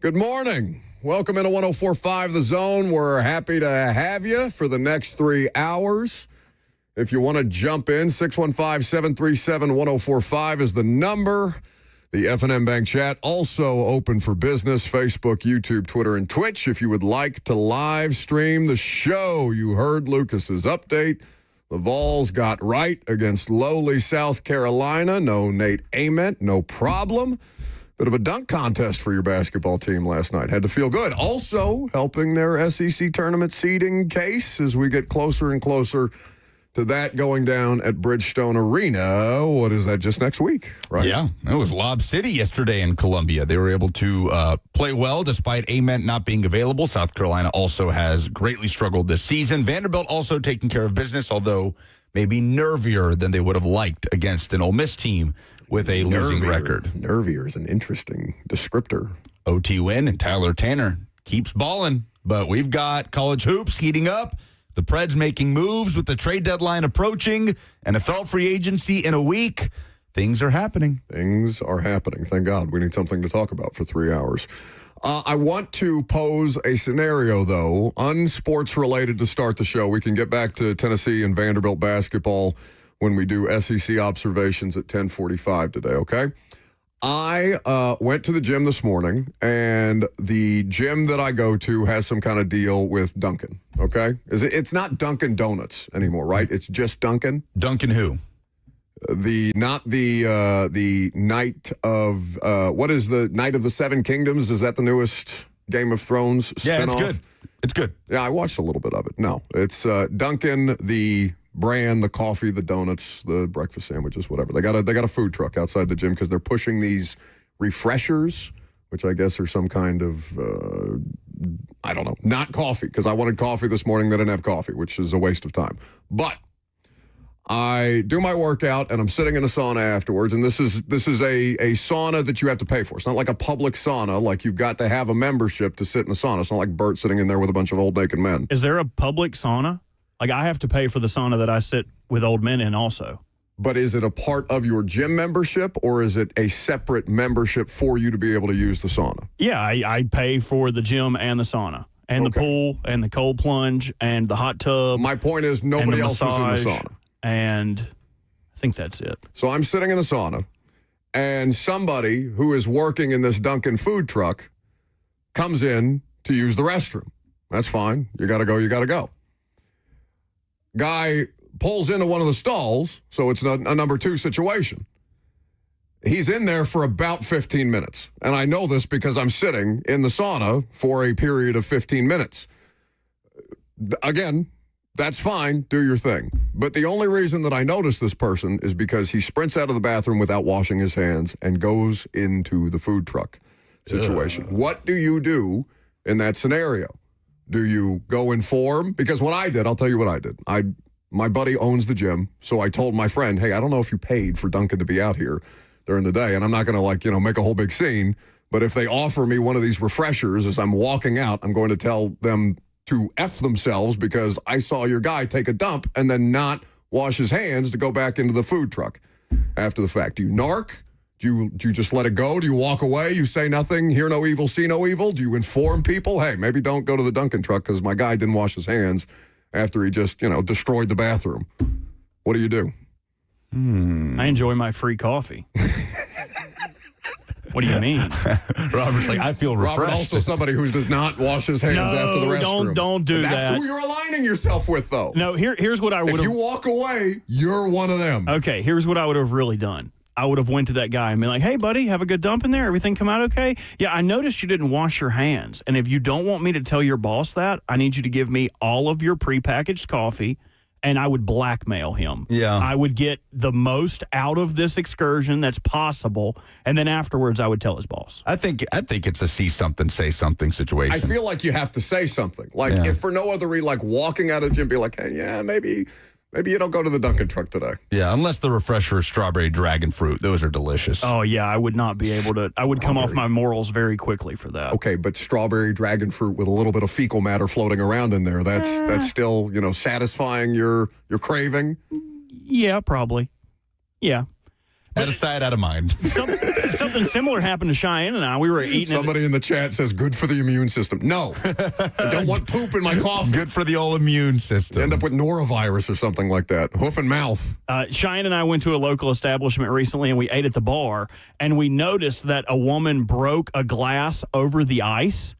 Good morning. Welcome into 104.5 The Zone. We're happy to have you for the next 3 hours. If you want to jump in, 615-737-1045 is the number. The F&M Bank chat also open for business, Facebook, YouTube, Twitter, and Twitch. If you would like to live stream the show, you heard Lucas's update. The Vols got right against lowly South Carolina. No Nate Ament, no problem. Bit of a dunk contest for your basketball team last night. Had to feel good. Also helping their SEC tournament seeding case as we get closer and closer to that going down at Bridgestone Arena. What is that, just next week, right? Yeah, it was Lob City yesterday in Columbia. They were able to play well despite Ament not being available. South Carolina also has greatly struggled this season. Vanderbilt also taking care of business, although maybe nervier than they would have liked against an Ole Miss team with a losing record. Nervier is an interesting descriptor. OT win, and Tyler Tanner keeps balling. But we've got college hoops heating up. The Preds making moves with the trade deadline approaching. NFL free agency in a week. Things are happening. Things are happening. Thank God. We need something to talk about for 3 hours. I want to pose a scenario, though, unsports related to start the show. We can get back to Tennessee and Vanderbilt basketball when we do SEC observations at 10:45 today, okay? I went to the gym this morning, and the gym that I go to has some kind of deal with Dunkin', okay? It's not Dunkin' Donuts anymore, right? It's just Dunkin'. Dunkin' who? Not the Night of, what is the Night of the Seven Kingdoms? Is that the newest Game of Thrones spinoff? Yeah, it's good. It's good. Yeah, I watched a little bit of it. No, it's Dunkin', the brand, the coffee, the donuts, the breakfast sandwiches, whatever. They got a food truck outside the gym because they're pushing these refreshers, which I guess are some kind of, I don't know, not coffee, because I wanted coffee this morning. They didn't have coffee, which is a waste of time. But I do my workout, and I'm sitting in a sauna afterwards, and this is a sauna that you have to pay for. It's not like a public sauna, like you've got to have a membership to sit in the sauna. It's not like Bert sitting in there with a bunch of old naked men. Is there a public sauna? Like, I have to pay for the sauna that I sit with old men in also. But is it a part of your gym membership, or is it a separate membership for you to be able to use the sauna? Yeah, I pay for the gym and the sauna and the pool and the cold plunge and the hot tub. My point is nobody else was in the sauna. And I think that's it. So I'm sitting in the sauna, and somebody who is working in this Dunkin' food truck comes in to use the restroom. That's fine. You got to go, you got to go. Guy pulls into one of the stalls, so it's a number two situation. He's in there for about 15 minutes. And I know this because I'm sitting in the sauna for a period of 15 minutes. Again, that's fine. Do your thing. But the only reason that I notice this person is because he sprints out of the bathroom without washing his hands and goes into the food truck situation. What do you do in that scenario? Do you go inform? Because what I did, I'll tell you what I did. My buddy owns the gym, so I told my friend, hey, I don't know if you paid for Dunkin' to be out here during the day, and I'm not going to, make a whole big scene, but if they offer me one of these refreshers as I'm walking out, I'm going to tell them to F themselves because I saw your guy take a dump and then not wash his hands to go back into the food truck after the fact. Do you narc? Do you just let it go? Do you walk away? You say nothing, hear no evil, see no evil? Do you inform people? Hey, maybe don't go to the Dunkin' truck because my guy didn't wash his hands after he just, destroyed the bathroom. What do you do? I enjoy my free coffee. What do you mean? Robert's like, I feel refreshed. Robert, also somebody who does not wash his hands after the restroom. Don't do that. That's who you're aligning yourself with, though. No, here's what I would have. If you walk away, you're one of them. Okay, here's what I would have really done. I would have went to that guy and been like, hey, buddy, have a good dump in there? Everything come out okay? Yeah, I noticed you didn't wash your hands. And if you don't want me to tell your boss that, I need you to give me all of your prepackaged coffee, and I would blackmail him. Yeah. I would get the most out of this excursion that's possible, and then afterwards I would tell his boss. I think it's a see something, say something situation. I feel like you have to say something. Like, if for no other reason, like walking out of the gym, be like, hey, yeah, maybe you don't go to the Dunkin' truck today. Yeah, unless the refresher is strawberry dragon fruit. Those are delicious. Oh, yeah, I would not be able to. I would come off my morals very quickly for that. Okay, but strawberry dragon fruit with a little bit of fecal matter floating around in there, that's still, satisfying your craving? Yeah, probably. Yeah. Out of sight, out of mind. Something similar happened to Cheyenne and I. We were eating. Somebody in the chat says, good for the immune system. No. I don't want poop in my coffee. Good for the old immune system. You end up with norovirus or something like that. Hoof and mouth. Cheyenne and I went to a local establishment recently, and we ate at the bar, and we noticed that a woman broke a glass over the ice.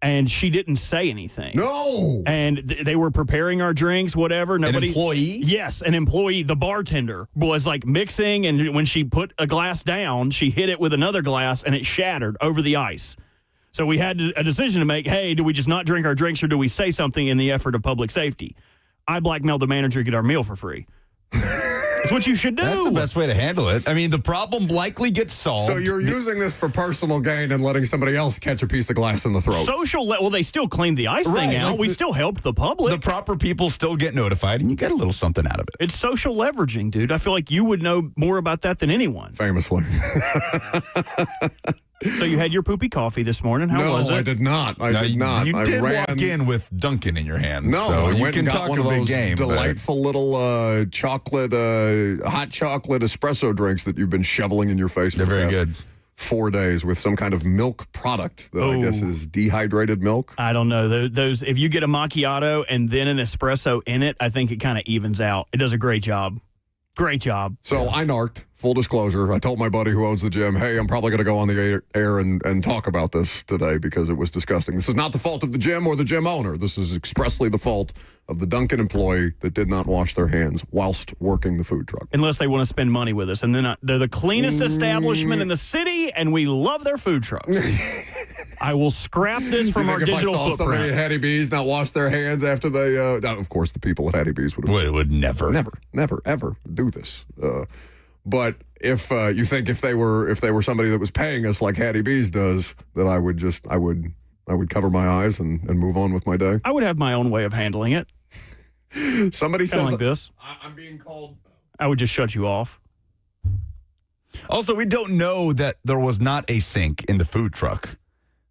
And she didn't say anything. No. And they were preparing our drinks, whatever. Nobody. An employee? Yes, an employee. The bartender was like mixing, and when she put a glass down, she hit it with another glass, and it shattered over the ice. So we had a decision to make. Hey, do we just not drink our drinks, or do we say something in the effort of public safety? I blackmailed the manager to get our meal for free. That's what you should do. That's the best way to handle it. I mean, the problem likely gets solved. So you're using this for personal gain and letting somebody else catch a piece of glass in the throat. Well, they still cleaned the ice thing out. Like we still helped the public. The proper people still get notified, and you get a little something out of it. It's social leveraging, dude. I feel like you would know more about that than anyone. Famously. So you had your poopy coffee this morning. How was it? No, I did not. I did not. You I did ran walk in with Dunkin' in your hand. No, so I you went can and got talk one a of big those game, delightful little chocolate, hot chocolate espresso drinks that you've been shoveling in your face for They're the very past good. 4 days with some kind of milk product that I guess is dehydrated milk. I don't know. Those if you get a macchiato and then an espresso in it, I think it kind of evens out. It does a great job. Great job. So I narked, full disclosure. I told my buddy who owns the gym, hey, I'm probably going to go on the air and talk about this today because it was disgusting. This is not the fault of the gym or the gym owner. This is expressly the fault of the Dunkin' employee that did not wash their hands whilst working the food truck. Unless they want to spend money with us. And then they're the cleanest establishment in the city, and we love their food trucks. I will scrap this from our digital if I saw footprint. somebody at Hattie B's not wash their hands after they, of course, the people at Hattie B's Would never. never, ever do this. But if you think if they were somebody that was paying us like Hattie B's does, that I would cover my eyes and move on with my day. I would have my own way of handling it. Somebody Kind of says like this. I'm being called. I would just shut you off. Also, we don't know that there was not a sink in the food truck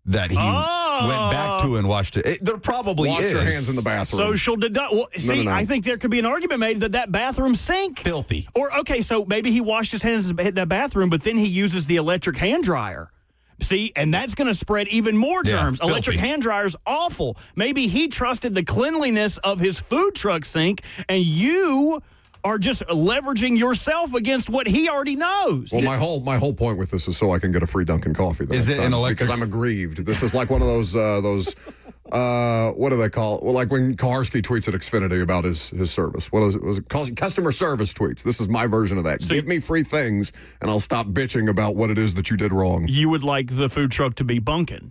that he went back to and washed it. There probably Wash is. your hands in the bathroom. Social deduct. Well, see, no. I think there could be an argument made that bathroom sink. Filthy. Or, okay, so maybe he washed his hands in that bathroom, but then he uses the electric hand dryer. See, and that's going to spread even more germs. filthy. Electric hand dryer's awful. Maybe he trusted the cleanliness of his food truck sink, and you are just leveraging yourself against what he already knows. Well, my whole point with this is so I can get a free Dunkin' coffee. Is it an electric? Because I'm aggrieved. This is like one of those what do they call it? Well, like when Kaharski tweets at Xfinity about his service. What is it? Was it called customer service tweets? This is my version of that. Give me free things, and I'll stop bitching about what it is that you did wrong. You would like the food truck to be bunkin'.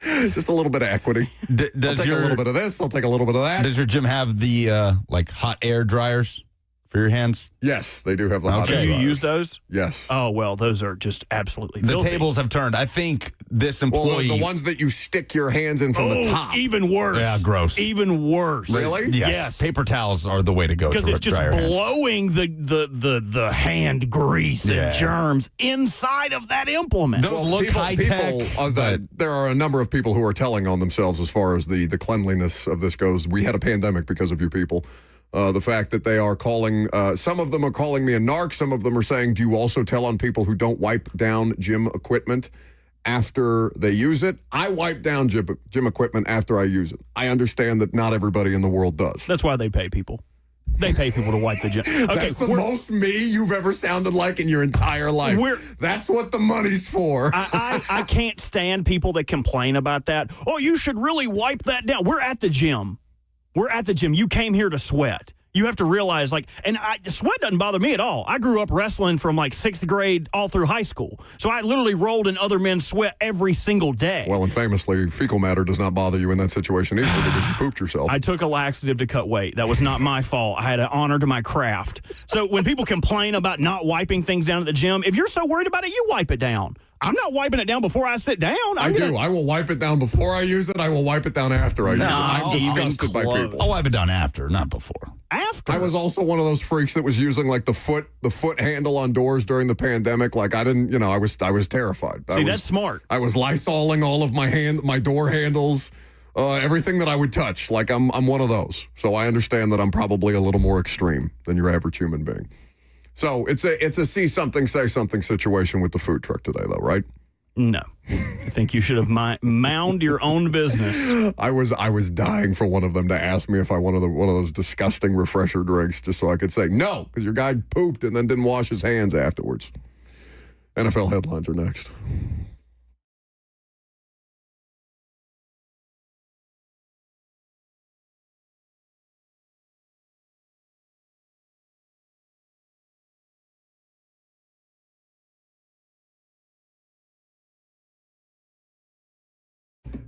Just a little bit of equity. I'll take a little bit of this. I'll take a little bit of that. Does your gym have the like hot air dryers for your hands? Yes, they do have the hot Do air you dryers. use those? Yes. Oh, well, those are just absolutely The filthy. tables have turned. I think this Well, employee. the ones that you stick your hands in from the top. Even worse. Yeah, gross. Even worse. Really? Yes. Paper towels are the way to go. Because to it's just dry your hands. blowing the hand grease Yeah. and germs inside of that implement. Those look high tech. There are a number of people who are telling on themselves as far as the cleanliness of this goes. We had a pandemic because of you people. The fact that they are calling, some of them are calling me a narc. Some of them are saying, do you also tell on people who don't wipe down gym equipment after they use it? I wipe down gym equipment after I use it. I understand that not everybody in the world does. That's why they pay people. They pay people to wipe the gym. Okay, That's the most me you've ever sounded like in your entire life. That's what the money's for. I can't stand people that complain about that. Oh, you should really wipe that down. We're at the gym. You came here to sweat. You have to realize, sweat doesn't bother me at all. I grew up wrestling from 6th grade all through high school. So I literally rolled in other men's sweat every single day. Well, and famously, fecal matter does not bother you in that situation either because you pooped yourself. I took a laxative to cut weight. That was not my fault. I had an honor to my craft. So when people complain about not wiping things down at the gym, if you're so worried about it, you wipe it down. I'm not wiping it down before I sit down. I do. I will wipe it down before I use it. I will wipe it down after I use it. I'm disgusted by people. I'll wipe it down after, not before. After? I was also one of those freaks that was using the foot handle on doors during the pandemic. I didn't, I was terrified. That's smart. I was Lysoling all of my door handles, everything that I would touch. I'm one of those. So I understand that I'm probably a little more extreme than your average human being. So it's a see something, say something situation with the food truck today, though, right? No. I think you should have mound your own business. I was dying for one of them to ask me if I wanted one of those disgusting refresher drinks, just so I could say no, because your guy pooped and then didn't wash his hands afterwards. NFL headlines are next.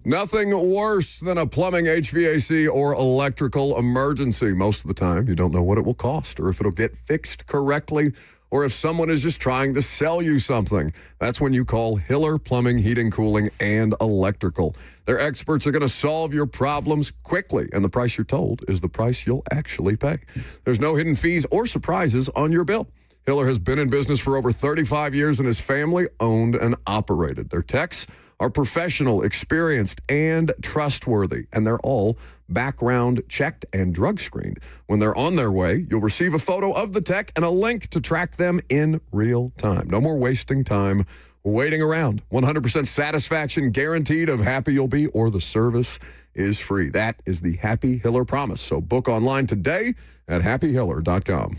Nothing worse than a plumbing, HVAC, or electrical emergency. Most of the time, you don't know what it will cost or if it'll get fixed correctly or if someone is just trying to sell you something. That's when you call Hiller Plumbing, Heating, Cooling, and Electrical. Their experts are going to solve your problems quickly, and the price you're told is the price you'll actually pay. There's no hidden fees or surprises on your bill. Hiller has been in business for over 35 years and is family-owned and operated. Their techs are professional, experienced, and trustworthy, and they're all background checked and drug screened. When they're on their way, you'll receive a photo of the tech and a link to track them in real time. No more wasting time waiting around. 100% satisfaction guaranteed of happy you'll be, or the service is free. That is the Happy Hiller promise. So book online today at happyhiller.com.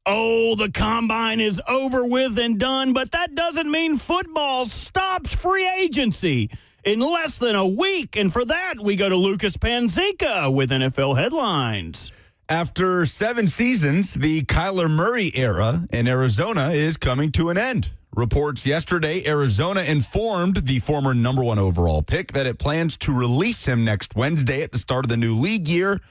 Oh, the combine is over with and done, but that doesn't mean football stops free agency in less than a week. And for that, we go to Lucas Panzica with NFL headlines. After 7 seasons, the Kyler Murray era in Arizona is coming to an end. Reports yesterday, Arizona informed the former number 1 overall pick that it plans to release him next Wednesday at the start of the new league year.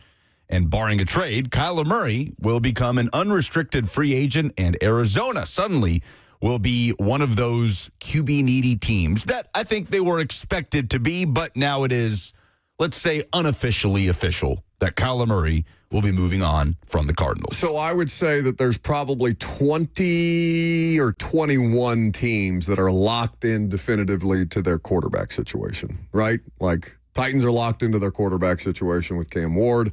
And barring a trade, Kyler Murray will become an unrestricted free agent, and Arizona suddenly will be one of those QB-needy teams that I think they were expected to be, but now it is, let's say, unofficially official that Kyler Murray will be moving on from the Cardinals. So I would say that there's probably 20 or 21 teams that are locked in definitively to their quarterback situation, right? Like Titans are locked into their quarterback situation with Cam Ward.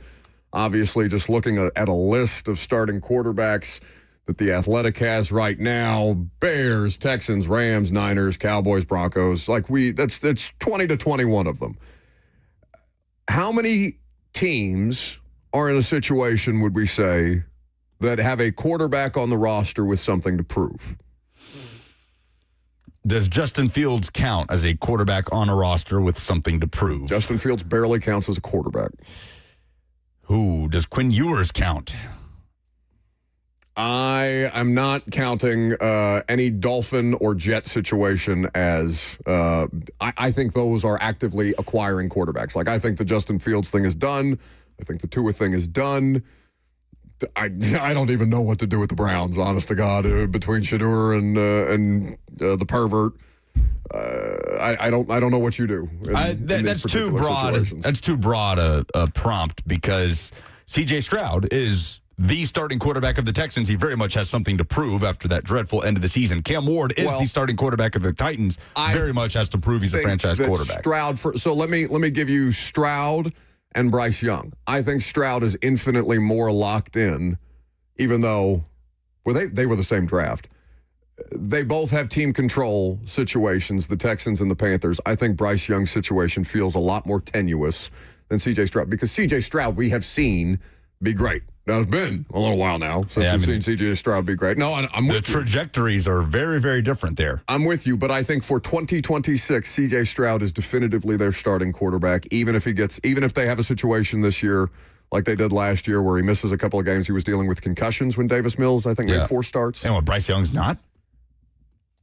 Obviously, just looking at a list of starting quarterbacks that the Athletic has right now, Bears, Texans, Rams, Niners, Cowboys, Broncos, that's 20 to 21 of them. How many teams are in a situation, would we say, that have a quarterback on the roster with something to prove? Does Justin Fields count as a quarterback on a roster with something to prove? Justin Fields barely counts as a quarterback. Who does Quinn Ewers count? I am not counting any Dolphin or Jet situation as I think those are actively acquiring quarterbacks. Like, I think the Justin Fields thing is done. I think the Tua thing is done. I don't even know what to do with the Browns, honest to God, between Shedeur and the pervert. I don't know what you do. That's too broad. That's too broad a prompt because C.J. Stroud is the starting quarterback of the Texans. He very much has something to prove after that dreadful end of the season. Cam Ward is the starting quarterback of the Titans. Very much has to prove he's a franchise quarterback. So let me give you Stroud and Bryce Young. I think Stroud is infinitely more locked in, even though they were the same draft. They both have team control situations, the Texans and the Panthers. I think Bryce Young's situation feels a lot more tenuous than C.J. Stroud, because C.J. Stroud we have seen be great. Now, it's been a little while now since we've seen C.J. Stroud be great. No, I'm with you. The trajectories are very, very different there. I'm with you, but I think for 2026, C.J. Stroud is definitively their starting quarterback, even if they have a situation this year like they did last year where he misses a couple of games. He was dealing with concussions when Davis Mills, I think, made 4 starts. And what, Bryce Young's not?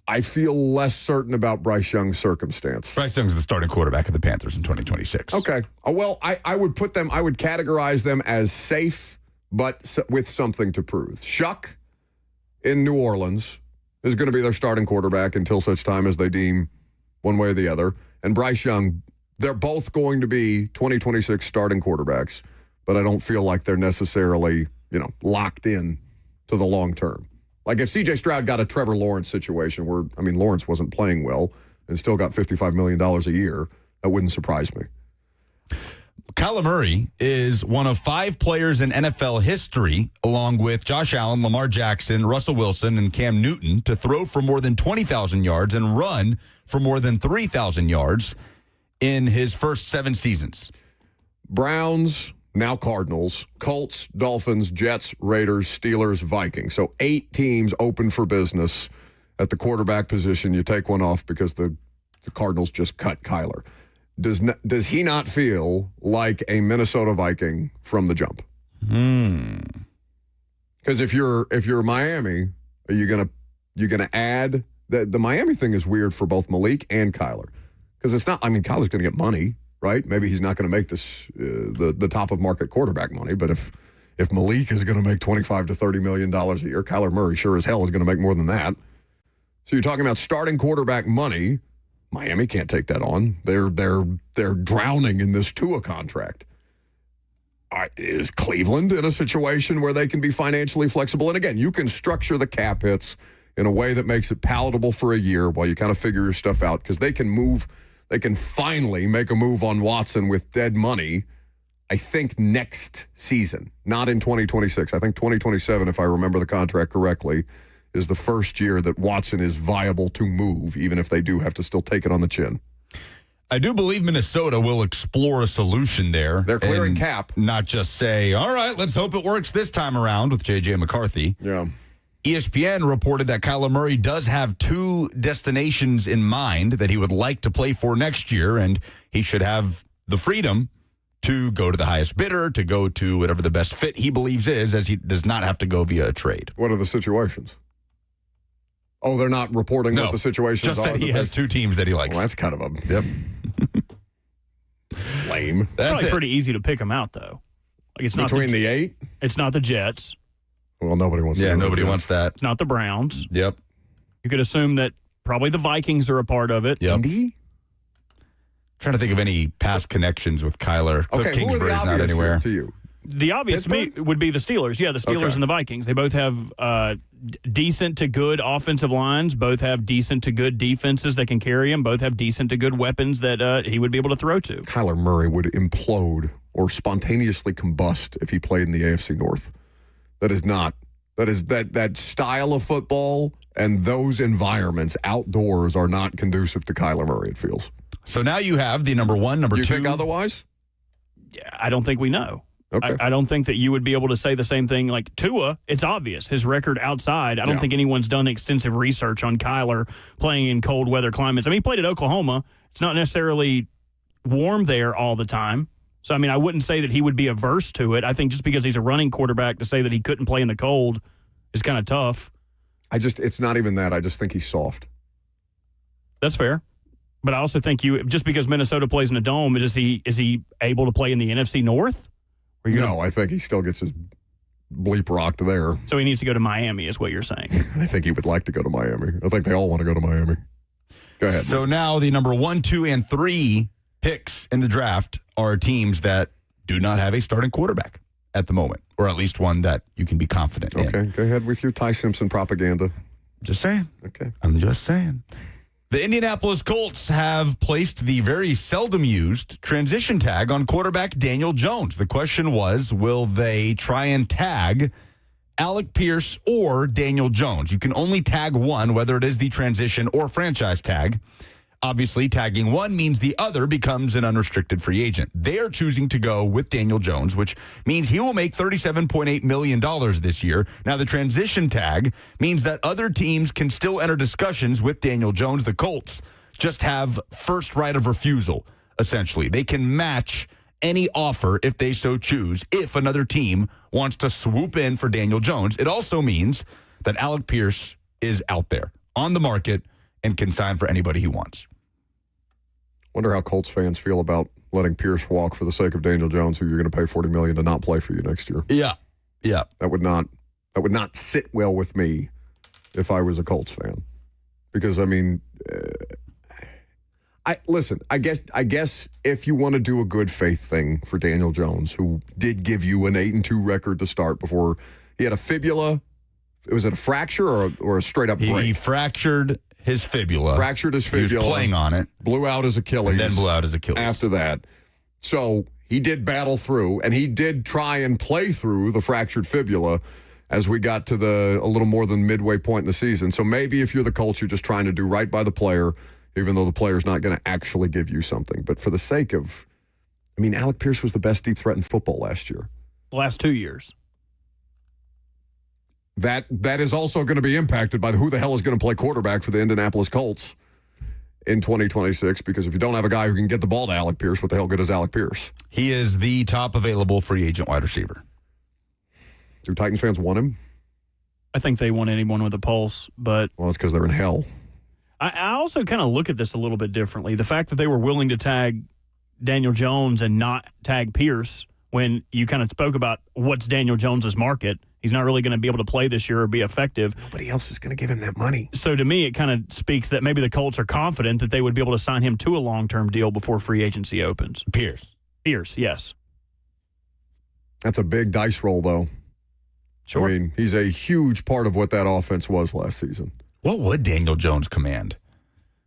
I feel less certain about Bryce Young's circumstance. Bryce Young's the starting quarterback of the Panthers in 2026. Okay. Well, I would categorize them as safe, but with something to prove. Shuck in New Orleans is going to be their starting quarterback until such time as they deem one way or the other. And Bryce Young, they're both going to be 2026 starting quarterbacks, but I don't feel like they're necessarily, locked in to the long term. Like if C.J. Stroud got a Trevor Lawrence situation where, Lawrence wasn't playing well and still got $55 million a year, that wouldn't surprise me. Kyler Murray is one of 5 players in NFL history, along with Josh Allen, Lamar Jackson, Russell Wilson, and Cam Newton, to throw for more than 20,000 yards and run for more than 3,000 yards in his first 7 seasons. Browns, now Cardinals, Colts, Dolphins, Jets, Raiders, Steelers, Vikings. So 8 teams open for business at the quarterback position. You take one off because the Cardinals just cut Kyler. Does he not feel like a Minnesota Viking from the jump? Because if you're Miami, are you gonna add the Miami thing is weird for both Malik and Kyler, because it's not. Kyler's going to get money, right? Maybe he's not going to make this the top of market quarterback money, but if Malik is going to make $25 to $30 million a year, Kyler Murray sure as hell is going to make more than that. So you're talking about starting quarterback money. Miami can't take that on. They're drowning in this Tua contract. Is Cleveland in a situation where they can be financially flexible? And again, you can structure the cap hits in a way that makes it palatable for a year while you kind of figure your stuff out, because they can finally make a move on Watson with dead money, I think next season, not in 2026. I think 2027, if I remember the contract correctly, is the first year that Watson is viable to move, even if they do have to still take it on the chin. I do believe Minnesota will explore a solution there. They're clearing cap. Not just say, all right, let's hope it works this time around with J.J. McCarthy. Yeah. ESPN reported that Kyler Murray does have 2 destinations in mind that he would like to play for next year, and he should have the freedom to go to the highest bidder, to go to whatever the best fit he believes is, as he does not have to go via a trade. What are the situations? Oh, they're not reporting what the situations just are. that he has 2 teams that he likes. Well, that's kind of lame. That's probably pretty easy to pick them out, though. Like it's not Between the 8? It's not the Jets. Well, nobody wants to. Yeah, nobody wants that. It's not the Browns. Yep. You could assume that probably the Vikings are a part of it. Yep. Indy? Trying to think of any past connections with Kyler. Cliff Okay, who are the Kingsbury's not obvious anywhere. to you? The obvious to me would be the Steelers. Yeah, the Steelers Okay. and the Vikings. They both have decent to good offensive lines. Both have decent to good defenses that can carry him. Both have decent to good weapons that he would be able to throw to. Kyler Murray would implode or spontaneously combust if he played in the AFC North. That style of football and those environments outdoors are not conducive to Kyler Murray, it feels. So now you have the number 1, number 2. You think otherwise? Yeah, I don't think we know. Okay. I don't think that you would be able to say the same thing. Like Tua, it's obvious. His record outside, I don't think anyone's done extensive research on Kyler playing in cold weather climates. I mean, he played at Oklahoma. It's not necessarily warm there all the time. So, I mean, I wouldn't say that he would be averse to it. I think just because he's a running quarterback to say that he couldn't play in the cold is kind of tough. It's not even that. I just think he's soft. That's fair. But I also think just because Minnesota plays in a dome, is he able to play in the NFC North? No, I think he still gets his bleep rocked there. So he needs to go to Miami, is what you're saying. I think he would like to go to Miami. I think they all want to go to Miami. Go ahead. So now the number 1, 2, and 3 picks in the draft are teams that do not have a starting quarterback at the moment, or at least one that you can be confident in. Okay, go ahead with your Ty Simpson propaganda. Just saying. Okay. I'm just saying. The Indianapolis Colts have placed the very seldom used transition tag on quarterback Daniel Jones. The question was, will they try and tag Alec Pierce or Daniel Jones? You can only tag one, whether it is the transition or franchise tag. Obviously, tagging one means the other becomes an unrestricted free agent. They are choosing to go with Daniel Jones, which means he will make $37.8 million this year. Now, the transition tag means that other teams can still enter discussions with Daniel Jones. The Colts just have first right of refusal, essentially. They can match any offer if they so choose, if another team wants to swoop in for Daniel Jones. It also means that Alec Pierce is out there on the market and can sign for anybody he wants. Wonder how Colts fans feel about letting Pierce walk for the sake of Daniel Jones, who you're going to pay $40 million to not play for you next year. Yeah. That would not sit well with me if I was a Colts fan, because I mean, I guess if you want to do a good faith thing for Daniel Jones, who did give you an 8-2 record to start before he had a fibula. Was it a fracture or a straight up break? He fractured his fibula. Fractured his fibula. He was playing on it. Blew out his Achilles. And then blew out his Achilles. After that. So he did battle through, and he did try and play through the fractured fibula as we got to a little more than midway point in the season. So maybe if you're the Colts, you're just trying to do right by the player, even though the player's not going to actually give you something. But for the sake of, I mean, Alec Pierce was the best deep threat in football last year. The last 2 years. That is also going to be impacted by who the hell is going to play quarterback for the Indianapolis Colts in 2026, because if you don't have a guy who can get the ball to Alec Pierce, what the hell good is Alec Pierce? He is the top available free agent wide receiver. Do Titans fans want him? I think they want anyone with a pulse, but... Well, it's because they're in hell. I also kind of look at this a little bit differently. The fact that they were willing to tag Daniel Jones and not tag Pierce when you kind of spoke about what's Daniel Jones's market. He's not really going to be able to play this year or be effective. Nobody else is going to give him that money. So to me, it kind of speaks that maybe the Colts are confident that they would be able to sign him to a long-term deal before free agency opens. Pierce, yes. That's a big dice roll, though. Sure. I mean, he's a huge part of what that offense was last season. what would Daniel Jones command?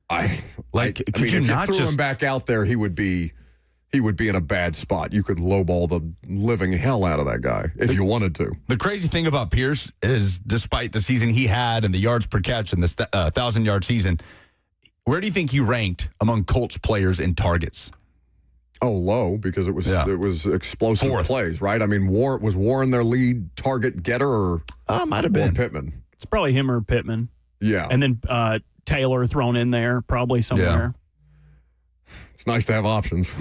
If you threw him back out there, he would be in a bad spot. You could lowball the living hell out of that guy if you wanted to. The crazy thing about Pierce is, despite the season he had and the yards per catch and the 1,000-yard season, where do you think he ranked among Colts players in targets? Oh, low, because it was explosive Fourth. plays, right? I mean, was Warren their lead target getter, or Might have been Pittman? It's probably him or Pittman. Yeah. And then Taylor thrown in there, probably somewhere. It's nice to have options.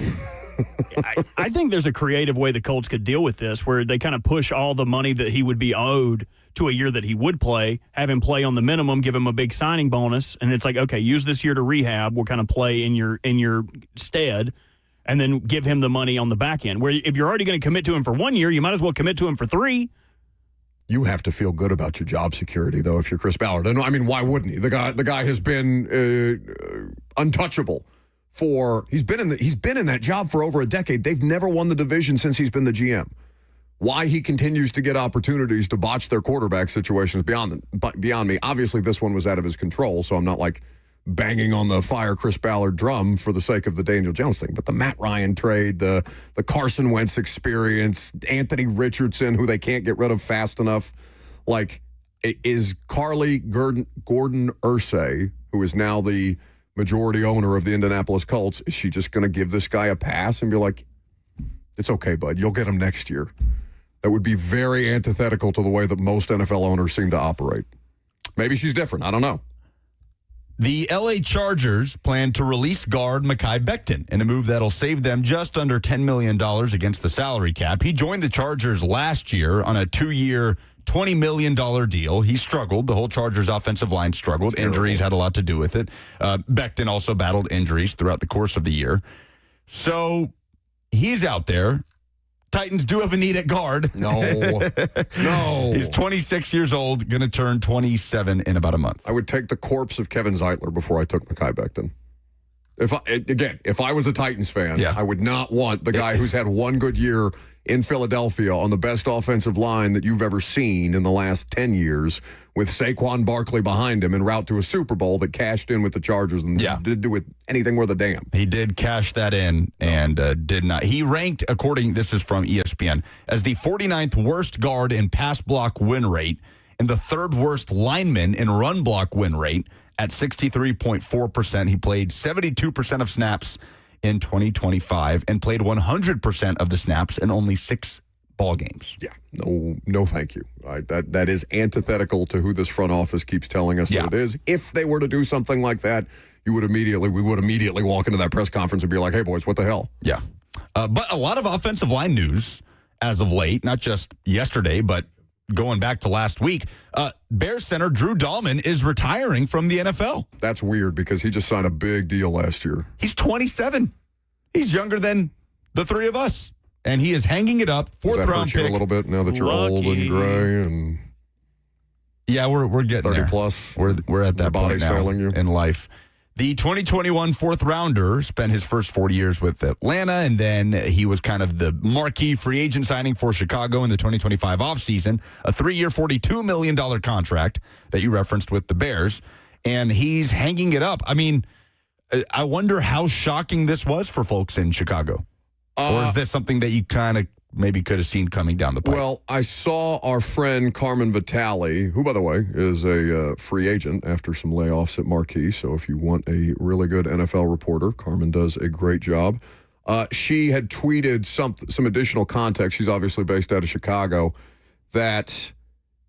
I think there's a creative way the Colts could deal with this where they kind of push all the money that he would be owed to a year that he would play, have him play on the minimum, give him a big signing bonus, and it's like, okay, use this year to rehab. We'll kind of play in your stead, and then give him the money on the back end. Where if you're already going to commit to him for 1 year, you might as well commit to him for 3. You have to feel good about your job security, though, if you're Chris Ballard. And I mean, why wouldn't he? The guy has been untouchable. He's been in that job for over a decade. They've never won the division since he's been the GM. Why he continues to get opportunities to botch their quarterback situations beyond me. Obviously, this one was out of his control, so I'm not like banging on the fire Chris Ballard drum for the sake of the Daniel Jones thing. But the Matt Ryan trade, the Carson Wentz experience, Anthony Richardson, who they can't get rid of fast enough. Like, is Carly Gordon Ursay, who is now the majority owner of the Indianapolis Colts, is she just going to give this guy a pass and be like, it's okay, bud, you'll get him next year? That would be very antithetical to the way that most NFL owners seem to operate. Maybe she's different. I don't know. The L.A. Chargers plan to release guard Mekhi Becton in a move that'll save them just under $10 million against the salary cap. He joined the Chargers last year on a 2-year, $20 million deal. He struggled. The whole Chargers offensive line struggled. Terrible. Injuries had a lot to do with it. Becton also battled injuries throughout the course of the year. So he's out there. Titans do have a need at guard. No. He's 26 years old, going to turn 27 in about a month. I would take the corpse of Kevin Zeitler before I took Mekhi Becton. If I was a Titans fan, I would not want the guy who's had one good year in Philadelphia on the best offensive line that you've ever seen in the last 10 years with Saquon Barkley behind him en route to a Super Bowl that cashed in with the Chargers and didn't do with anything worth a damn. He did cash that in and did not. He ranked, this is from ESPN, as the 49th worst guard in pass block win rate and the 3rd worst lineman in run block win rate at 63.4%. He played 72% of snaps in 2025 and played 100% of the snaps in only 6 ball games. Yeah, no, thank you. That is antithetical to who this front office keeps telling us that it is. If they were to do something like that, we would immediately walk into that press conference and be like, "Hey, boys, what the hell?" Yeah, but a lot of offensive line news as of late, not just yesterday, but going back to last week. Bears center Drew Dahlman is retiring from the NFL. That's weird because he just signed a big deal last year. He's 27. He's younger than the 3 of us. And he is hanging it up. 4th round pick. A little bit now that you're old and gray and we're getting 30 there. plus. We're at that point now failing you in life. The 2021 4th rounder spent his first 4 years with Atlanta, and then he was kind of the marquee free agent signing for Chicago in the 2025 offseason, a 3-year, $42 million contract that you referenced with the Bears, and he's hanging it up. I mean, I wonder how shocking this was for folks in Chicago. Or is this something that you kind of maybe could have seen coming down the pipe? Well, I saw our friend Carmen Vitale, who, by the way, is a free agent after some layoffs at Marquee. So if you want a really good NFL reporter, Carmen does a great job. She had tweeted some additional context. She's obviously based out of Chicago. That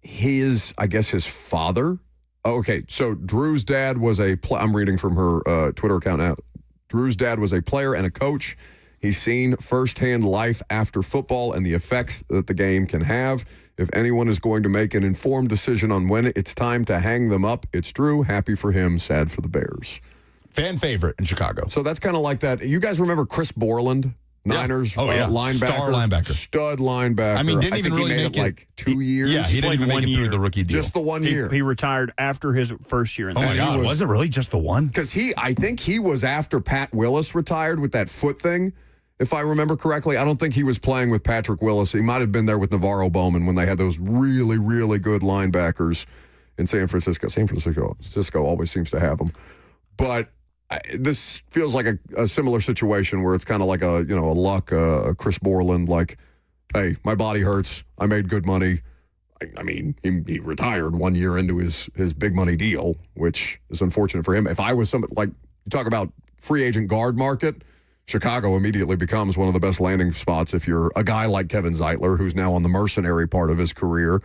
his father. Okay, so Drew's dad was I'm reading from her Twitter account now. Drew's dad was a player and a coach. He's seen firsthand life after football and the effects that the game can have. If anyone is going to make an informed decision on when it's time to hang them up, it's Drew. Happy for him, sad for the Bears. Fan favorite in Chicago. So that's kind of like that. You guys remember Chris Borland? Niners linebacker. Star linebacker. Stud linebacker. I mean, didn't even really make it like 2 years. Yeah, he didn't even make it through the rookie deal. Just the 1 year. He retired after his first year in the Oh my God, was it really just the one? Because I think he was after Pat Willis retired with that foot thing. If I remember correctly, I don't think he was playing with Patrick Willis. He might have been there with Navarro Bowman when they had those really, really good linebackers in San Francisco. San Francisco always seems to have them. But this feels like a similar situation where it's kind of like a Luck, Chris Borland, like, hey, my body hurts. I made good money. I mean, he retired 1 year into his big money deal, which is unfortunate for him. If I was somebody, like, you talk about free agent guard market, Chicago immediately becomes one of the best landing spots if you're a guy like Kevin Zeitler, who's now on the mercenary part of his career.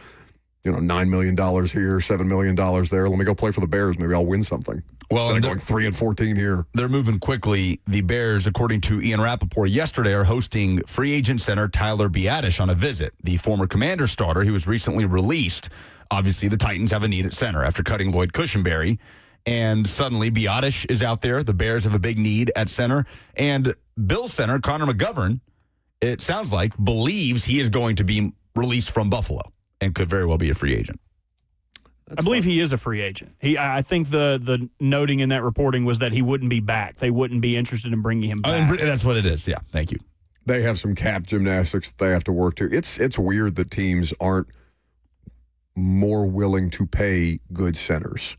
$9 million here, $7 million there. Let me go play for the Bears. Maybe I'll win something. Well, instead of going 3-14 here. They're moving quickly. The Bears, according to Ian Rappaport yesterday, are hosting free agent center Tyler Biadasz on a visit. The former Commander starter, he was recently released. Obviously, the Titans have a need at center after cutting Lloyd Cushenberry. And suddenly, Biadasz is out there. The Bears have a big need at center. And Bills center, Connor McGovern, it sounds like, believes he is going to be released from Buffalo and could very well be a free agent. I believe he is a free agent. I think the noting in that reporting was that he wouldn't be back. They wouldn't be interested in bringing him back. That's what it is. Yeah, thank you. They have some cap gymnastics that they have to work to. It's weird that teams aren't more willing to pay good centers.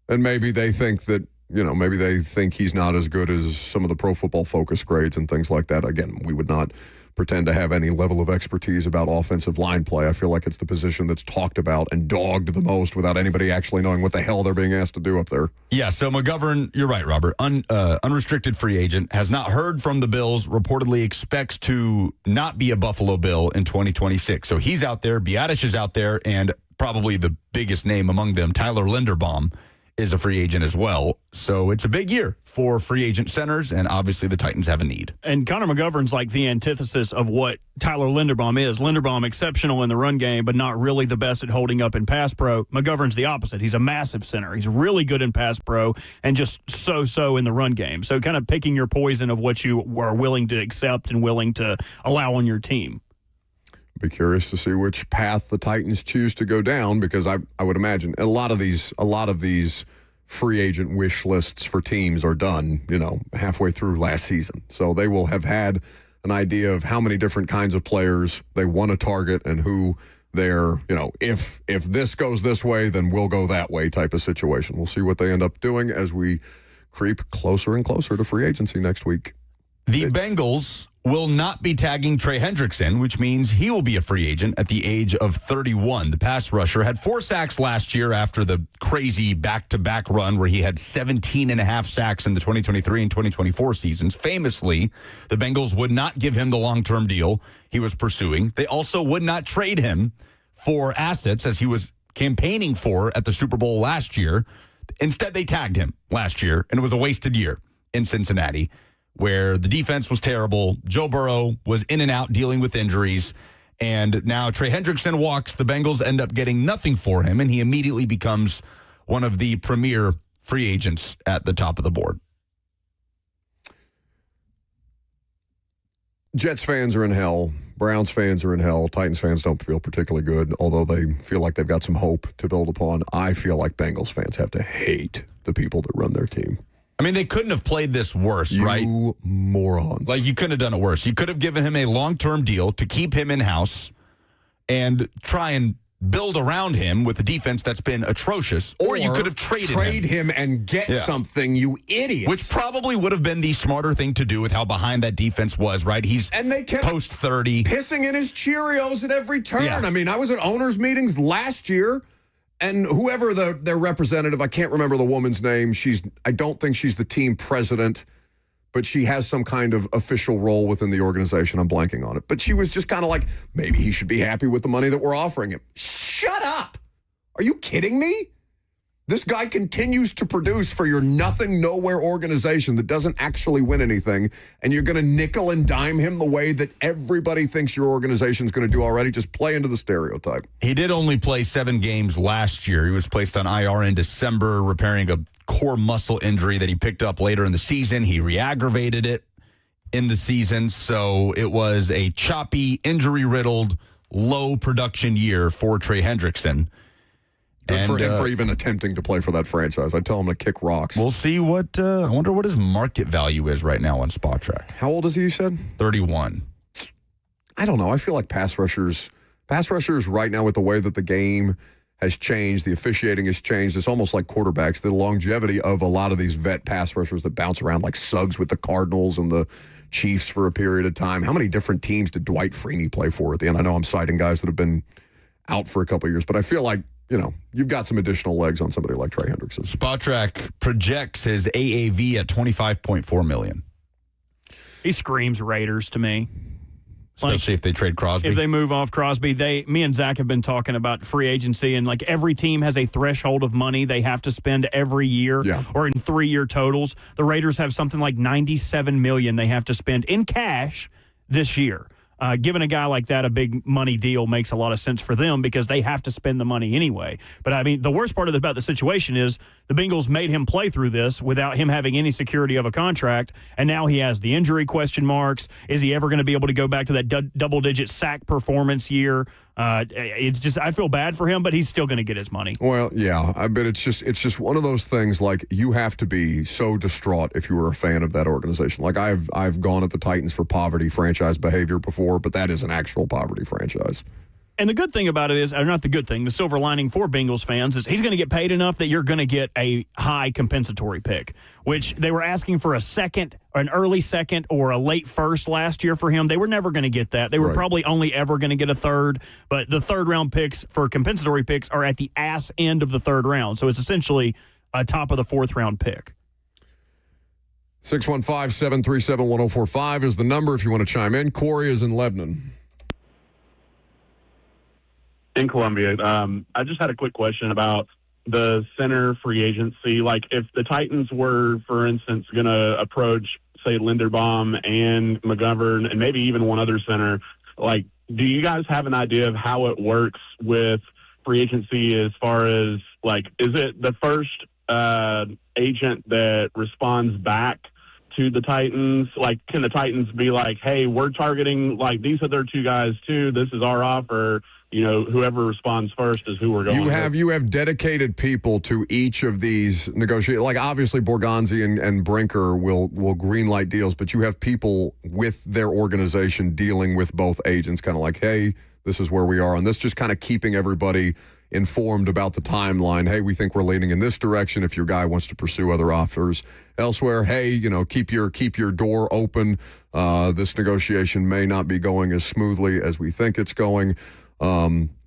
And maybe they think that, maybe they think he's not as good as some of the Pro Football Focus grades and things like that. Again, we would not pretend to have any level of expertise about offensive line play. I feel like it's the position that's talked about and dogged the most without anybody actually knowing what the hell they're being asked to do up there. Yeah, so McGovern, you're right, Robert. Unrestricted free agent, has not heard from the Bills, reportedly expects to not be a Buffalo Bill in 2026. So he's out there, Biadasz is out there, and probably the biggest name among them, Tyler Linderbaum, is a free agent as well. So it's a big year for free agent centers, and obviously the Titans have a need. And Connor McGovern's like the antithesis of what Tyler Linderbaum is. Linderbaum, exceptional in the run game, but not really the best at holding up in pass pro. McGovern's the opposite. He's a massive center. He's really good in pass pro and just so-so in the run game. So kind of picking your poison of what you are willing to accept and willing to allow on your team. Be curious to see which path the Titans choose to go down, because I would imagine a lot of these free agent wish lists for teams are done, halfway through last season. So they will have had an idea of how many different kinds of players they want to target and who they're, if this goes this way, then we'll go that way type of situation. We'll see what they end up doing as we creep closer and closer to free agency next week. The Bengals will not be tagging Trey Hendrickson, which means he will be a free agent at the age of 31. The pass rusher had 4 sacks last year after the crazy back-to-back run where he had 17 and a half sacks in the 2023 and 2024 seasons. Famously, the Bengals would not give him the long-term deal he was pursuing. They also would not trade him for assets as he was campaigning for at the Super Bowl last year. Instead, they tagged him last year, and it was a wasted year in Cincinnati, where the defense was terrible. Joe Burrow was in and out dealing with injuries. And now Trey Hendrickson walks. The Bengals end up getting nothing for him, and he immediately becomes one of the premier free agents at the top of the board. Jets fans are in hell. Browns fans are in hell. Titans fans don't feel particularly good, although they feel like they've got some hope to build upon. I feel like Bengals fans have to hate the people that run their team. I mean, they couldn't have played this worse, right? You morons. Like, you couldn't have done it worse. You could have given him a long-term deal to keep him in-house and try and build around him with a defense that's been atrocious. Or you could have traded him and get something, you idiot. Which probably would have been the smarter thing to do with how behind that defense was, right? And they kept post-30. pissing in his Cheerios at every turn. Yeah. I mean, I was at owners' meetings last year, and whoever their representative, I can't remember the woman's name. I don't think she's the team president, but she has some kind of official role within the organization. I'm blanking on it. But she was just kind of like, maybe he should be happy with the money that we're offering him. Shut up. Are you kidding me? This guy continues to produce for your nothing, nowhere organization that doesn't actually win anything, and you're going to nickel and dime him the way that everybody thinks your organization's going to do already. Just play into the stereotype. He did only play 7 games last year. He was placed on IR in December, repairing a core muscle injury that he picked up later in the season. He re-aggravated it in the season, so it was a choppy, injury-riddled, low-production year for Trey Hendrickson. Good for him for even attempting to play for that franchise. I tell him to kick rocks. We'll see what, I wonder what his market value is right now on Spot Track. How old is he, you said? 31. I don't know. I feel like pass rushers right now, with the way that the game has changed, the officiating has changed, it's almost like quarterbacks. The longevity of a lot of these vet pass rushers that bounce around like Suggs with the Cardinals and the Chiefs for a period of time. How many different teams did Dwight Freeney play for at the end? I know I'm citing guys that have been out for a couple of years, but I feel like, you've got some additional legs on somebody like Trey Hendrickson. Spot Track projects his AAV at $25.4 million. He screams Raiders to me. Especially if they trade Crosby. If they move off Crosby, me and Zach have been talking about free agency, and like every team has a threshold of money they have to spend every year or in 3-year totals. The Raiders have something like $97 million they have to spend in cash this year. Giving a guy like that a big money deal makes a lot of sense for them because they have to spend the money anyway. But, I mean, the worst part about the situation is the Bengals made him play through this without him having any security of a contract, and now he has the injury question marks. Is he ever going to be able to go back to that double-digit sack performance year? It's just I feel bad for him, but he's still going to get his money. Well, yeah, I bet it's just one of those things. Like you have to be so distraught if you were a fan of that organization. Like I've gone at the Titans for poverty franchise behavior before, but that is an actual poverty franchise. And the good thing about it is, or not the good thing, the silver lining for Bengals fans is he's going to get paid enough that you're going to get a high compensatory pick, which they were asking for a second, or an early second, or a late first last year for him. They were never going to get that. They were probably only ever going to get a third, but the third-round picks for compensatory picks are at the ass end of the third round, so it's essentially a top of the fourth-round pick. 615-737-1045 is the number if you want to chime in. Corey is in Lebanon. In Columbia. I just had a quick question about the center free agency. Like, if the Titans were, for instance, going to approach, say, Linderbaum and McGovern and maybe even one other center, like, do you guys have an idea of how it works with free agency as far as, like, is it the first agent that responds back to the Titans? Like, can the Titans be like, hey, we're targeting, like, these other two guys too, this is our offer, you know, whoever responds first is who we're going with. You have dedicated people to each of these negotiations. Like, obviously, Borgonzi and Brinker will greenlight deals, but you have people with their organization dealing with both agents, kind of like, hey, this is where we are on this, just kind of keeping everybody informed about the timeline. Hey, we think we're leaning in this direction. If your guy wants to pursue other offers elsewhere, hey, you know, keep your door open. This negotiation may not be going as smoothly as we think it's going.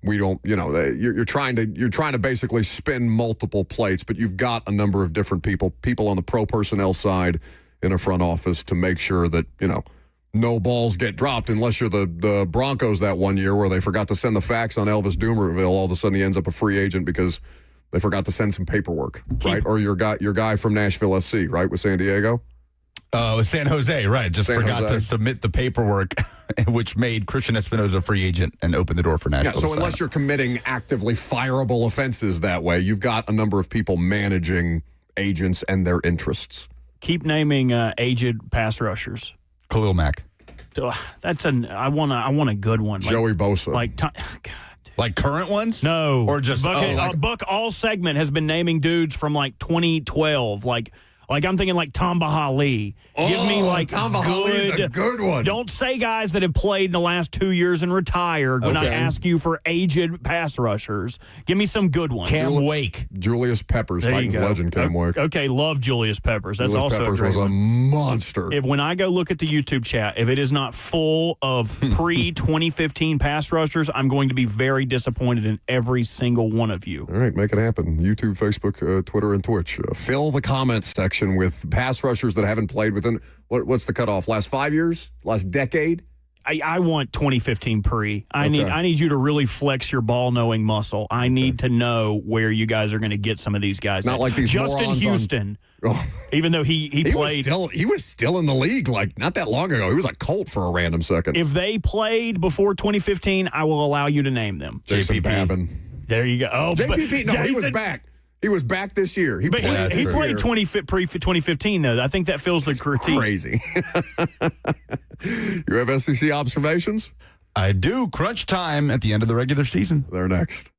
We don't, you know, you're trying to basically spin multiple plates, but you've got a number of different people on the pro personnel side in a front office to make sure that, you know, no balls get dropped unless you're the Broncos that one year where they forgot to send the fax on Elvis Dumervil. All of a sudden he ends up a free agent because they forgot to send some paperwork, right? Or your guy from Nashville SC, right, with San Diego? San Jose, right. Just forgot to submit the paperwork, which made Christian Espinoza a free agent and opened the door for Nashville. Yeah, so unless you're committing actively fireable offenses that way, you've got a number of people managing agents and their interests. Keep naming aged pass rushers. Khalil Mack. I want a good one. Joey Bosa. Like current ones? No. Or just Buck all segment has been naming dudes from like 2012, like I'm thinking like Tamba Hali. Give me like Tamba Hali is a good one. Don't say guys that have played in the last 2 years and retired when I ask you for aged pass rushers. Give me some good ones. Cam Wake. Julius Peppers, there Titans legend Cam Wake. Okay, love Julius Peppers. That's Julius also Peppers a great was one. a monster. When I go look at the YouTube chat, if it is not full of pre-2015 pass rushers, I'm going to be very disappointed in every single one of you. All right, make it happen. YouTube, Facebook, Twitter, and Twitch. Fill the comments section with pass rushers that haven't played within, what's the cutoff? Last 5 years? Last decade? I want 2015 pre. I need you to really flex your ball-knowing muscle. I need to know where you guys are going to get some of these guys. Not like these Justin morons Houston. Even though he played. He was still in the league like not that long ago. He was a Colt for a random second. If they played before 2015, I will allow you to name them. Jason Babin. There you go. Oh, JPP, no, he was back. He was back this year. He played 2015, though. I think that feels the critique. Crazy. You have SEC observations? I do. Crunch time at the end of the regular season. They're next.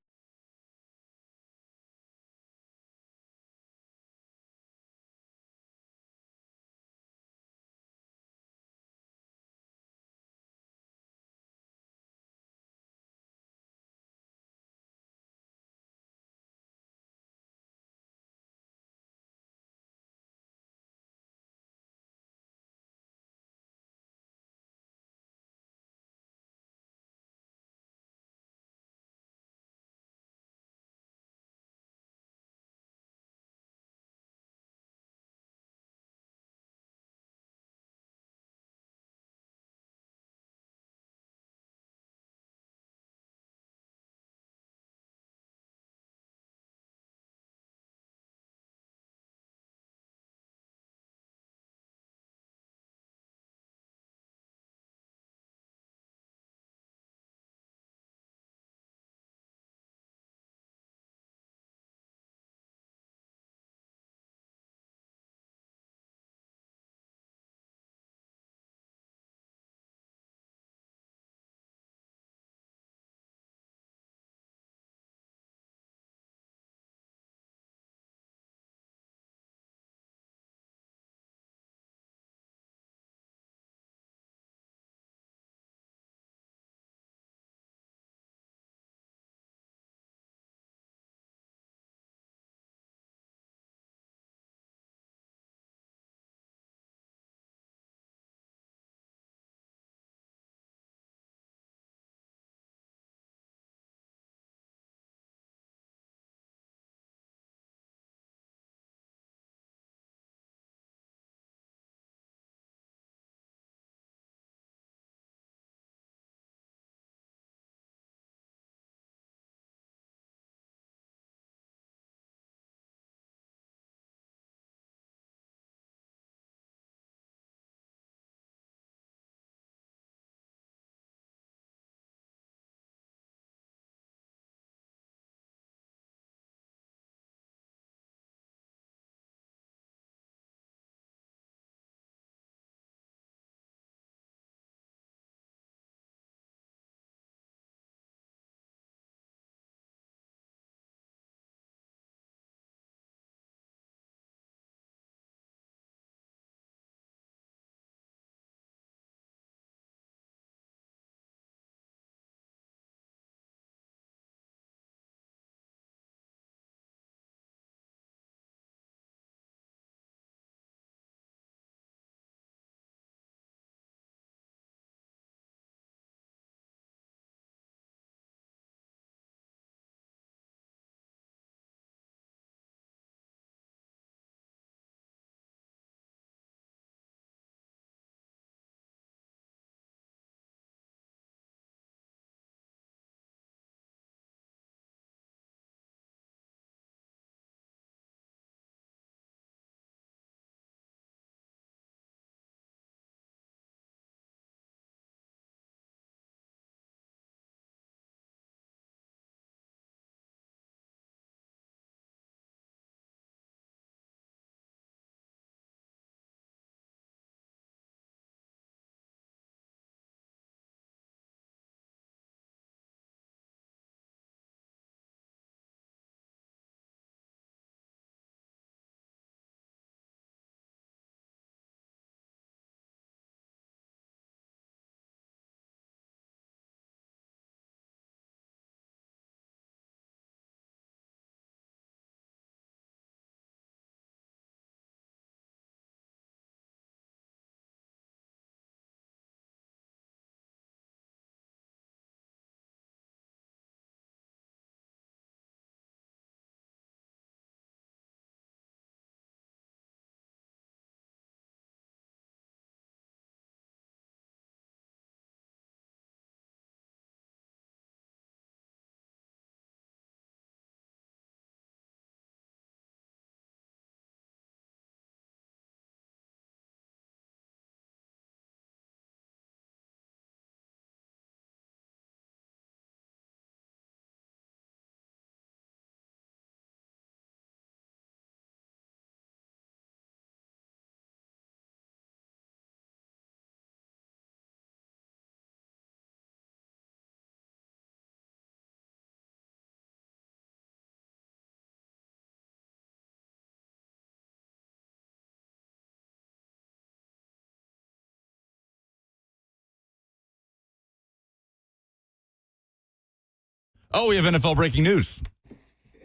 Oh, we have NFL breaking news.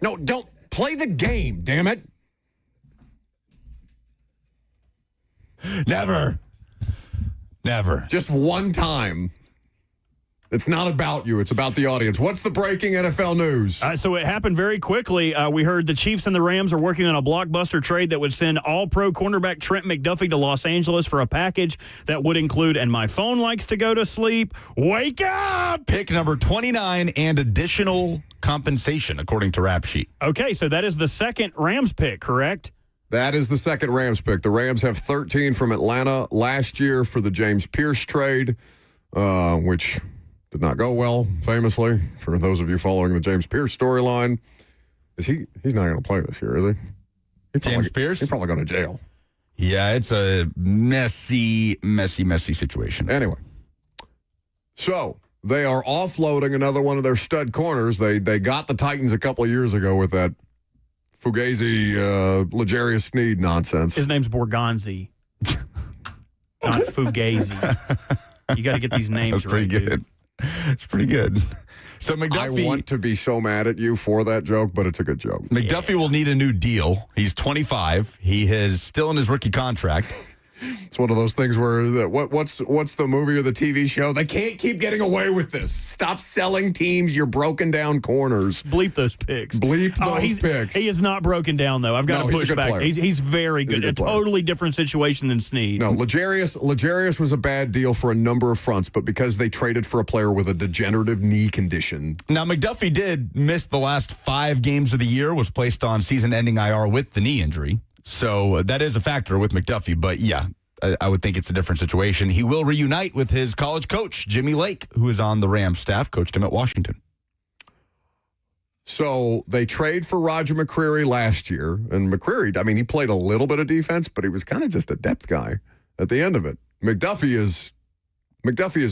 No, don't play the game, damn it. Never. Just one time. It's not about you. It's about the audience. What's the breaking NFL news? So it happened very quickly. We heard the Chiefs and the Rams are working on a blockbuster trade that would send all-pro cornerback Trent McDuffie to Los Angeles for a package that would include, and my phone likes to go to sleep, wake up! Pick number 29 and additional compensation, according to Rap Sheet. Okay, so that is the second Rams pick, correct? That is the second Rams pick. The Rams have 13 from Atlanta last year for the James Pierce trade, which did not go well, famously, for those of you following the James Pierce storyline. He's not going to play this year, is he? James Pierce? He's probably going to jail. Yeah, it's a messy situation. Anyway, so they are offloading another one of their stud corners. They got the Titans a couple of years ago with that Fugazi, L'Jarius Sneed nonsense. His name's Borgonzi, not Fugazi. You got to get these names That's pretty right, good. dude. It's pretty good. So McDuffie, I want to be so mad at you for that joke, but it's a good joke. McDuffie will need a new deal. He's 25. He is still in his rookie contract. It's one of those things where what's the movie or the TV show? They can't keep getting away with this. Stop selling teams your broken down corners. Bleep those picks. Bleep those picks. He is not broken down, though. I've got to push back. Player. He's very good. He's a good player. Totally different situation than Sneed. No, L'Jarius was a bad deal for a number of fronts, but because they traded for a player with a degenerative knee condition. Now, McDuffie did miss the last 5 games of the year, was placed on season-ending IR with the knee injury. So that is a factor with McDuffie, but yeah, I would think it's a different situation. He will reunite with his college coach, Jimmy Lake, who is on the Rams staff, coached him at Washington. So they trade for Roger McCreary last year. And McCreary, I mean, he played a little bit of defense, but he was kind of just a depth guy at the end of it. McDuffie is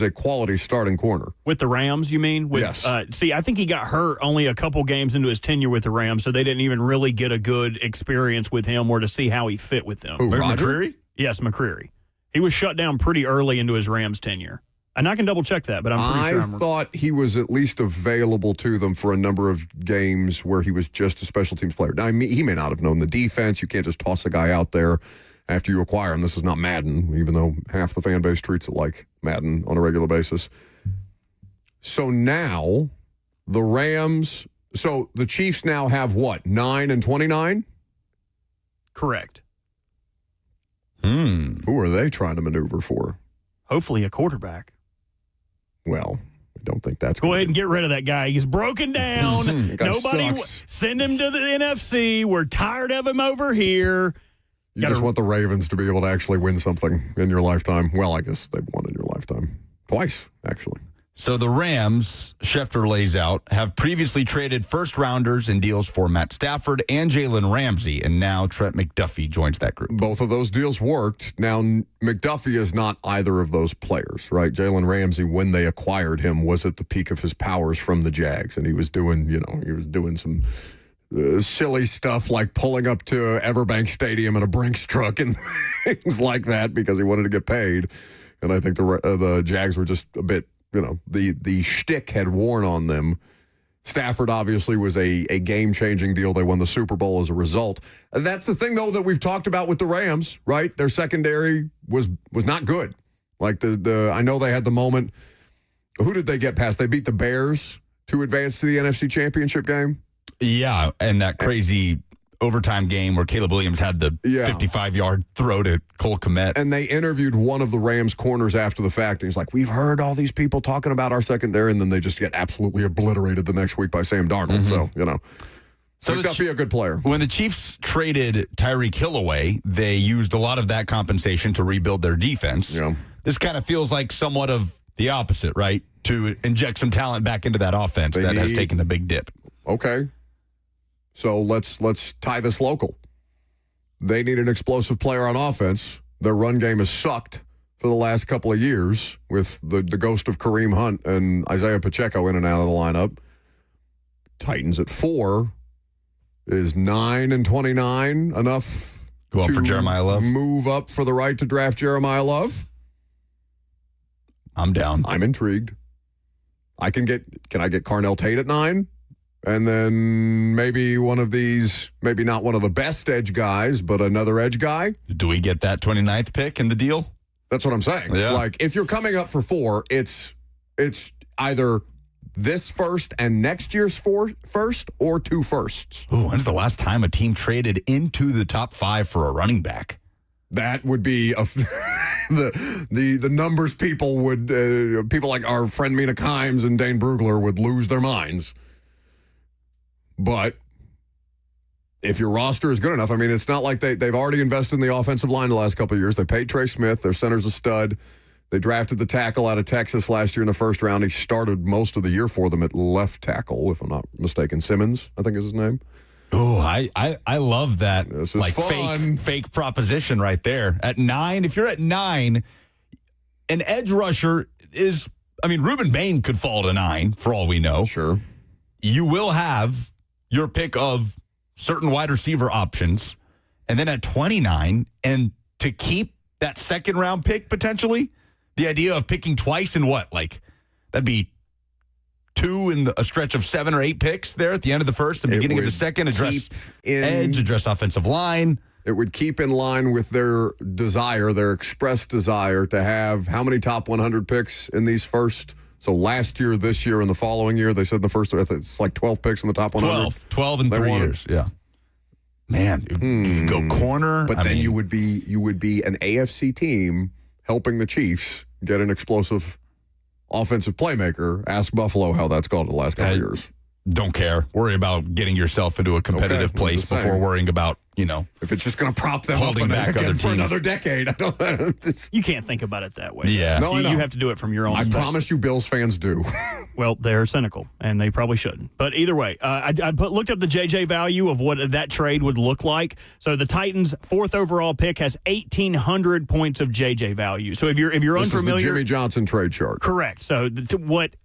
a quality starting corner. With the Rams, you mean? Yes. See, I think he got hurt only a couple games into his tenure with the Rams, so they didn't even really get a good experience with him or to see how he fit with them. Who, Roger? McCreary? Yes, McCreary. He was shut down pretty early into his Rams tenure. And I can double check that, but I'm pretty sure I thought he was at least available to them for a number of games where he was just a special teams player. Now, he may not have known the defense. You can't just toss a guy out there after you acquire him. This is not Madden, even though half the fan base treats it like Madden on a regular basis. So now the Rams, so the Chiefs now have what, 9 and 29? correct. Who are they trying to maneuver for? Hopefully a quarterback. Well, I don't think that's Go ahead and get rid of that guy. He's broken down. Guy Nobody sucks. send him to the NFC. We're tired of him over here. You just want the Ravens to be able to actually win something in your lifetime. Well, I guess they've won in your lifetime. Twice, actually. So the Rams, Schefter lays out, have previously traded first-rounders in deals for Matt Stafford and Jalen Ramsey, and now Trent McDuffie joins that group. Both of those deals worked. Now, McDuffie is not either of those players, right? Jalen Ramsey, when they acquired him, was at the peak of his powers from the Jags, and he was doing some silly stuff like pulling up to Everbank Stadium in a Brinks truck and things like that because he wanted to get paid. And I think the Jags were just a bit, the shtick had worn on them. Stafford obviously was a game-changing deal. They won the Super Bowl as a result. That's the thing, though, that we've talked about with the Rams, right? Their secondary was not good. Like I know they had the moment. Who did they get past? They beat the Bears to advance to the NFC Championship game. Yeah, and that crazy overtime game where Caleb Williams had the 55-yard throw to Cole Kmet. And they interviewed one of the Rams corners after the fact. And he's like, we've heard all these people talking about our secondary, and then they just get absolutely obliterated the next week by Sam Darnold. So McDuffie, a good player. When the Chiefs traded Tyreek Hill away, they used a lot of that compensation to rebuild their defense. Yeah. This kind of feels like somewhat of the opposite, right? To inject some talent back into that offense that has taken a big dip. Okay. So let's tie this local. They need an explosive player on offense. Their run game has sucked for the last couple of years with the ghost of Kareem Hunt and Isaiah Pacheco in and out of the lineup. Titans at 4. Is 9 and 29 enough Go up to for Jeremiah Love? move up for the right to draft Jeremiah Love? I'm down. I'm intrigued. Can I get Carnell Tate at 9? And then maybe one of these, maybe not one of the best edge guys, but another edge guy. Do we get that 29th pick in the deal? That's what I'm saying. Yeah. Like, if you're coming up for 4, it's either this first and next year's first or 2 firsts. Ooh, when's the last time a team traded into the top 5 for a running back? That would be the numbers people would people like our friend Mina Kimes and Dane Brugler would lose their minds. But if your roster is good enough, I mean, it's not like they've already invested in the offensive line the last couple of years. They paid Trey Smith. Their center's a stud. They drafted the tackle out of Texas last year in the first round. He started most of the year for them at left tackle, if I'm not mistaken. Simmons, I think is his name. Oh, I love that. This is like fun. fake proposition right there. At 9, if you're at 9, an edge rusher is, I mean, Reuben Bain could fall to 9 for all we know. Sure. You will have your pick of certain wide receiver options. And then at 29, and to keep that second round pick potentially, the idea of picking twice in what? Like, that'd be 2 in a stretch of 7 or 8 picks there at the end of the first, the beginning of the second, address edge, address offensive line. It would keep in line with their desire, their expressed desire to have how many top 100 picks in these first? So last year, this year, and the following year, they said the first, it's like 12 picks in the top 100. 12 in 3 years, yeah. Man, you could go corner. But then you would be an AFC team helping the Chiefs get an explosive offensive playmaker. Ask Buffalo how that's gone the last couple of years. Don't care. Worry about getting yourself into a competitive place before worrying about, if it's just going to prop them up again for another decade. You can't think about it that way. Yeah. No, I know. You have to do it from your own I side. promise you Bills fans do. Well, they're cynical, and they probably shouldn't. But either way, I looked up the JJ value of what that trade would look like. So the Titans' 4th overall pick has 1,800 points of JJ value. So if you're This unfamiliar, is the Jimmy Johnson trade chart. correct. So what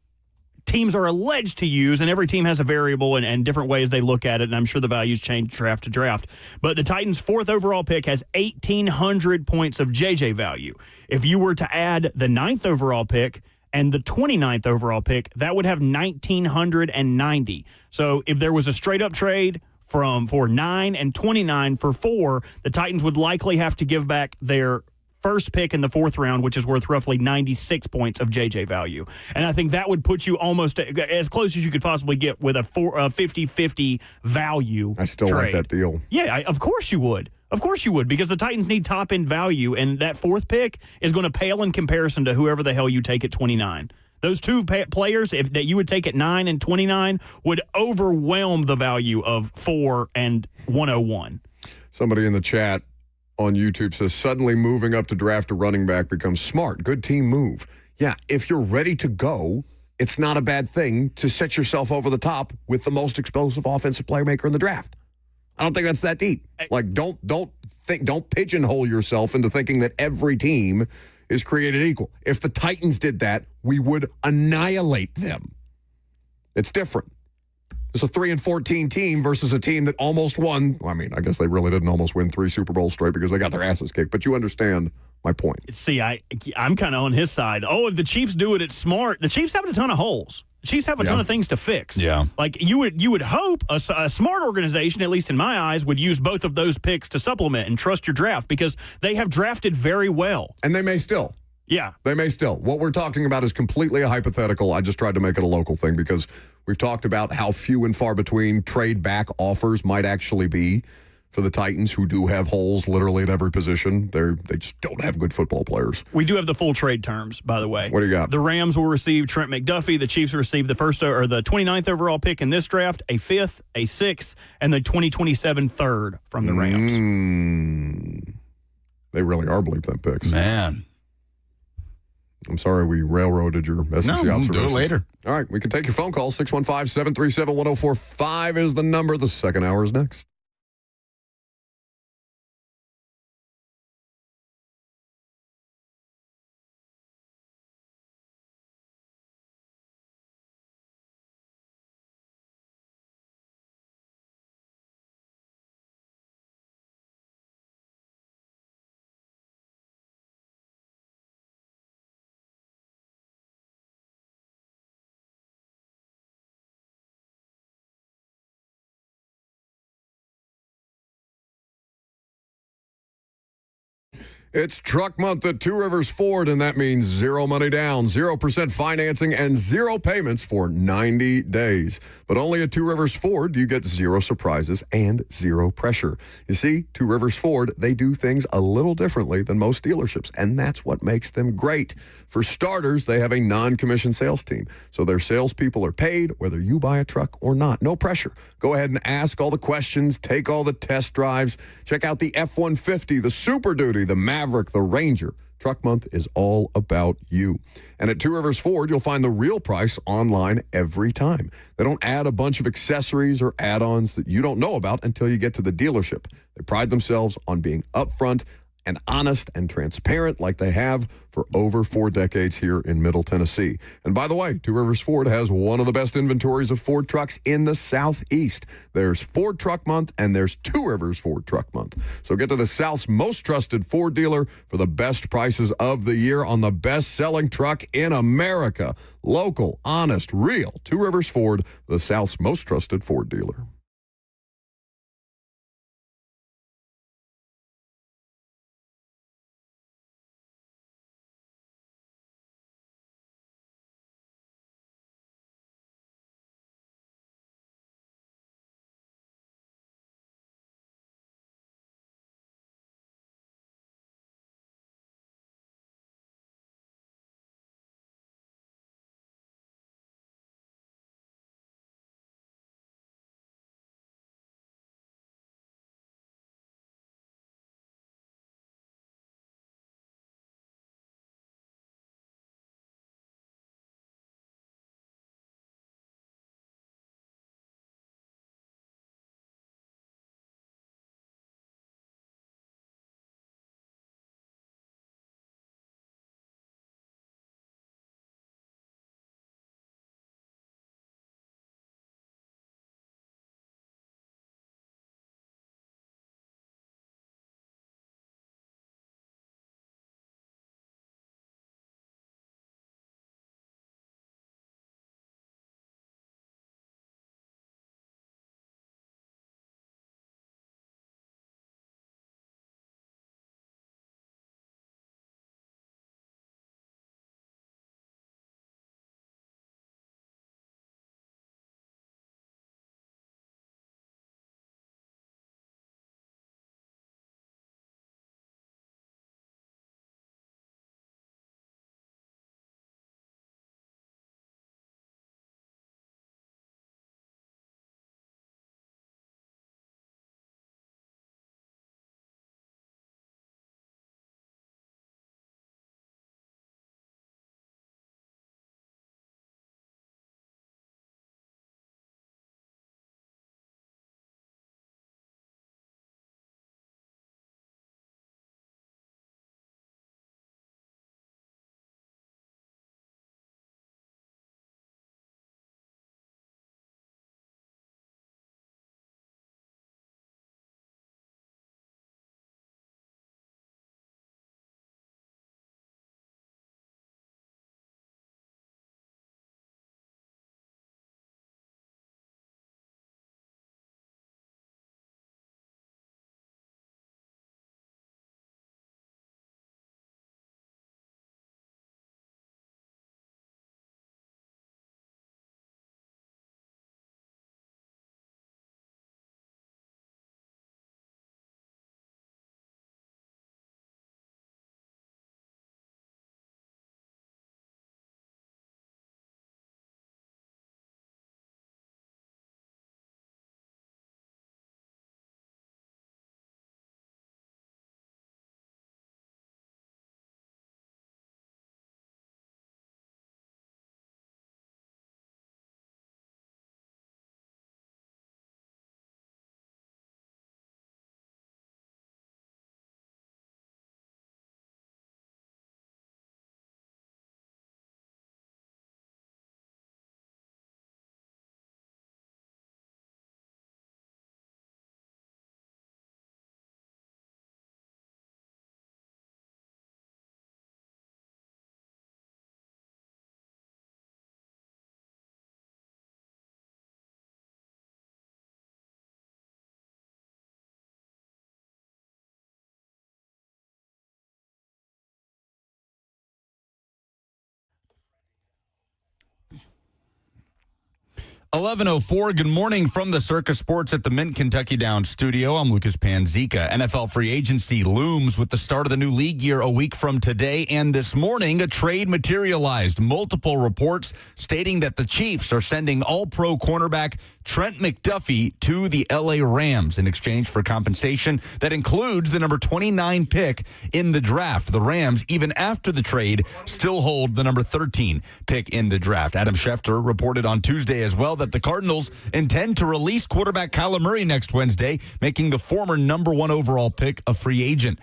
teams are alleged to use, and every team has a variable and different ways they look at it, and I'm sure the values change draft to draft. But the Titans' 4th overall pick has 1,800 points of JJ value. If you were to add the 9th overall pick and the 29th overall pick, that would have 1,990. So if there was a straight-up trade for 9 and 29 for 4, the Titans would likely have to give back their first pick in the 4th round, which is worth roughly 96 points of JJ value. And I think that would put you almost as close as you could possibly get with a 50-50 value I still trade. like that deal. Yeah, of course you would. Of course you would, because the Titans need top-end value, and that 4th pick is going to pale in comparison to whoever the hell you take at 29. Those 2 players that you would take at 9 and 29 would overwhelm the value of 4 and 101. Somebody in the chat on YouTube says, suddenly moving up to draft a running back becomes smart. Good team move. Yeah, if you're ready to go, it's not a bad thing to set yourself over the top with the most explosive offensive playmaker in the draft. I don't think that's that deep. Like, don't pigeonhole yourself into thinking that every team is created equal. If the Titans did that, we would annihilate them. It's different. It's a 3-14 team versus a team that almost won. Well, I mean, I guess they really didn't almost win 3 Super Bowls straight because they got their asses kicked. But you understand my point. See, I'm kind of on his side. Oh, if the Chiefs do it, it's smart. The Chiefs have a ton of holes. The Chiefs have a ton of things to fix. Yeah. Like you would hope a smart organization, at least in my eyes, would use both of those picks to supplement and trust your draft because they have drafted very well. And they may still. Yeah. They may still. What we're talking about is completely a hypothetical. I just tried to make it a local thing because we've talked about how few and far between trade back offers might actually be for the Titans, who do have holes literally at every position. They just don't have good football players. We do have the full trade terms, by the way. What do you got? The Rams will receive Trent McDuffie. The Chiefs will receive the 29th overall pick in this draft, a 5th, a 6th, and the 2027 3rd from the Rams. They really are bleep them picks. Man. I'm sorry we railroaded your SEC observations. Do it later. All right, we can take your phone call. 615-737-1045 is the number. The second hour is next. It's truck month at Two Rivers Ford, and that means zero money down, 0% financing, and zero payments for 90 days. But only at Two Rivers Ford do you get zero surprises and zero pressure. You see, Two Rivers Ford, they do things a little differently than most dealerships, and that's what makes them great. For starters, they have a non-commissioned sales team, so their salespeople are paid whether you buy a truck or not. No pressure. Go ahead and ask all the questions, take all the test drives, check out the F-150, the Super Duty, the Maverick, the Ranger. Truck Month is all about you. And at Two Rivers Ford, you'll find the real price online every time. They don't add a bunch of accessories or add-ons that you don't know about until you get to the dealership. They pride themselves on being upfront and honest and transparent like they have for over 4 decades here in Middle Tennessee. And by the way, Two Rivers Ford has one of the best inventories of Ford trucks in the Southeast. There's Ford Truck Month and there's Two Rivers Ford Truck Month. So get to the South's most trusted Ford dealer for the best prices of the year on the best-selling truck in America. Local, honest, real. Two Rivers Ford, the South's most trusted Ford dealer. 11:04. Good morning from the Circus Sports at the Mint Kentucky Downs studio. I'm Lucas Panzica. NFL free agency looms with the start of the new league year a week from today. And this morning, a trade materialized. Multiple reports stating that the Chiefs are sending all-pro cornerback Trent McDuffie to the LA Rams in exchange for compensation that includes the number 29 pick in the draft. The Rams, even after the trade, still hold the number 13 pick in the draft. Adam Schefter reported on Tuesday as well that the Cardinals intend to release quarterback Kyler Murray next Wednesday, making the former number 1 overall pick a free agent.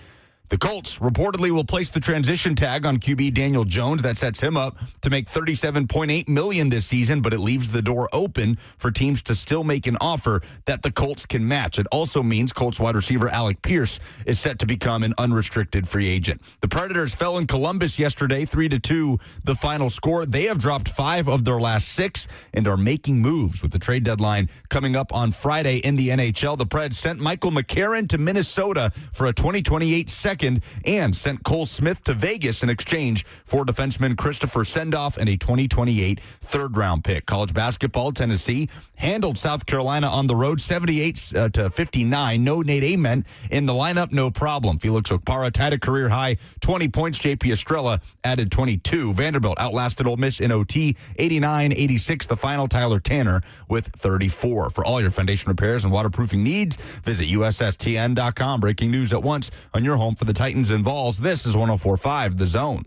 The Colts reportedly will place the transition tag on QB Daniel Jones. That sets him up to make $37.8 million this season, but it leaves the door open for teams to still make an offer that the Colts can match. It also means Colts wide receiver Alec Pierce is set to become an unrestricted free agent. The Predators fell in Columbus yesterday, 3-2, the final score. They have dropped 5 of their last 6 and are making moves with the trade deadline coming up on Friday in the NHL. The Preds sent Michael McCarron to Minnesota for a 2028 second and sent Cole Smith to Vegas in exchange for defenseman Christopher Sendoff and a 2028 third-round pick. College basketball, Tennessee handled South Carolina on the road 78-59. No Nate Ament in the lineup, no problem. Felix Okpara tied a career-high 20 points. J.P. Estrella added 22. Vanderbilt outlasted Ole Miss in OT 89-86. The final, Tyler Tanner with 34. For all your foundation repairs and waterproofing needs, visit USSTN.com. Breaking news at once on your home for the Titans and Vols. This is 104.5 The Zone.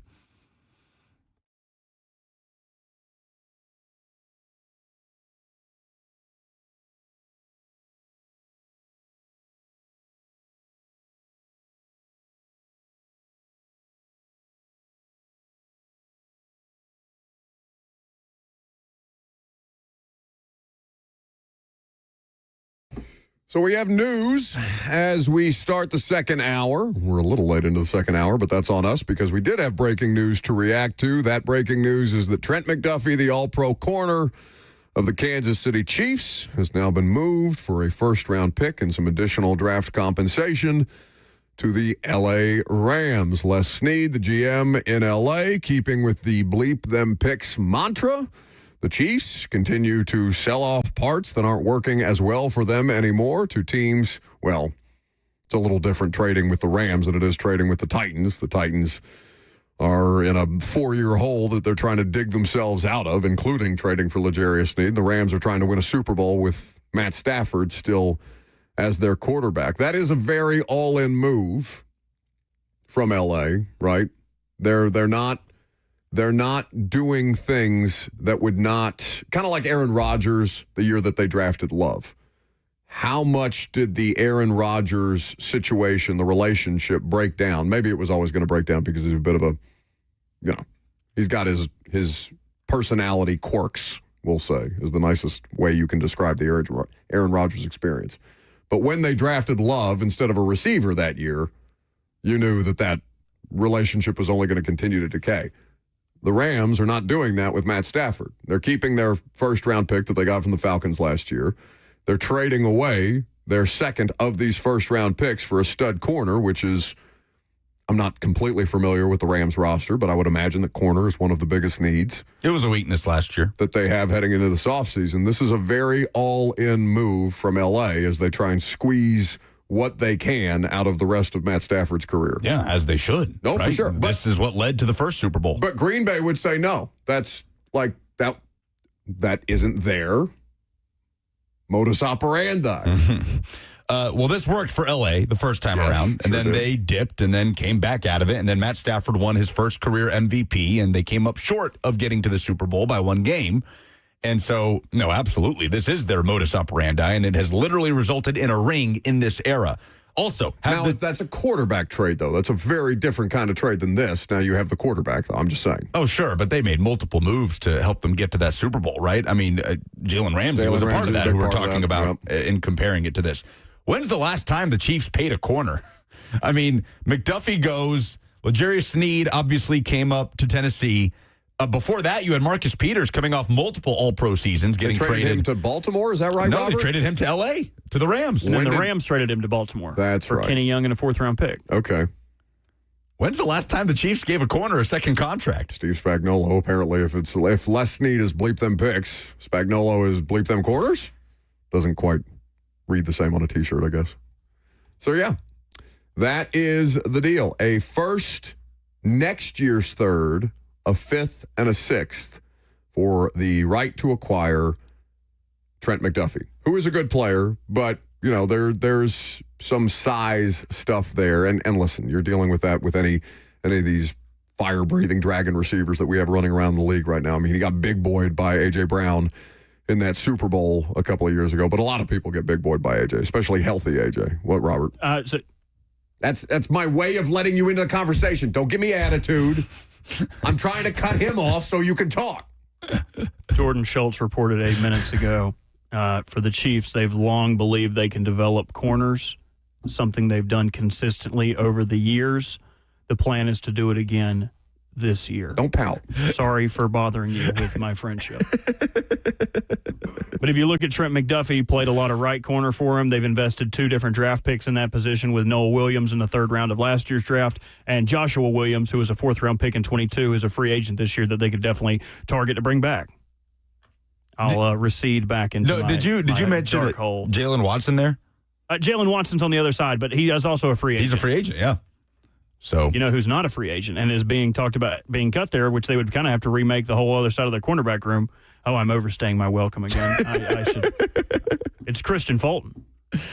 So we have news as we start the second hour. We're a little late into the second hour, but that's on us because we did have breaking news to react to. That breaking news is that Trent McDuffie, the all-pro corner of the Kansas City Chiefs, has now been moved for a first-round pick and some additional draft compensation to the LA Rams. Les Snead, the GM in LA, keeping with the bleep them picks mantra. The Chiefs continue to sell off parts that aren't working as well for them anymore to teams. Well, it's a little different trading with the Rams than it is trading with the Titans. The Titans are in a 4-year hole that they're trying to dig themselves out of, including trading for L'Jarius Sneed. The Rams are trying to win a Super Bowl with Matt Stafford still as their quarterback. That is a very all-in move from L.A., right? They're not doing things that would not, kind of like Aaron Rodgers the year that they drafted Love. How much did the Aaron Rodgers situation, the relationship, break down? Maybe it was always going to break down because he's a bit of a, he's got his personality quirks, we'll say, is the nicest way you can describe the Aaron Rodgers experience. But when they drafted Love instead of a receiver that year, you knew that relationship was only going to continue to decay. The Rams are not doing that with Matt Stafford. They're keeping their first-round pick that they got from the Falcons last year. They're trading away their second of these first-round picks for a stud corner, which is, I'm not completely familiar with the Rams roster, but I would imagine that corner is one of the biggest needs. It was a weakness last year that they have heading into this offseason. This is a very all-in move from L.A. as they try and squeeze what they can out of the rest of Matt Stafford's career. Yeah, as they should. No, right? for sure. This is what led to the first Super Bowl. But Green Bay would say no. That's like that isn't their modus operandi. Well, this worked for L.A. the first time around, and then they dipped and then came back out of it, and then Matt Stafford won his first career MVP, and they came up short of getting to the Super Bowl by 1 game. And so, no, absolutely, this is their modus operandi, and it has literally resulted in a ring in this era. Also, that's a quarterback trade, though. That's a very different kind of trade than this. Now you have the quarterback, though. I'm just saying. Oh, sure, but they made multiple moves to help them get to that Super Bowl, right? I mean, Jalen Ramsey was a part of that, who we're talking about in comparing it to this. When's the last time the Chiefs paid a corner? I mean, McDuffie goes. L'Jarius Sneed obviously came up to Tennessee. Before that, you had Marcus Peters coming off multiple All-Pro seasons, getting traded him to Baltimore. Is that right, No, Robert? they traded him to L.A., to the Rams. And then the Rams traded him to Baltimore. That's for right. Kenny Young and a 4th-round pick. Okay. When's the last time the Chiefs gave a corner a second contract? Steve Spagnuolo, apparently, if Les Snead is bleep them picks, Spagnuolo is bleep them corners. Doesn't quite read the same on a T-shirt, I guess. So, yeah, that is the deal. A first, next year's third, a fifth, and a sixth for the right to acquire Trent McDuffie, who is a good player, but, you know, there's some size stuff there. And listen, you're dealing with that with any of these fire-breathing dragon receivers that we have running around the league right now. I mean, he got big boyed by A.J. Brown in that Super Bowl a couple of years ago, but a lot of people get big boyed by A.J., especially healthy A.J. What, Robert? That's my way of letting you into the conversation. Don't give me attitude. I'm trying to cut him off so you can talk. Jordan Schultz reported 8 minutes ago for the Chiefs, they've long believed they can develop corners, something they've done consistently over the years. The plan is to do it again this year. Don't pout. Sorry for bothering you with my friendship. But if you look at Trent McDuffie, he played a lot of right corner for him. They've invested 2 different draft picks in that position with Noah Williams in the 3rd round of last year's draft and Joshua Williams, who was a 4th-round pick in 22, is a free agent this year that they could definitely target to bring back. I'll recede back into did you mention dark hole. Jalen Watson there? Jalen Watson's on the other side, but he is also a free agent. He's a free agent, yeah. So you know who's not a free agent and is being talked about being cut there, which they would kind of have to remake the whole other side of their cornerback room. Oh, I'm overstaying my welcome again. I should. It's Christian Fulton.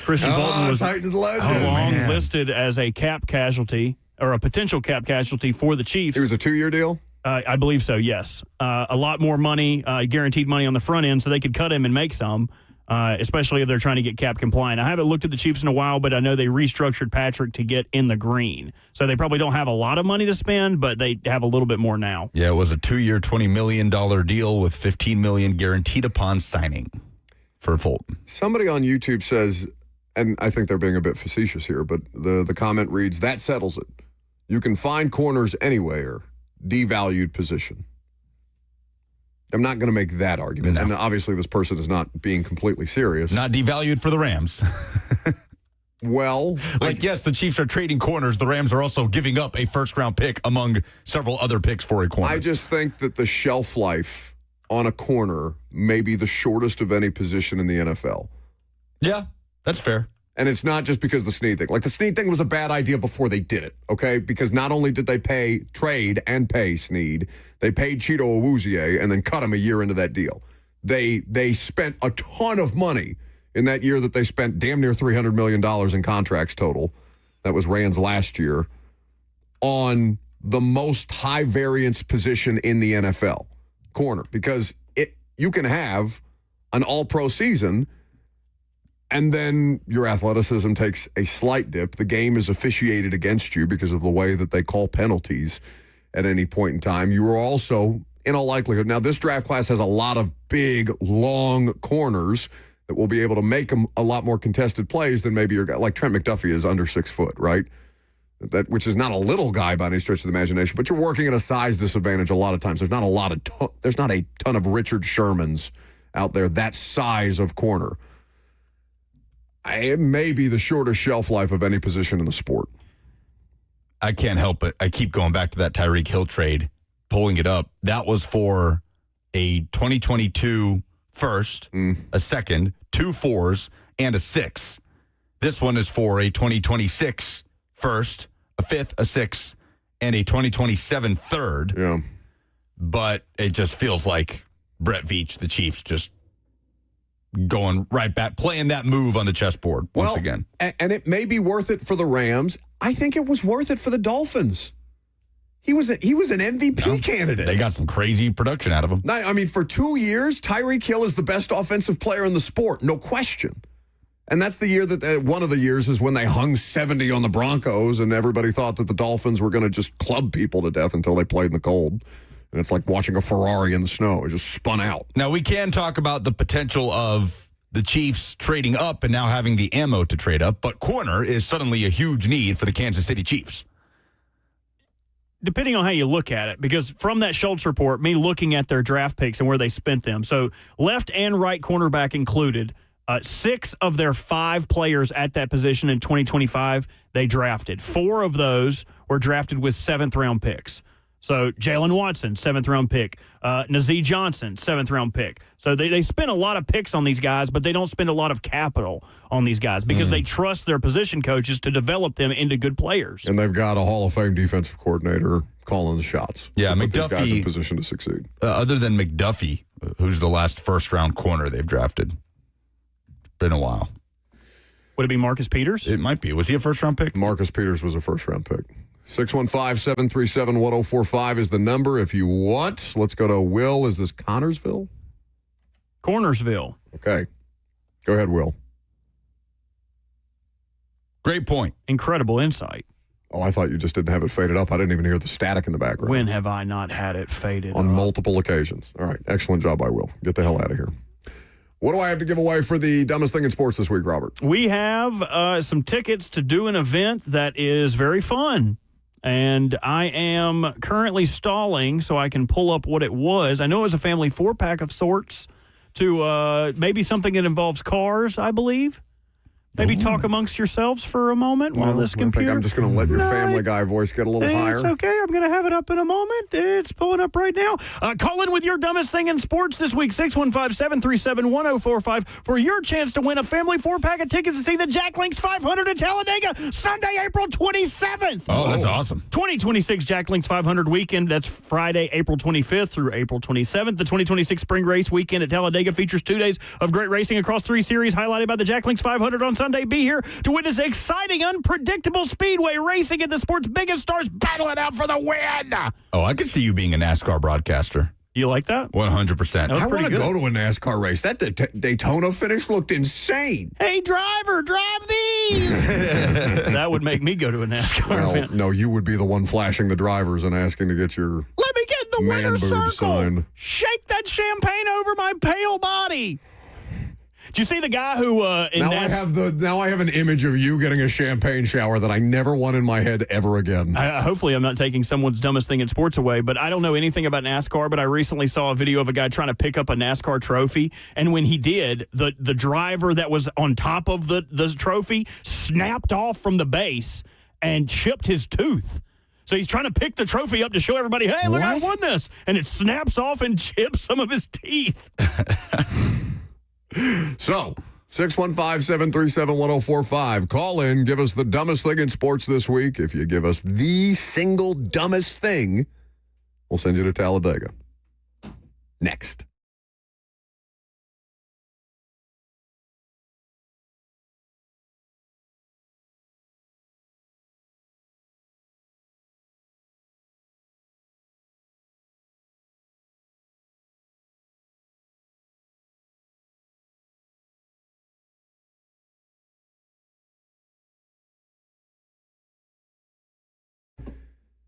Christian Fulton was long listed as a cap casualty or a potential cap casualty for the Chiefs. It was a 2-year deal? I believe so, yes. A lot more money, guaranteed money on the front end, so they could cut him and make some, especially if they're trying to get cap compliant. I haven't looked at the Chiefs in a while, but I know they restructured Patrick to get in the green. So they probably don't have a lot of money to spend, but they have a little bit more now. Yeah, it was a 2-year, $20 million deal with $15 million guaranteed upon signing for Fulton. Somebody on YouTube says, and I think they're being a bit facetious here, but the comment reads, that settles it. You can find corners anywhere. Devalued position. I'm not going to make that argument. No. And obviously this person is not being completely serious. Not devalued for the Rams. Well, yes, the Chiefs are trading corners. The Rams are also giving up a first-round pick among several other picks for a corner. I just think that the shelf life on a corner may be the shortest of any position in the NFL. Yeah, that's fair. And it's not just because the Snead thing. Like, the Snead thing was a bad idea before they did it, okay? Because not only did they trade and pay Snead, they paid Cheeto Awuzie and then cut him a year into that deal. They spent a ton of money in that year that they spent damn near $300 million in contracts total. That was Rand's last year, on the most high-variance position in the NFL, corner. Because you can have an all-pro season and then your athleticism takes a slight dip. The game is officiated against you because of the way that they call penalties at any point in time. You are also, in all likelihood, now this draft class has a lot of big, long corners that will be able to make them a lot more contested plays than maybe your guy. Like Trent McDuffie is under 6 foot, right? Which is not a little guy by any stretch of the imagination, but you're working at a size disadvantage a lot of times. There's not a ton of Richard Shermans out there that size of corner. It may be the shortest shelf life of any position in the sport. I can't help it. I keep going back to that Tyreek Hill trade, pulling it up. That was for a 2022 first, a second, 2 4s, and a 6. This one is for a 2026 first, a 5th, a 6th, and a 2027 third. Yeah. But it just feels like Brett Veach, the Chiefs, just going right back, playing that move on the chessboard once again. And it may be worth it for the Rams. I think it was worth it for the Dolphins. He was an MVP candidate. They got some crazy production out of him. I mean, for 2 years, Tyreek Hill is the best offensive player in the sport, no question. And that's the year that one of the years is when they hung 70 on the Broncos, and everybody thought that the Dolphins were going to just club people to death until they played in the cold. And it's like watching a Ferrari in the snow. It just spun out. Now, we can talk about the potential of the Chiefs trading up and now having the ammo to trade up, but corner is suddenly a huge need for the Kansas City Chiefs. Depending on how you look at it, because from that Schultz report, me looking at their draft picks and where they spent them, so left and right cornerback included, 6 of their 5 players at that position in 2025, they drafted. 4 of those were drafted with 7th-round picks. So Jalen Watson, 7th-round pick. Nazeeh Johnson, 7th-round pick. So they spend a lot of picks on these guys, but they don't spend a lot of capital on these guys because they trust their position coaches to develop them into good players. And they've got a Hall of Fame defensive coordinator calling the shots. Yeah, to put these guys in McDuffie, position to succeed. Other than McDuffie, who's the last first-round corner they've drafted. Been a while. Would it be Marcus Peters? It might be. Was he a first-round pick? Marcus Peters was a first-round pick. 615-737-1045 is the number if you want. Let's go to Will. Is this Connorsville? Cornersville. Okay. Go ahead, Will. Great point. Incredible insight. Oh, I thought you just didn't have it faded up. I didn't even hear the static in the background. When have I not had it faded On up? multiple occasions. All right. Excellent job by Will. Get the hell out of here. What do I have to give away for the dumbest thing in sports this week, Robert? We have some tickets to do an event that is very fun. And I am currently stalling so I can pull up what it was. I know it was a family 4-pack of sorts to maybe something that involves cars, I believe. Maybe talk amongst yourselves for a moment while this computer... I think I'm just going to let your Family Guy voice get a little higher. It's okay. I'm going to have it up in a moment. It's pulling up right now. Call in with your dumbest thing in sports this week, 615-737-1045, for your chance to win a family 4-pack of tickets to see the Jack Links 500 at Talladega, Sunday, April 27th. Oh, that's awesome. 2026 Jack Links 500 weekend. That's Friday, April 25th through April 27th. The 2026 Spring Race weekend at Talladega features 2 days of great racing across 3 series, highlighted by the Jack Links 500 on Sunday. Be here to witness exciting, unpredictable speedway racing and the sport's biggest stars battle it out for the win. Oh, I could see you being a NASCAR broadcaster. You like that? 100%. I want to go to a NASCAR race. That Daytona finish looked insane. Hey, driver, drive these. That would make me go to a NASCAR event. No, you would be the one flashing the drivers and asking to get your Let me get the man winner's boob circle. signed. Shake that champagne over my pale body. Did you see the guy who Now I have an image of you getting a champagne shower that I never want in my head ever again. Hopefully I'm not taking someone's dumbest thing in sports away, but I don't know anything about NASCAR, but I recently saw a video of a guy trying to pick up a NASCAR trophy, and when he did, the driver that was on top of the trophy snapped off from the base and chipped his tooth. So he's trying to pick the trophy up to show everybody, hey, look, I won this, and it snaps off and chips some of his teeth. So, 615-737-1045. Call in. Give us the dumbest thing in sports this week. If you give us the single dumbest thing, we'll send you to Talladega. Next.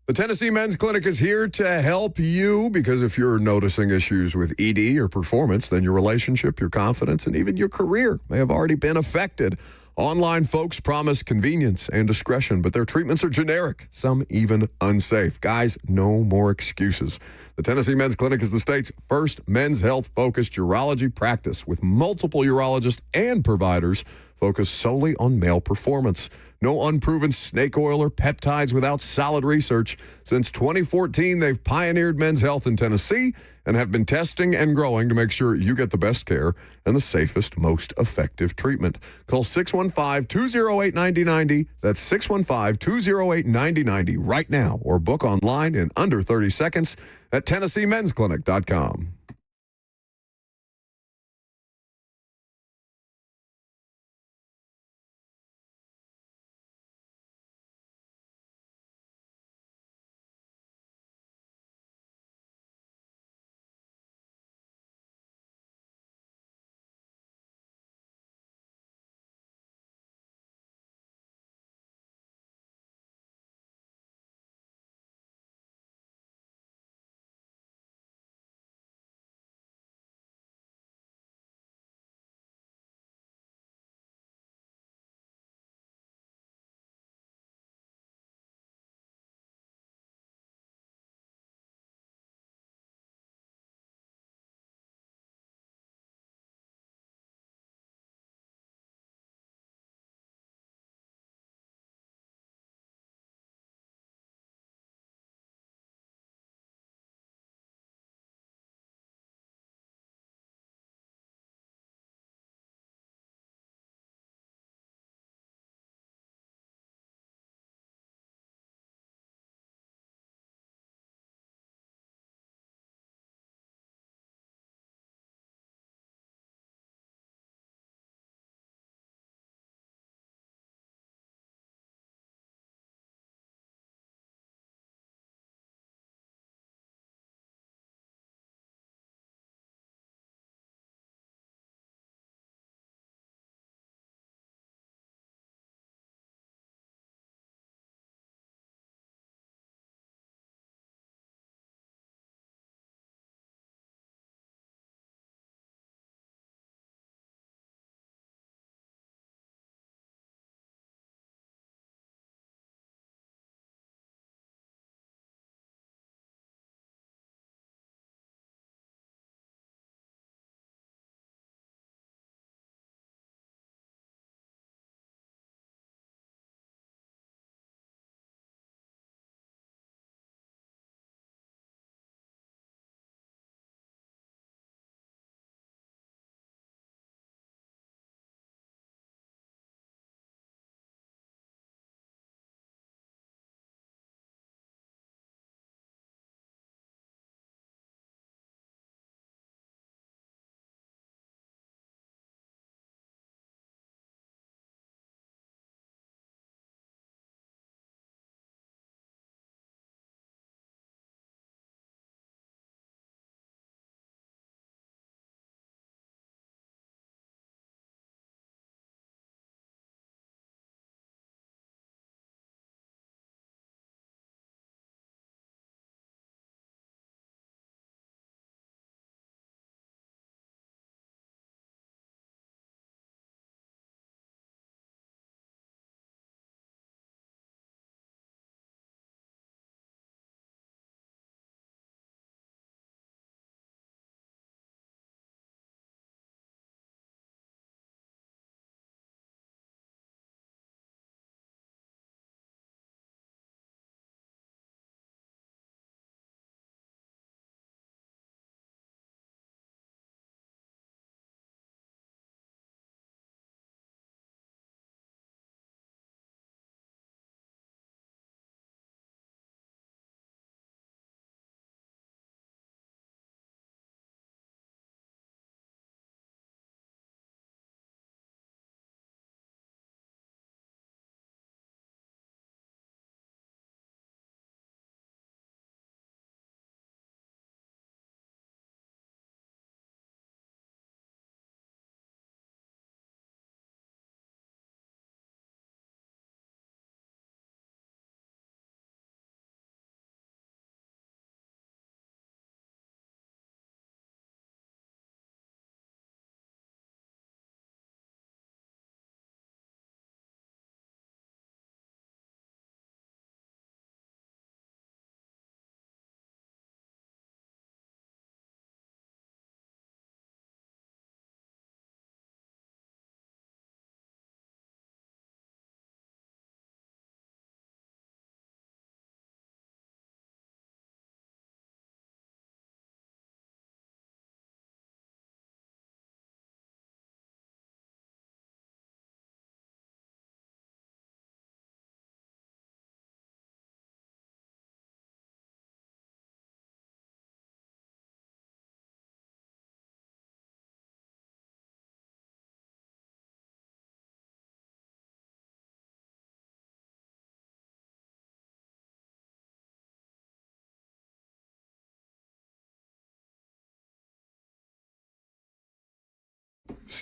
The Tennessee Men's Clinic is here to help you because if you're noticing issues with ED or performance, then your relationship, your confidence, and even your career may have already been affected. Online folks promise convenience and discretion, but their treatments are generic, some even unsafe. Guys, no more excuses. The Tennessee Men's Clinic is the state's first men's health-focused urology practice with multiple urologists and providers focused solely on male performance. No unproven snake oil or peptides without solid research. Since 2014, they've pioneered men's health in Tennessee and have been testing and growing to make sure you get the best care and the safest, most effective treatment. Call 615-208-9090. That's 615-208-9090 right now or book online in under 30 seconds at TennesseeMen'sClinic.com.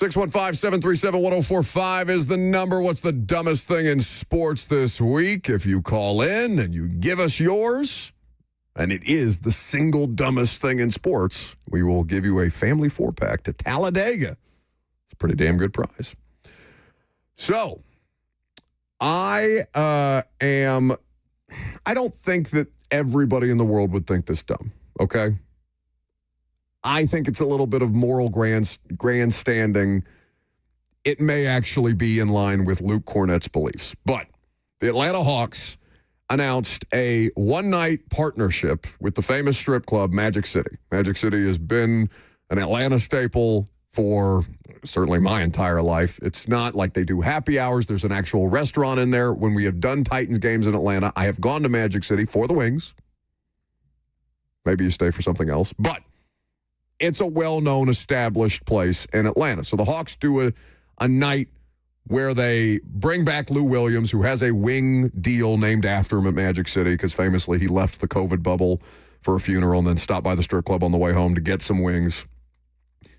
615-737-1045 is the number. What's the dumbest thing in sports this week? If you call in and you give us yours, and it is the single dumbest thing in sports, we will give you a family 4-pack to Talladega. It's a pretty damn good prize. So, I don't think that everybody in the world would think this dumb, okay? I think it's a little bit of moral grandstanding. It may actually be in line with Luke Cornett's beliefs. But the Atlanta Hawks announced a one-night partnership with the famous strip club Magic City. Magic City has been an Atlanta staple for certainly my entire life. It's not like they do happy hours. There's an actual restaurant in there. When we have done Titans games in Atlanta, I have gone to Magic City for the wings. Maybe you stay for something else. But it's a well-known, established place in Atlanta. So the Hawks do a night where they bring back Lou Williams, who has a wing deal named after him at Magic City, because famously he left the COVID bubble for a funeral and then stopped by the strip club on the way home to get some wings.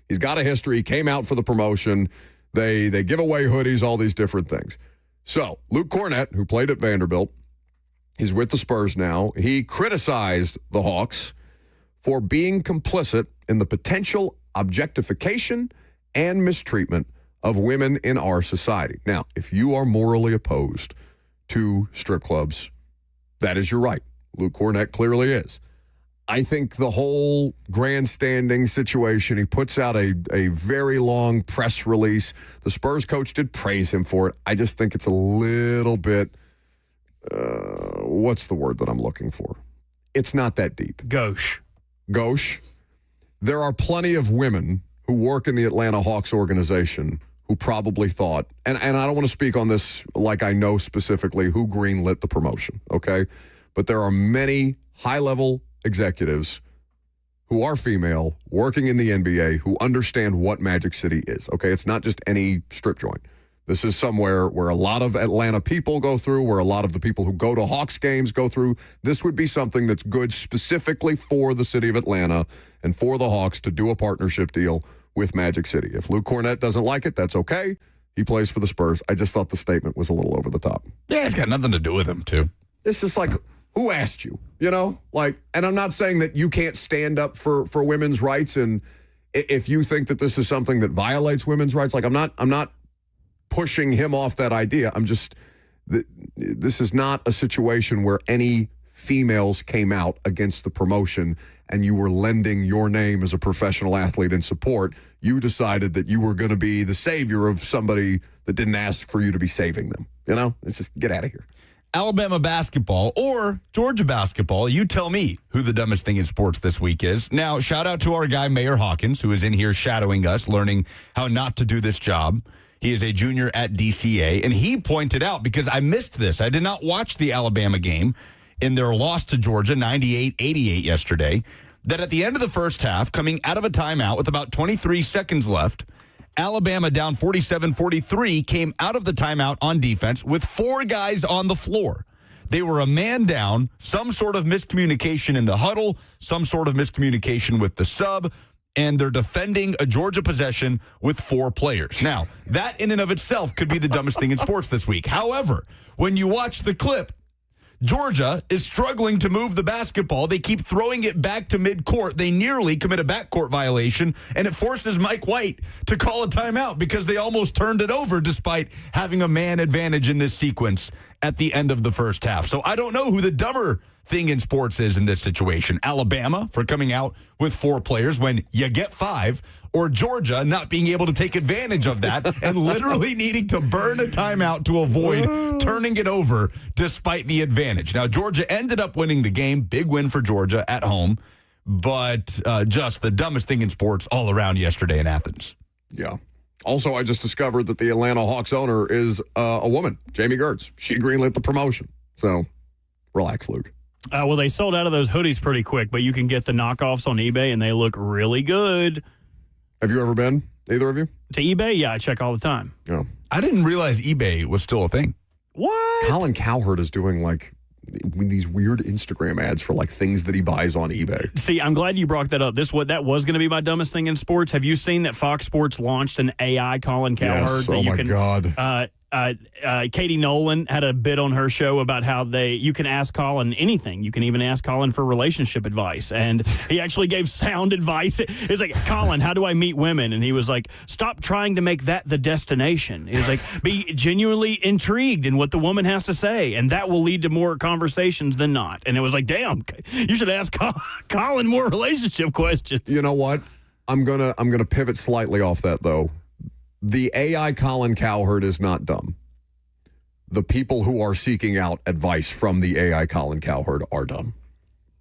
He's got a history. He came out for the promotion. They give away hoodies, all these different things. So Luke Cornett, who played at Vanderbilt, he's with the Spurs now. He criticized the Hawks for being complicit in the potential objectification and mistreatment of women in our society. Now, if you are morally opposed to strip clubs, that is your right. Luke Cornett clearly is. I think the whole grandstanding situation, he puts out a very long press release. The Spurs coach did praise him for it. I just think it's a little bit, what's the word that I'm looking for? It's not that deep. Gauche. There are plenty of women who work in the Atlanta Hawks organization who probably thought, and I don't want to speak on this like I know specifically who greenlit the promotion, okay? But there are many high-level executives who are female working in the NBA who understand what Magic City is, okay? It's not just any strip joint. This is somewhere where a lot of Atlanta people go through, where a lot of the people who go to Hawks games go through. This would be something that's good specifically for the city of Atlanta and for the Hawks to do a partnership deal with Magic City. If Luke Cornett doesn't like it, that's okay. He plays for the Spurs. I just thought the statement was a little over the top. Yeah, it's got nothing to do with him, too. It's just like, who asked you? You know? Like, and I'm not saying that you can't stand up for women's rights, and if you think that this is something that violates women's rights, like I'm not pushing him off that idea. I'm just, this is not a situation where any females came out against the promotion and you were lending your name as a professional athlete in support. You decided that you were going to be the savior of somebody that didn't ask for you to be saving them. You know, it's just get out of here. Alabama basketball or Georgia basketball, you tell me who the dumbest thing in sports this week is. Now, shout out to our guy, Mayor Hawkins, who is in here shadowing us, learning how not to do this job. He is a junior at DCA, and he pointed out, because I missed this, I did not watch the Alabama game in their loss to Georgia, 98-88 yesterday, that at the end of the first half, coming out of a timeout with about 23 seconds left, Alabama down 47-43 came out of the timeout on defense with 4 guys on the floor. They were a man down, some sort of miscommunication in the huddle, some sort of miscommunication with the sub, and they're defending a Georgia possession with 4 players. Now, that in and of itself could be the dumbest thing in sports this week. However, when you watch the clip, Georgia is struggling to move the basketball. They keep throwing it back to midcourt. They nearly commit a backcourt violation, and it forces Mike White to call a timeout because they almost turned it over despite having a man advantage in this sequence at the end of the first half. So I don't know who the dumber thing in sports is in this situation. Alabama for coming out with 4 players when you get 5, or Georgia not being able to take advantage of that and literally needing to burn a timeout to avoid turning it over despite the advantage. Now, Georgia ended up winning the game. Big win for Georgia at home, but just the dumbest thing in sports all around yesterday in Athens. Yeah. Also, I just discovered that the Atlanta Hawks owner is a woman, Jamie Gertz. She greenlit the promotion. So, relax, Luke. Well, they sold out of those hoodies pretty quick, but you can get the knockoffs on eBay, and they look really good. Have you ever been, either of you? To eBay? Yeah, I check all the time. Yeah. I didn't realize eBay was still a thing. What? Colin Cowherd is doing like these weird Instagram ads for like things that he buys on eBay. See, I'm glad you brought that up. That was going to be my dumbest thing in sports. Have you seen that Fox Sports launched an AI Colin Cowherd? Yes. Oh my God. Katie Nolan had a bit on her show about how you can ask Colin anything. You can even ask Colin for relationship advice. And he actually gave sound advice. It's like, Colin, how do I meet women? And he was like, stop trying to make that the destination. He was like, be genuinely intrigued in what the woman has to say. And that will lead to more conversations than not. And it was like, damn, you should ask Colin more relationship questions. You know what? I'm gonna pivot slightly off that though. The AI Colin Cowherd is not dumb. The people who are seeking out advice from the AI Colin Cowherd are dumb.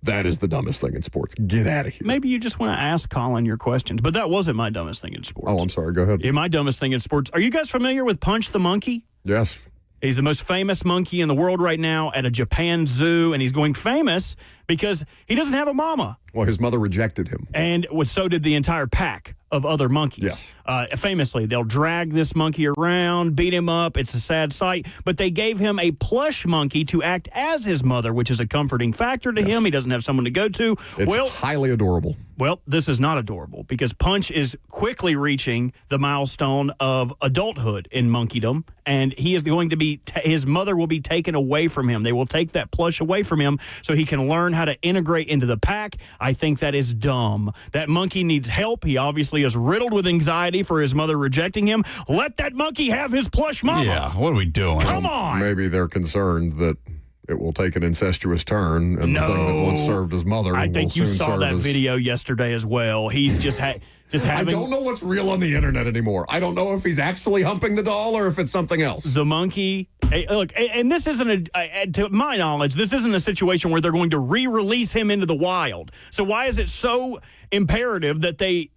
That is the dumbest thing in sports. Get out of here. Maybe you just want to ask Colin your questions, but that wasn't my dumbest thing in sports. Oh, I'm sorry. Go ahead. Yeah, my dumbest thing in sports. Are you guys familiar with Punch the Monkey? Yes. He's the most famous monkey in the world right now at a Japan zoo, and he's going famous because he doesn't have a mama. Well, his mother rejected him. And so did the entire pack of other monkeys. Yes. Famously, they'll drag this monkey around, beat him up. It's a sad sight. But they gave him a plush monkey to act as his mother, which is a comforting factor to him. He doesn't have someone to go to. It's highly adorable. Well, this is not adorable because Punch is quickly reaching the milestone of adulthood in monkeydom, and he is going to be his mother will be taken away from him. They will take that plush away from him so he can learn how to integrate into the pack. I think that is dumb. That monkey needs help. He obviously is riddled with anxiety for his mother rejecting him. Let that monkey have his plush mama. Yeah, what are we doing? Come on. Maybe they're concerned that it will take an incestuous turn, and the thing that once served as mother I think will you soon saw serve that as... video yesterday as well. He's just having... I don't know what's real on the internet anymore. I don't know if he's actually humping the doll or if it's something else. The monkey... Hey, look, and this isn't to my knowledge, this isn't a situation where they're going to re-release him into the wild. So why is it so imperative that they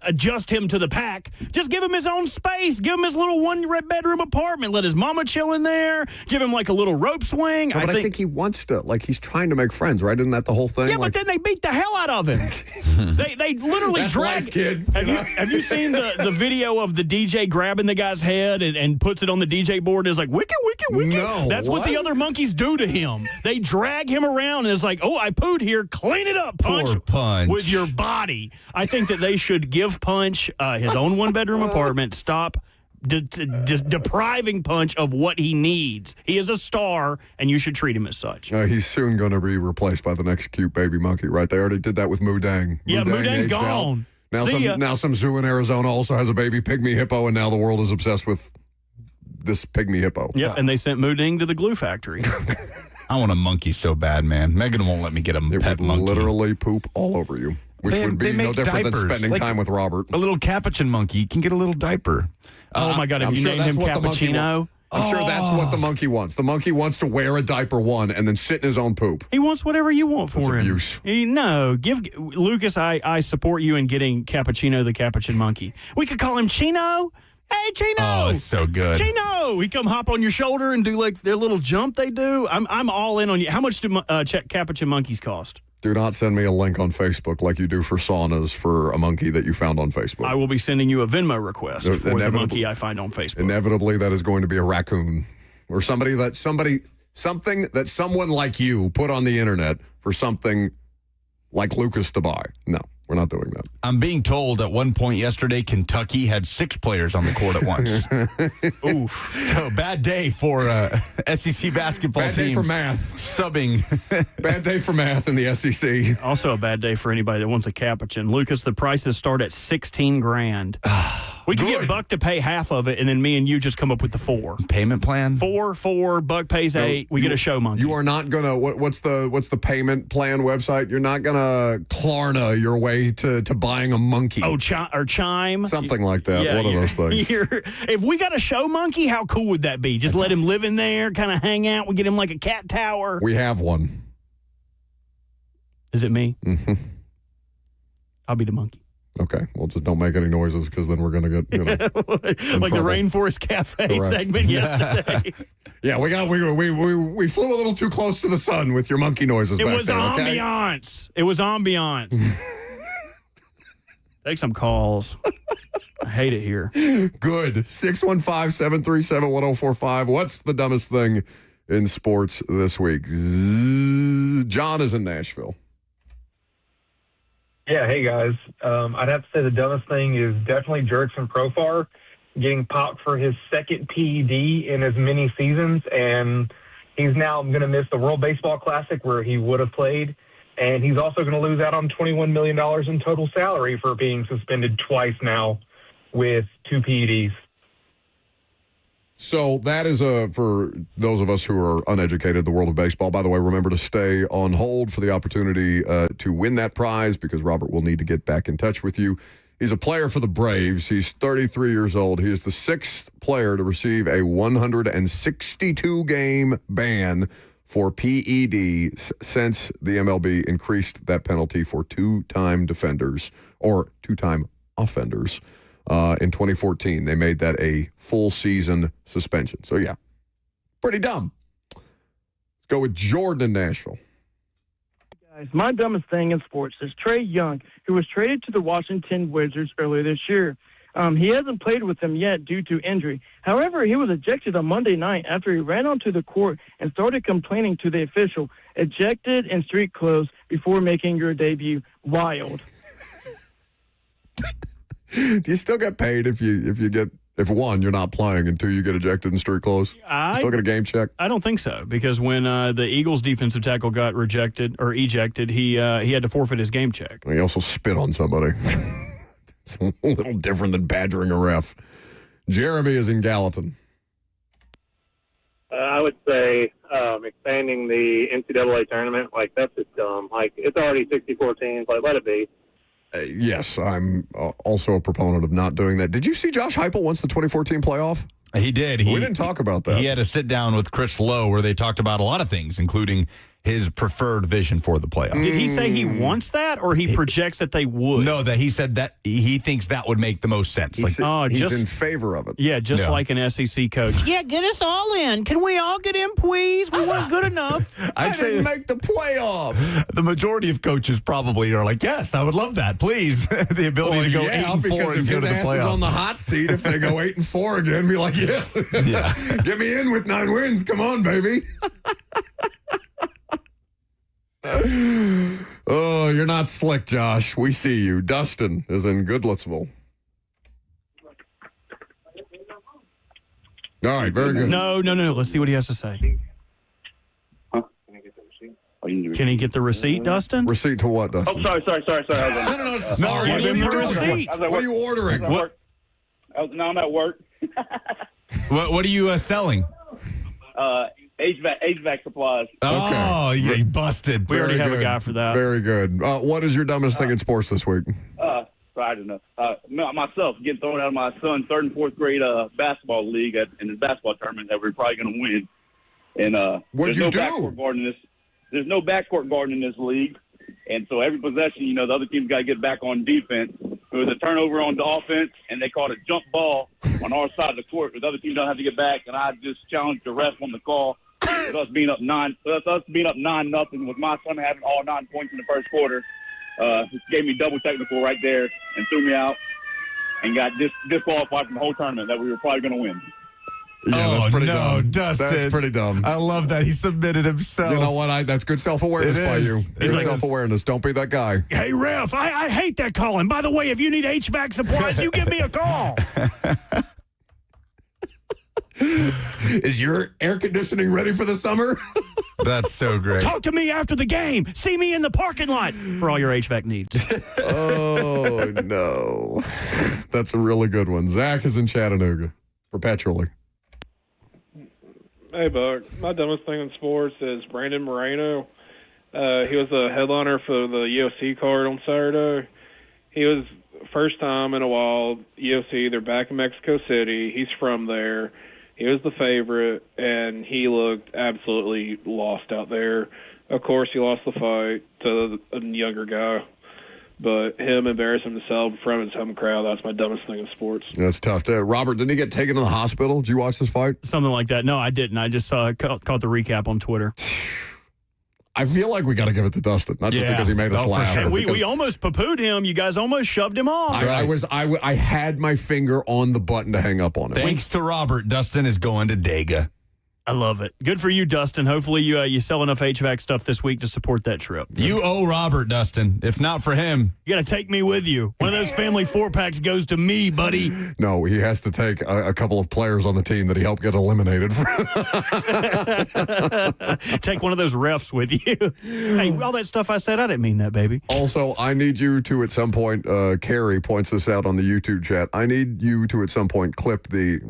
adjust him to the pack? Just give him his own space. Give him his little one-bedroom apartment. Let his mama chill in there. Give him like a little rope swing. No, but I think he wants to, like, he's trying to make friends, right? Isn't that the whole thing? Yeah, but then they beat the hell out of him. they literally That's drag... life, kid. Have you seen the video of the DJ grabbing the guy's head and puts it on the DJ board and is like, wicked, wicked, wicked? No, That's what the other monkeys do to him. They drag him around and it's like, oh, I pooed here. Clean it up, Punch. Poor Punch. With your body. I think that they should give Punch his own one-bedroom apartment. Stop just depriving Punch of what he needs. He is a star, and you should treat him as such. He's soon going to be replaced by the next cute baby monkey, right? They already did that with Mudang. Yeah, Mudang's aged out. gone. Now some zoo in Arizona also has a baby pygmy hippo, and now the world is obsessed with this pygmy hippo. Yep, and they sent Mudang to the glue factory. I want a monkey so bad, man. Megan won't let me get a pet would monkey. Literally poop all over you, which would be no different than spending time with Robert. A little capuchin monkey. You can get a little diaper. Oh, my God. Have you named him Cappuccino? I'm sure that's what the monkey wants. The monkey wants to wear a diaper one and then sit in his own poop. He wants whatever you want for him. Abuse. No, give Lucas. I support you in getting Cappuccino the Capuchin monkey. We could call him Chino. Hey, Chino! Oh, it's so good. Chino! He come hop on your shoulder and do like their little jump they do. I'm all in on you. How much do Capuchin monkeys cost? Do not send me a link on Facebook like you do for saunas for a monkey that you found on Facebook. I will be sending you a Venmo request for the monkey I find on Facebook. Inevitably, that is going to be a raccoon or something that someone like you put on the internet for something like Lucas to buy. No. We're not doing that. I'm being told at one point yesterday, Kentucky had 6 players on the court at once. Oof. So bad day for SEC basketball teams. Bad day for math. Subbing. Bad day for math in the SEC. Also a bad day for anybody that wants a Capuchin. Lucas, the prices start at $16,000. We could get Buck to pay half of it, and then me and you just come up with the 4. Payment plan? 4, Buck pays 8. We get a show monkey. You are not gonna. What's the payment plan website? You're not gonna Klarna your way to buying a monkey. Oh, Chime. Something like that. Yeah, one of those things. If we got a show monkey, how cool would that be? Just let him live in there, kind of hang out. We get him like a cat tower. We have one. Is it me? Mm-hmm. I'll be the monkey. Okay, well, just don't make any noises because then we're going to get, like trouble. the Rainforest Cafe segment yesterday. Yeah, we flew a little too close to the sun with your monkey noises It back was there, ambiance. Okay? It was ambiance. Take some calls. I hate it here. Good. 615-737-1045. What's the dumbest thing in sports this week. John is in Nashville. Yeah, hey guys. I'd have to say the dumbest thing is definitely Jurickson Profar getting popped for his second PED in as many seasons, and he's now going to miss the World Baseball Classic where he would have played, and he's also going to lose out on $21 million in total salary for being suspended twice now with 2 PEDs. So that is for those of us who are uneducated in the world of baseball. By the way, remember to stay on hold for the opportunity to win that prize because Robert will need to get back in touch with you. He's a player for the Braves. He's 33 years old. He is the 6th player to receive a 162-game ban for PED since the MLB increased that penalty for two-time defenders or two-time offenders. In 2014, they made that a full season suspension. So, yeah, pretty dumb. Let's go with Jordan in Nashville. Guys, my dumbest thing in sports is Trae Young, who was traded to the Washington Wizards earlier this year. He hasn't played with them yet due to injury. However, he was ejected on Monday night after he ran onto the court and started complaining to the official. Ejected in street clothes before making your debut. Wild. Do you still get paid if one, you're not playing, and 2, you get ejected in street clothes? Still get a game check? I don't think so, because when the Eagles defensive tackle got ejected, he had to forfeit his game check. He also spit on somebody. It's a little different than badgering a ref. Jeremy is in Gallatin. I would say expanding the NCAA tournament, that's just dumb. It's already 64 teams. Let it be. Yes, I'm also a proponent of not doing that. Did you see Josh Heupel once the 2014 playoff? He did. We didn't talk about that. He had a sit down with Chris Lowe where they talked about a lot of things, including his preferred vision for the playoffs. Did he say he wants that, or he projects that they would? No, that he said that he thinks that would make the most sense. He's in favor of it. Yeah, like an SEC coach. Yeah, get us all in. Can we all get in, please? We weren't good enough. I didn't make the playoff. The majority of coaches probably are like, yes, I would love that, please. The ability to go 8-4 and because if go his to the ass is playoffs. on the hot seat, if they go 8-4 again, be like, yeah. Get me in with 9 wins. Come on, baby. Oh, you're not slick, Josh. We see you. Dustin is in Goodlettsville. All right, very good. No. Let's see what he has to say. Huh? Can he get the receipt, Dustin? Receipt to what, Dustin? Oh, sorry. No. Sorry, What are you receipt. doing? What are you ordering? No, I'm at work. What are you selling? HVAC supplies. Oh, yeah, he busted. We already have good. a guy for that. Very good. What is your dumbest thing in sports this week? I don't know. Myself getting thrown out of my son's 3rd and 4th grade basketball league in the basketball tournament that we're probably going to win. And What'd you do? There's no backcourt guard in this league, and so every possession, the other team's got to get back on defense. It was a turnover on the offense, and they called a jump ball on our side of the court. The other team don't have to get back, and I just challenged the ref on the call. With us being up 9-0, with my son having all 9 points in the first quarter, just gave me double technical right there and threw me out and got disqualified from the whole tournament that we were probably going to win. Yeah, that's pretty dumb. Dustin. That's pretty dumb. I love that. He submitted himself. You know what? That's good self-awareness by you. Good self-awareness. Don't be that guy. Hey, ref, I hate that calling. By the way, if you need HVAC supplies, you give me a call. Is your air conditioning ready for the summer? That's so great. Talk to me after the game. See me in the parking lot for all your HVAC needs. Oh, no. That's a really good one. Zach is in Chattanooga, perpetually. Hey, Buck. My dumbest thing in sports is Brandon Moreno. He was a headliner for the UFC card on Saturday. He was first time in a while, UFC, they're back in Mexico City. He's from there. He was the favorite, and he looked absolutely lost out there. Of course, he lost the fight to a younger guy. But him embarrassing himself in front of his home crowd, that's my dumbest thing in sports. That's tough. Robert, didn't he get taken to the hospital? Did you watch this fight? Something like that. No, I didn't. I just caught the recap on Twitter. I feel like we got to give it to Dustin, not just because he made us laugh. Sure. We almost poo-pooed him. You guys almost shoved him off. I had my finger on the button to hang up on it. Thanks to Robert, Dustin is going to Dega. I love it. Good for you, Dustin. Hopefully you sell enough HVAC stuff this week to support that trip. You owe Robert, Dustin. If not for him. You got to take me with you. One of those family 4-packs goes to me, buddy. No, he has to take a couple of players on the team that he helped get eliminated. Take one of those refs with you. Hey, all that stuff I said, I didn't mean that, baby. Also, I need you to at some point, Carrie points this out on the YouTube chat, I need you to at some point clip the,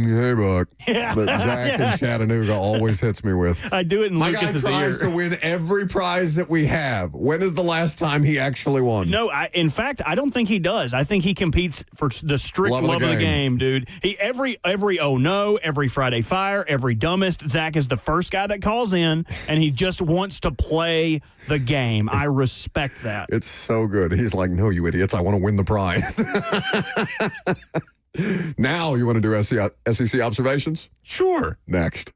hey, Buck, that Zach in Chattanooga always hits me with. I do it in My guy Lucas's tries ear. to win every prize that we have. When is the last time he actually won? No, in fact, I don't think he does. I think he competes for the strict love of the game, dude. He every oh no, every Friday Fire, every dumbest. Zach is the first guy that calls in, and he just wants to play the game. I respect that. It's so good. He's like, no, you idiots. I want to win the prize. Now you want to do SEC observations? Sure. Next.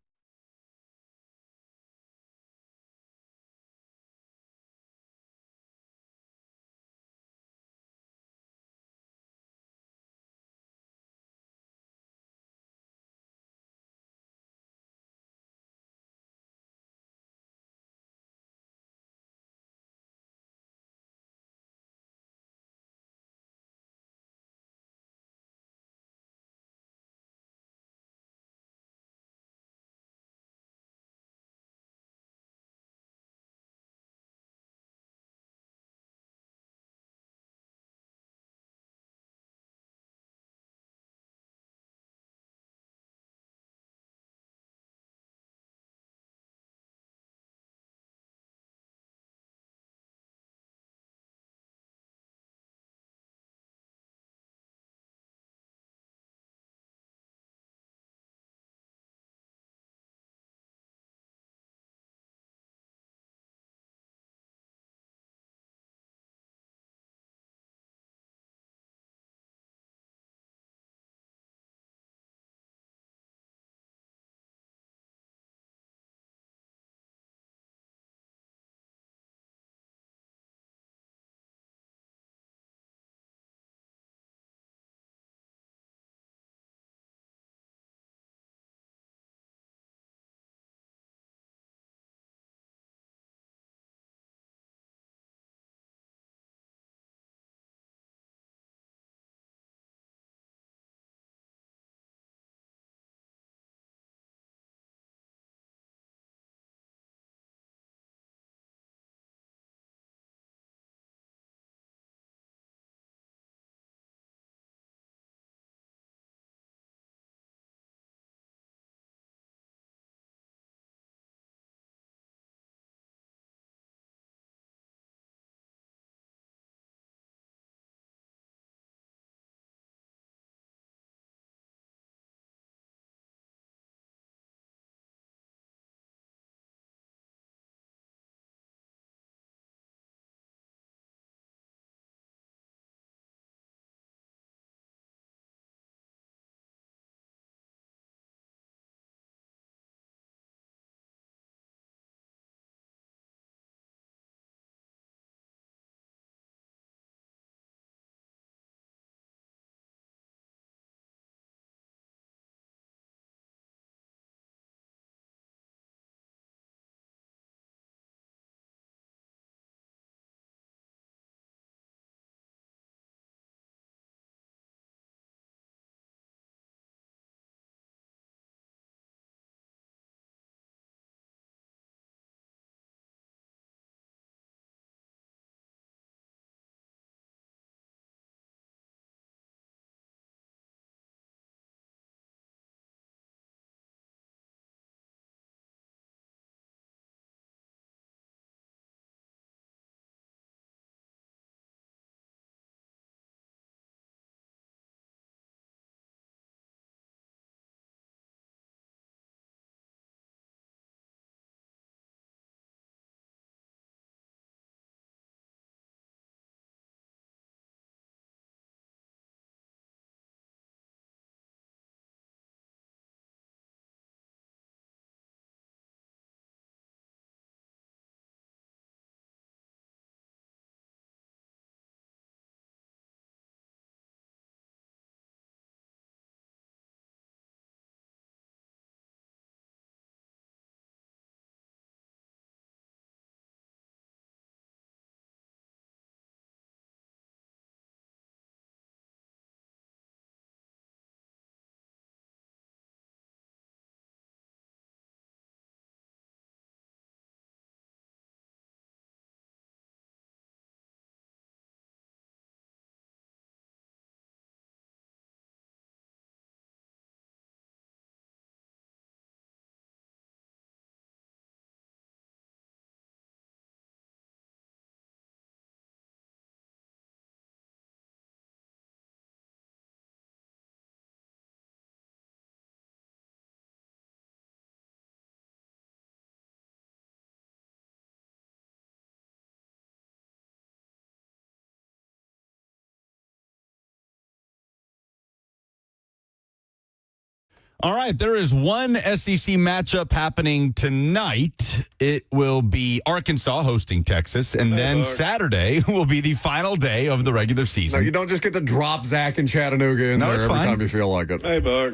All right, there is one SEC matchup happening tonight. It will be Arkansas hosting Texas, and then Saturday will be the final day of the regular season. No, you don't just get to drop Zach and Chattanooga in there every time you feel like it. Hey, Buck.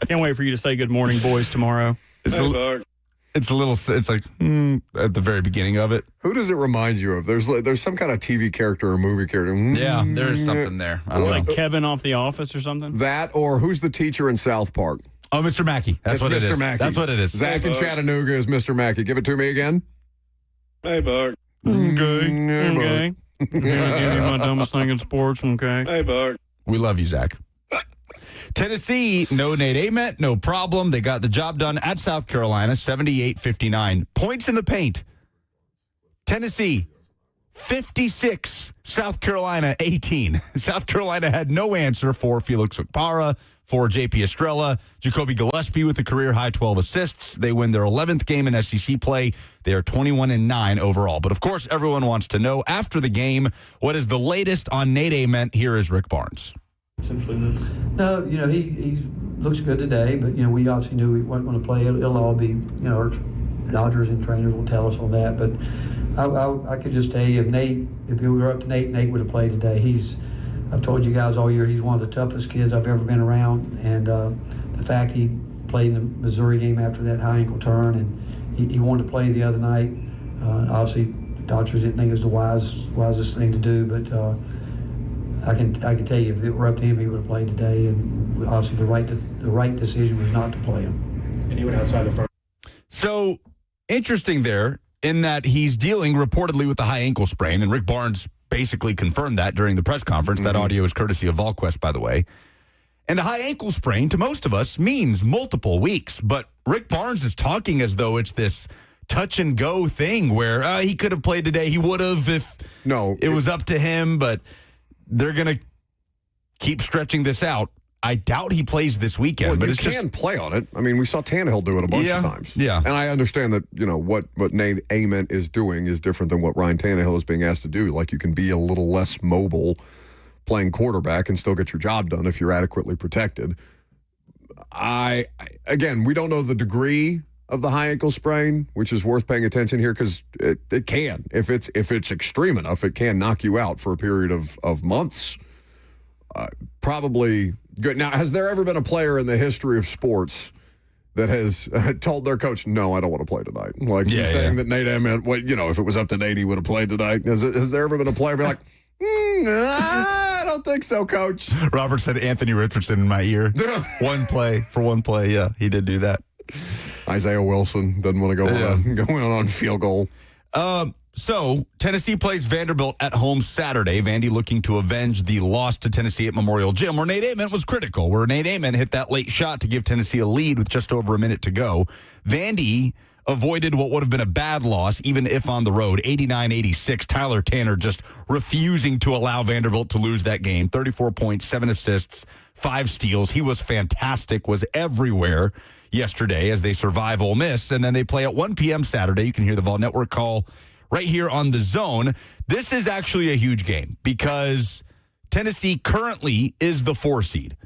Can't wait for you to say good morning, boys, tomorrow. It's like at the very beginning of it. Who does it remind you of? There's some kind of TV character or movie character. Yeah, there is something there. I don't know. Like Kevin off The Office or something? That, or who's the teacher in South Park? Oh, Mr. Mackey. That's what it is. Mr. Mackey. That's what it is. Zach in Chattanooga is Mr. Mackey. Give it to me again. Hey, Buck. Okay. Give you my dumbest thing in sports, okay? Hey, Buck. We love you, Zach. Tennessee, no Nate Ament, no problem. They got the job done at South Carolina, 78-59. Points in the paint. Tennessee, 56. South Carolina, 18. South Carolina had no answer for Felix Okpara, for J.P. Estrella. Jacoby Gillespie with a career-high 12 assists. They win their 11th game in SEC play. They are 21-9 overall. But, of course, everyone wants to know, after the game, what is the latest on Nate Ament? Here is Rick Barnes. No, he looks good today, but we obviously knew we weren't going to play. It'll all be, our Dodgers and trainers will tell us on that. But I could just tell you, if we were up to Nate would have played today. I've told you guys all year, he's one of the toughest kids I've ever been around, and the fact he played in the Missouri game after that high ankle turn, and he wanted to play the other night. Obviously, the Dodgers didn't think it was the wisest thing to do, but. I can tell you, if it were up to him, he would have played today, and obviously the right decision was not to play him. And he went outside the front. So interesting there in that he's dealing reportedly with a high ankle sprain, and Rick Barnes basically confirmed that during the press conference. That audio is courtesy of VolQuest, by the way. And a high ankle sprain, to most of us, means multiple weeks, but Rick Barnes is talking as though it's this touch and go thing where he could have played today. He would have if it was up to him, but they're going to keep stretching this out. I doubt he plays this weekend. Well, but you can play on it. I mean, we saw Tannehill do it a bunch of times. Yeah. And I understand that, what Nate Ament is doing is different than what Ryan Tannehill is being asked to do. Like, you can be a little less mobile playing quarterback and still get your job done if you're adequately protected. Again, we don't know the degree of the high ankle sprain, which is worth paying attention here, because it can. If it's extreme enough, it can knock you out for a period of months. Probably good. Now, has there ever been a player in the history of sports that has told their coach, no, I don't want to play tonight? Like, saying that Nate Ament, if it was up to Nate, he would have played tonight. Has there ever been a player be like, I don't think so, Coach? Robert said Anthony Richardson in my ear. one play. Yeah, he did do that. Isaiah Wilson doesn't want to go on field goal. So Tennessee plays Vanderbilt at home Saturday. Vandy looking to avenge the loss to Tennessee at Memorial Gym, where Nate Ament was critical, where Nate Ament hit that late shot to give Tennessee a lead with just over a minute to go. Vandy avoided what would have been a bad loss, even if on the road, 89-86. Tyler Tanner just refusing to allow Vanderbilt to lose that game. 34 points, 7 assists, 5 steals. He was fantastic, was everywhere yesterday as they survive Ole Miss. And then they play at 1 p.m. Saturday. You can hear the Vol Network call right here on The Zone. This is actually a huge game because Tennessee currently is the 4 seed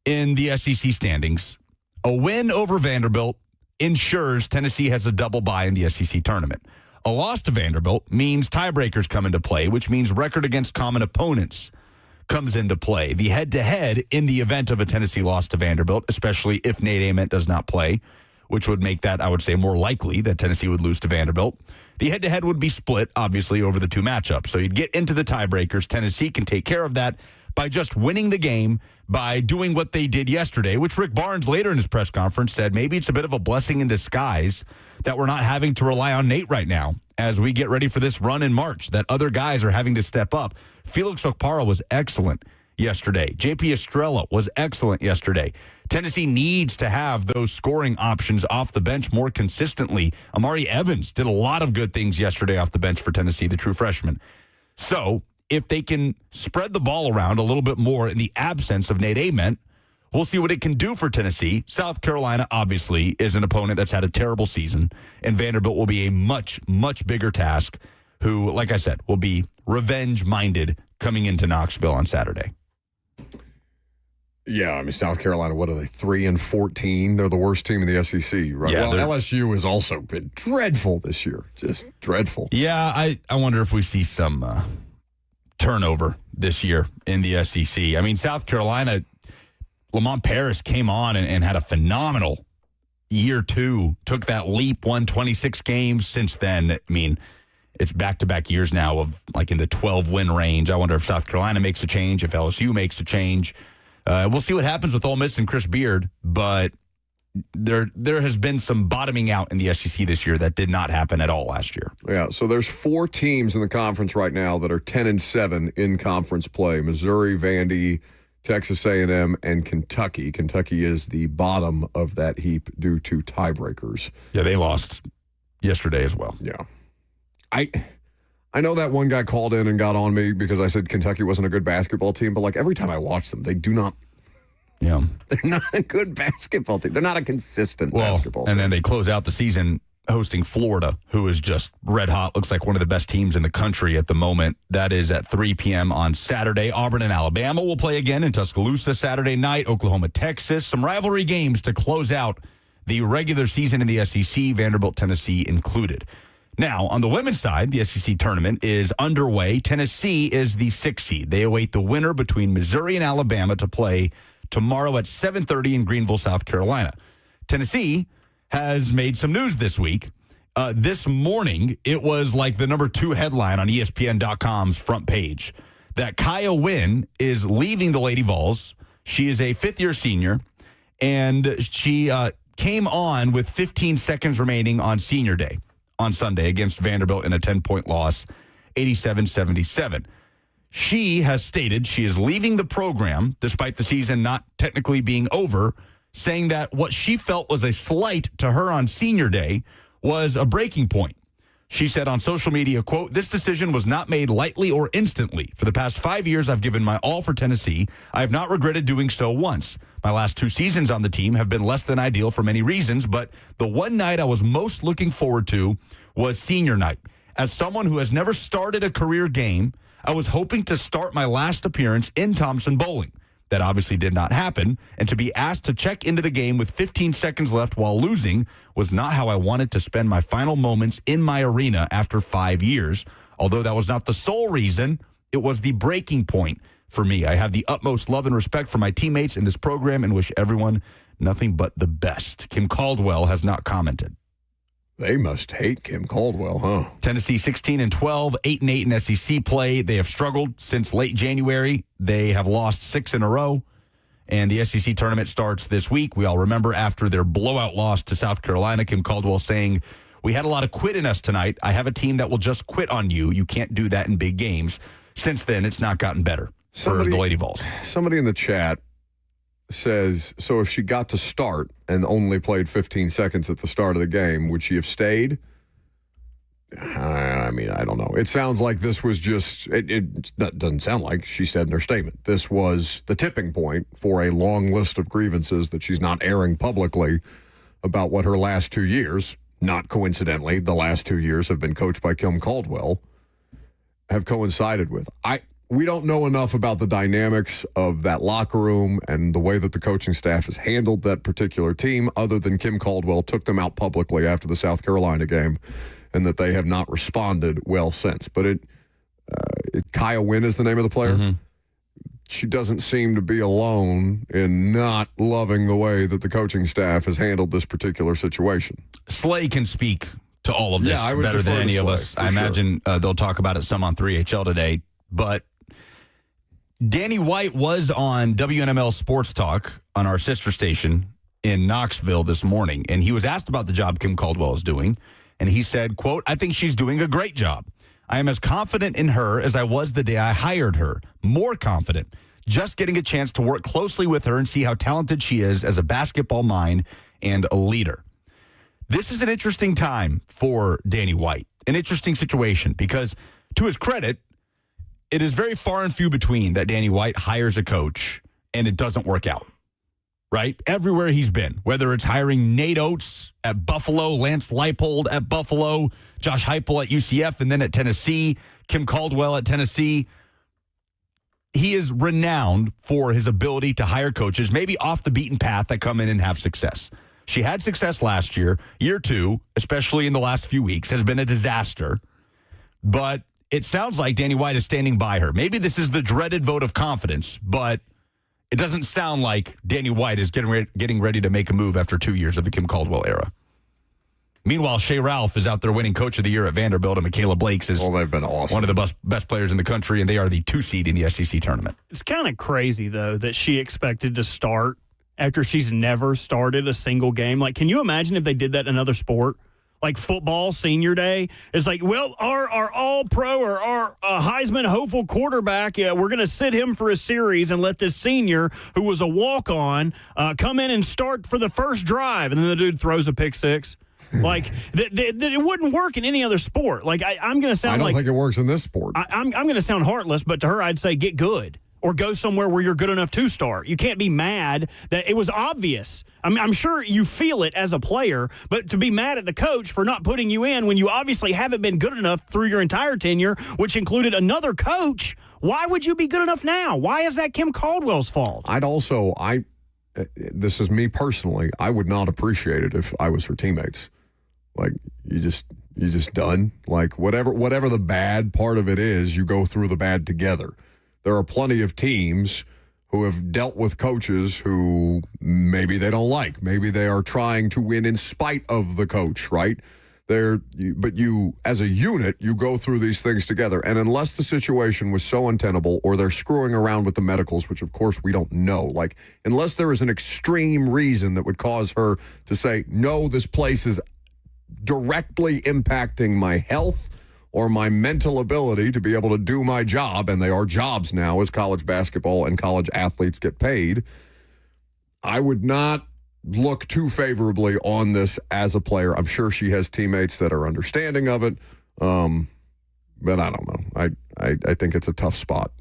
in the SEC standings. A win over Vanderbilt ensures Tennessee has a double bye in the SEC tournament. A loss to Vanderbilt means tiebreakers come into play, which means record against common opponents comes into play. The head-to-head in the event of a Tennessee loss to Vanderbilt, especially if Nate Ament does not play, which would make that, I would say, more likely that Tennessee would lose to Vanderbilt. The head-to-head would be split, obviously, over the 2 matchups. So you'd get into the tiebreakers. Tennessee can take care of that by just winning the game, by doing what they did yesterday, which Rick Barnes later in his press conference said maybe it's a bit of a blessing in disguise that we're not having to rely on Nate right now as we get ready for this run in March, that other guys are having to step up. Felix Okpara was excellent yesterday. J.P. Estrella was excellent yesterday. Tennessee needs to have those scoring options off the bench more consistently. Amari Evans did a lot of good things yesterday off the bench for Tennessee, the true freshman. So if they can spread the ball around a little bit more in the absence of Nate Ament, we'll see what it can do for Tennessee. South Carolina, obviously, is an opponent that's had a terrible season, and Vanderbilt will be a much, much bigger task, who, like I said, will be revenge-minded coming into Knoxville on Saturday. Yeah, I mean, South Carolina, what are they, 3-14? They're the worst team in the SEC, right? Yeah, well, LSU has also been dreadful this year, just dreadful. Yeah, I wonder if we see some turnover this year in the SEC. I mean, South Carolina, Lamont Paris came on and had a phenomenal year 2, took that leap, won 26 games. Since then, I mean, it's back-to-back years now of like in the 12-win range. I wonder if South Carolina makes a change, if LSU makes a change. We'll see what happens with Ole Miss and Chris Beard, but there has been some bottoming out in the SEC this year that did not happen at all last year. Yeah, so there's 4 teams in the conference right now that are 10-7 in conference play: Missouri, Vandy, Texas A&M, and Kentucky. Kentucky is the bottom of that heap due to tiebreakers. Yeah, they lost yesterday as well. Yeah. I know that one guy called in and got on me because I said Kentucky wasn't a good basketball team, but like every time I watch them, they're not a good basketball team. They're not a consistent basketball team. And then they close out the season hosting Florida, who is just red hot. Looks like one of the best teams in the country at the moment. That is at 3 p.m. on Saturday. Auburn and Alabama will play again in Tuscaloosa Saturday night. Oklahoma, Texas. Some rivalry games to close out the regular season in the SEC, Vanderbilt, Tennessee included. Now, on the women's side, the SEC tournament is underway. Tennessee is the 6th seed. They await the winner between Missouri and Alabama to play tomorrow at 7:30 in Greenville, South Carolina. Tennessee has made some news this week. This morning, it was like the number 2 headline on ESPN.com's front page that Kaya Wynn is leaving the Lady Vols. She is a 5th-year senior, and she came on with 15 seconds remaining on senior day on Sunday against Vanderbilt in a 10-point loss, 87-77. She has stated she is leaving the program, despite the season not technically being over, saying that what she felt was a slight to her on senior day was a breaking point. She said on social media, quote, "This decision was not made lightly or instantly. For the past 5 years, I've given my all for Tennessee. I have not regretted doing so once. My last 2 seasons on the team have been less than ideal for many reasons, but the one night I was most looking forward to was senior night. As someone who has never started a career game, I was hoping to start my last appearance in Thompson Bowling. That obviously did not happen, and to be asked to check into the game with 15 seconds left while losing was not how I wanted to spend my final moments in my arena after 5 years. Although that was not the sole reason, it was the breaking point for me. I have the utmost love and respect for my teammates in this program and wish everyone nothing but the best." Kim Caldwell has not commented. They must hate Kim Caldwell, huh? Tennessee 16-12, 8-8 in SEC play. They have struggled since late January. They have lost 6 in a row, and the SEC tournament starts this week. We all remember after their blowout loss to South Carolina, Kim Caldwell saying, "We had a lot of quit in us tonight. I have a team that will just quit on you. You can't do that in big games." Since then, it's not gotten better for the Lady Vols. Somebody in the chat says, so if she got to start and only played 15 seconds at the start of the game, would she have stayed? I mean, I don't know. It sounds like this was just, it doesn't sound like she said in her statement. This was the tipping point for a long list of grievances that she's not airing publicly about what her last 2 years, not coincidentally, the last 2 years have been coached by Kim Caldwell, have coincided with. We don't know enough about the dynamics of that locker room and the way that the coaching staff has handled that particular team, other than Kim Caldwell took them out publicly after the South Carolina game, and that they have not responded well since. But Kaya Wynn is the name of the player. Mm-hmm. She doesn't seem to be alone in not loving the way that the coaching staff has handled this particular situation. Slay can speak to all of this better than any of us. I imagine they'll talk about it some on 3HL today, but Danny White was on WNML Sports Talk on our sister station in Knoxville this morning, and he was asked about the job Kim Caldwell is doing, and he said, quote, "I think she's doing a great job. I am as confident in her as I was the day I hired her, more confident, just getting a chance to work closely with her and see how talented she is as a basketball mind and a leader." This is an interesting time for Danny White, an interesting situation, because to his credit, it is very far and few between that Danny White hires a coach and it doesn't work out, right? Everywhere he's been, whether it's hiring Nate Oates at Buffalo, Lance Leipold at Buffalo, Josh Heupel at UCF, and then at Tennessee, Kim Caldwell at Tennessee. he is renowned for his ability to hire coaches, maybe off the beaten path, that come in and have success. She had success last year. Year two, especially in the last few weeks, has been a disaster. But it sounds like Danny White is standing by her. Maybe this is the dreaded vote of confidence, but it doesn't sound like Danny White is getting ready to make a move after 2 years of the Kim Caldwell era. Meanwhile, Shea Ralph is out there winning Coach of the Year at Vanderbilt, and Michaela Blakes is they've been awesome. One of the best players in the country, and they are the 2 seed in the SEC tournament. It's kind of crazy, though, that she expected to start after she's never started a single game. Like, can you imagine if they did that in another sport? Like football, senior day. It's like, well, our all-pro or our Heisman hopeful quarterback, we're going to sit him for a series and let this senior, who was a walk-on, come in and start for the first drive. And then the dude throws a pick six. Like, it wouldn't work in any other sport. Like, I'm going to sound like... I don't think it works in this sport. I'm going to sound heartless, but to her, I'd say get good. Or go somewhere where you're good enough to start. You can't be mad that it was obvious. I'm sure you feel it as a player, but to be mad at the coach for not putting you in when you obviously haven't been good enough through your entire tenure, which included another coach, why would you be good enough now? Why is that Kim Caldwell's fault? This is me personally, I would not appreciate it if I was her teammates. Like, you just done. Like, whatever the bad part of it is, you go through the bad together. There are plenty of teams who have dealt with coaches who maybe they don't like. Maybe they are trying to win in spite of the coach, right? But you, as a unit, you go through these things together. And unless the situation was so untenable or they're screwing around with the medicals, which, of course, we don't know. Like, unless there is an extreme reason that would cause her to say, no, this place is directly impacting my health or my mental ability to be able to do my job, and they are jobs now as college basketball and college athletes get paid, I would not look too favorably on this as a player. I'm sure she has teammates that are understanding of it, but I don't know. I think it's a tough spot.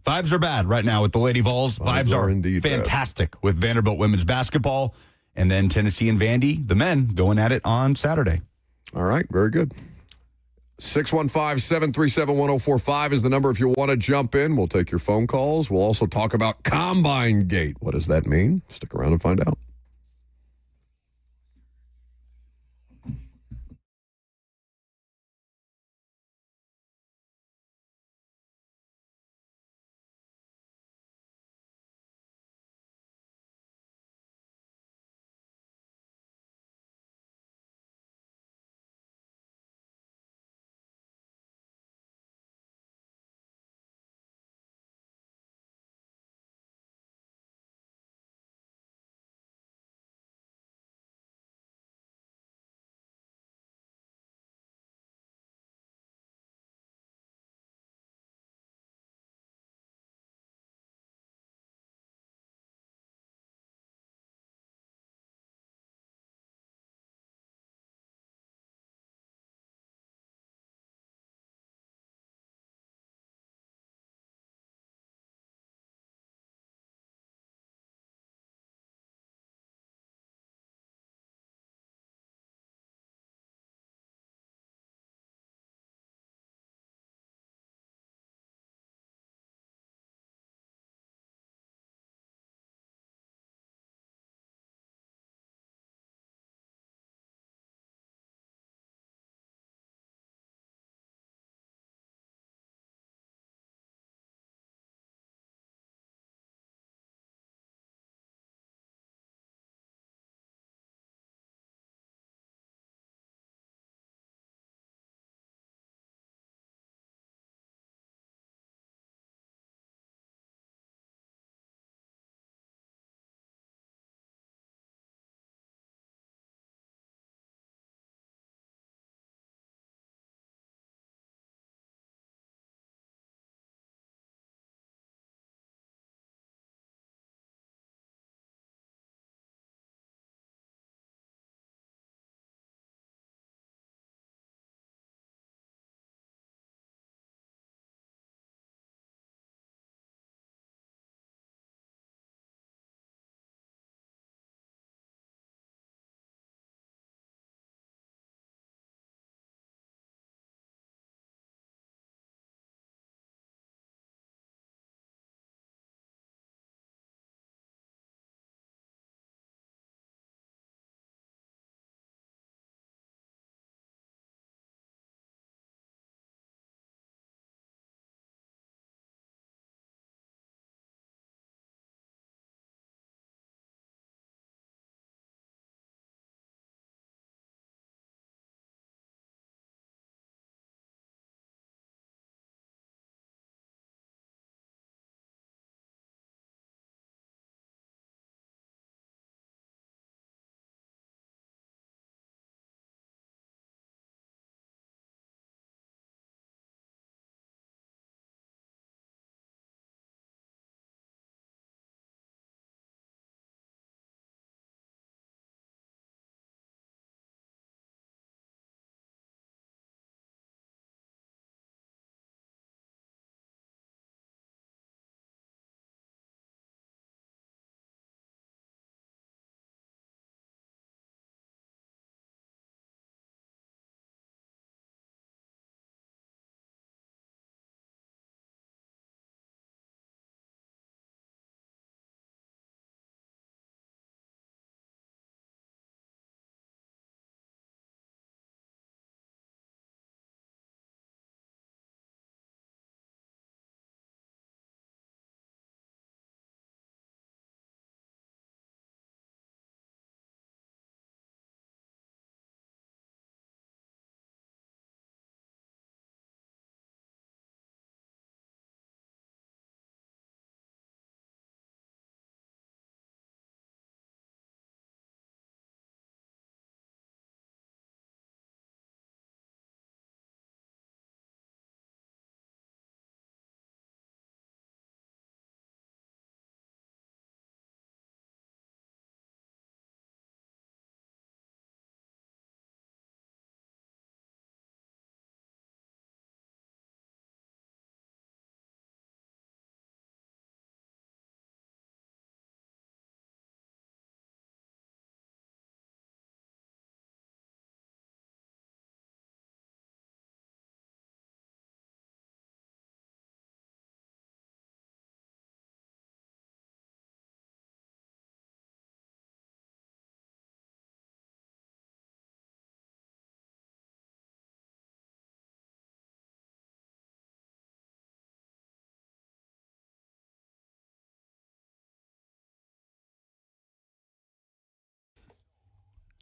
Vibes are bad right now with the Lady Vols. Vibes are indeed fantastic with Vanderbilt women's basketball, and then Tennessee and Vandy, the men, going at it on Saturday. All right, very good. 615-737-1045 is the number if you want to jump in. We'll take your phone calls. We'll also talk about Combine Gate. What does that mean? Stick around and find out.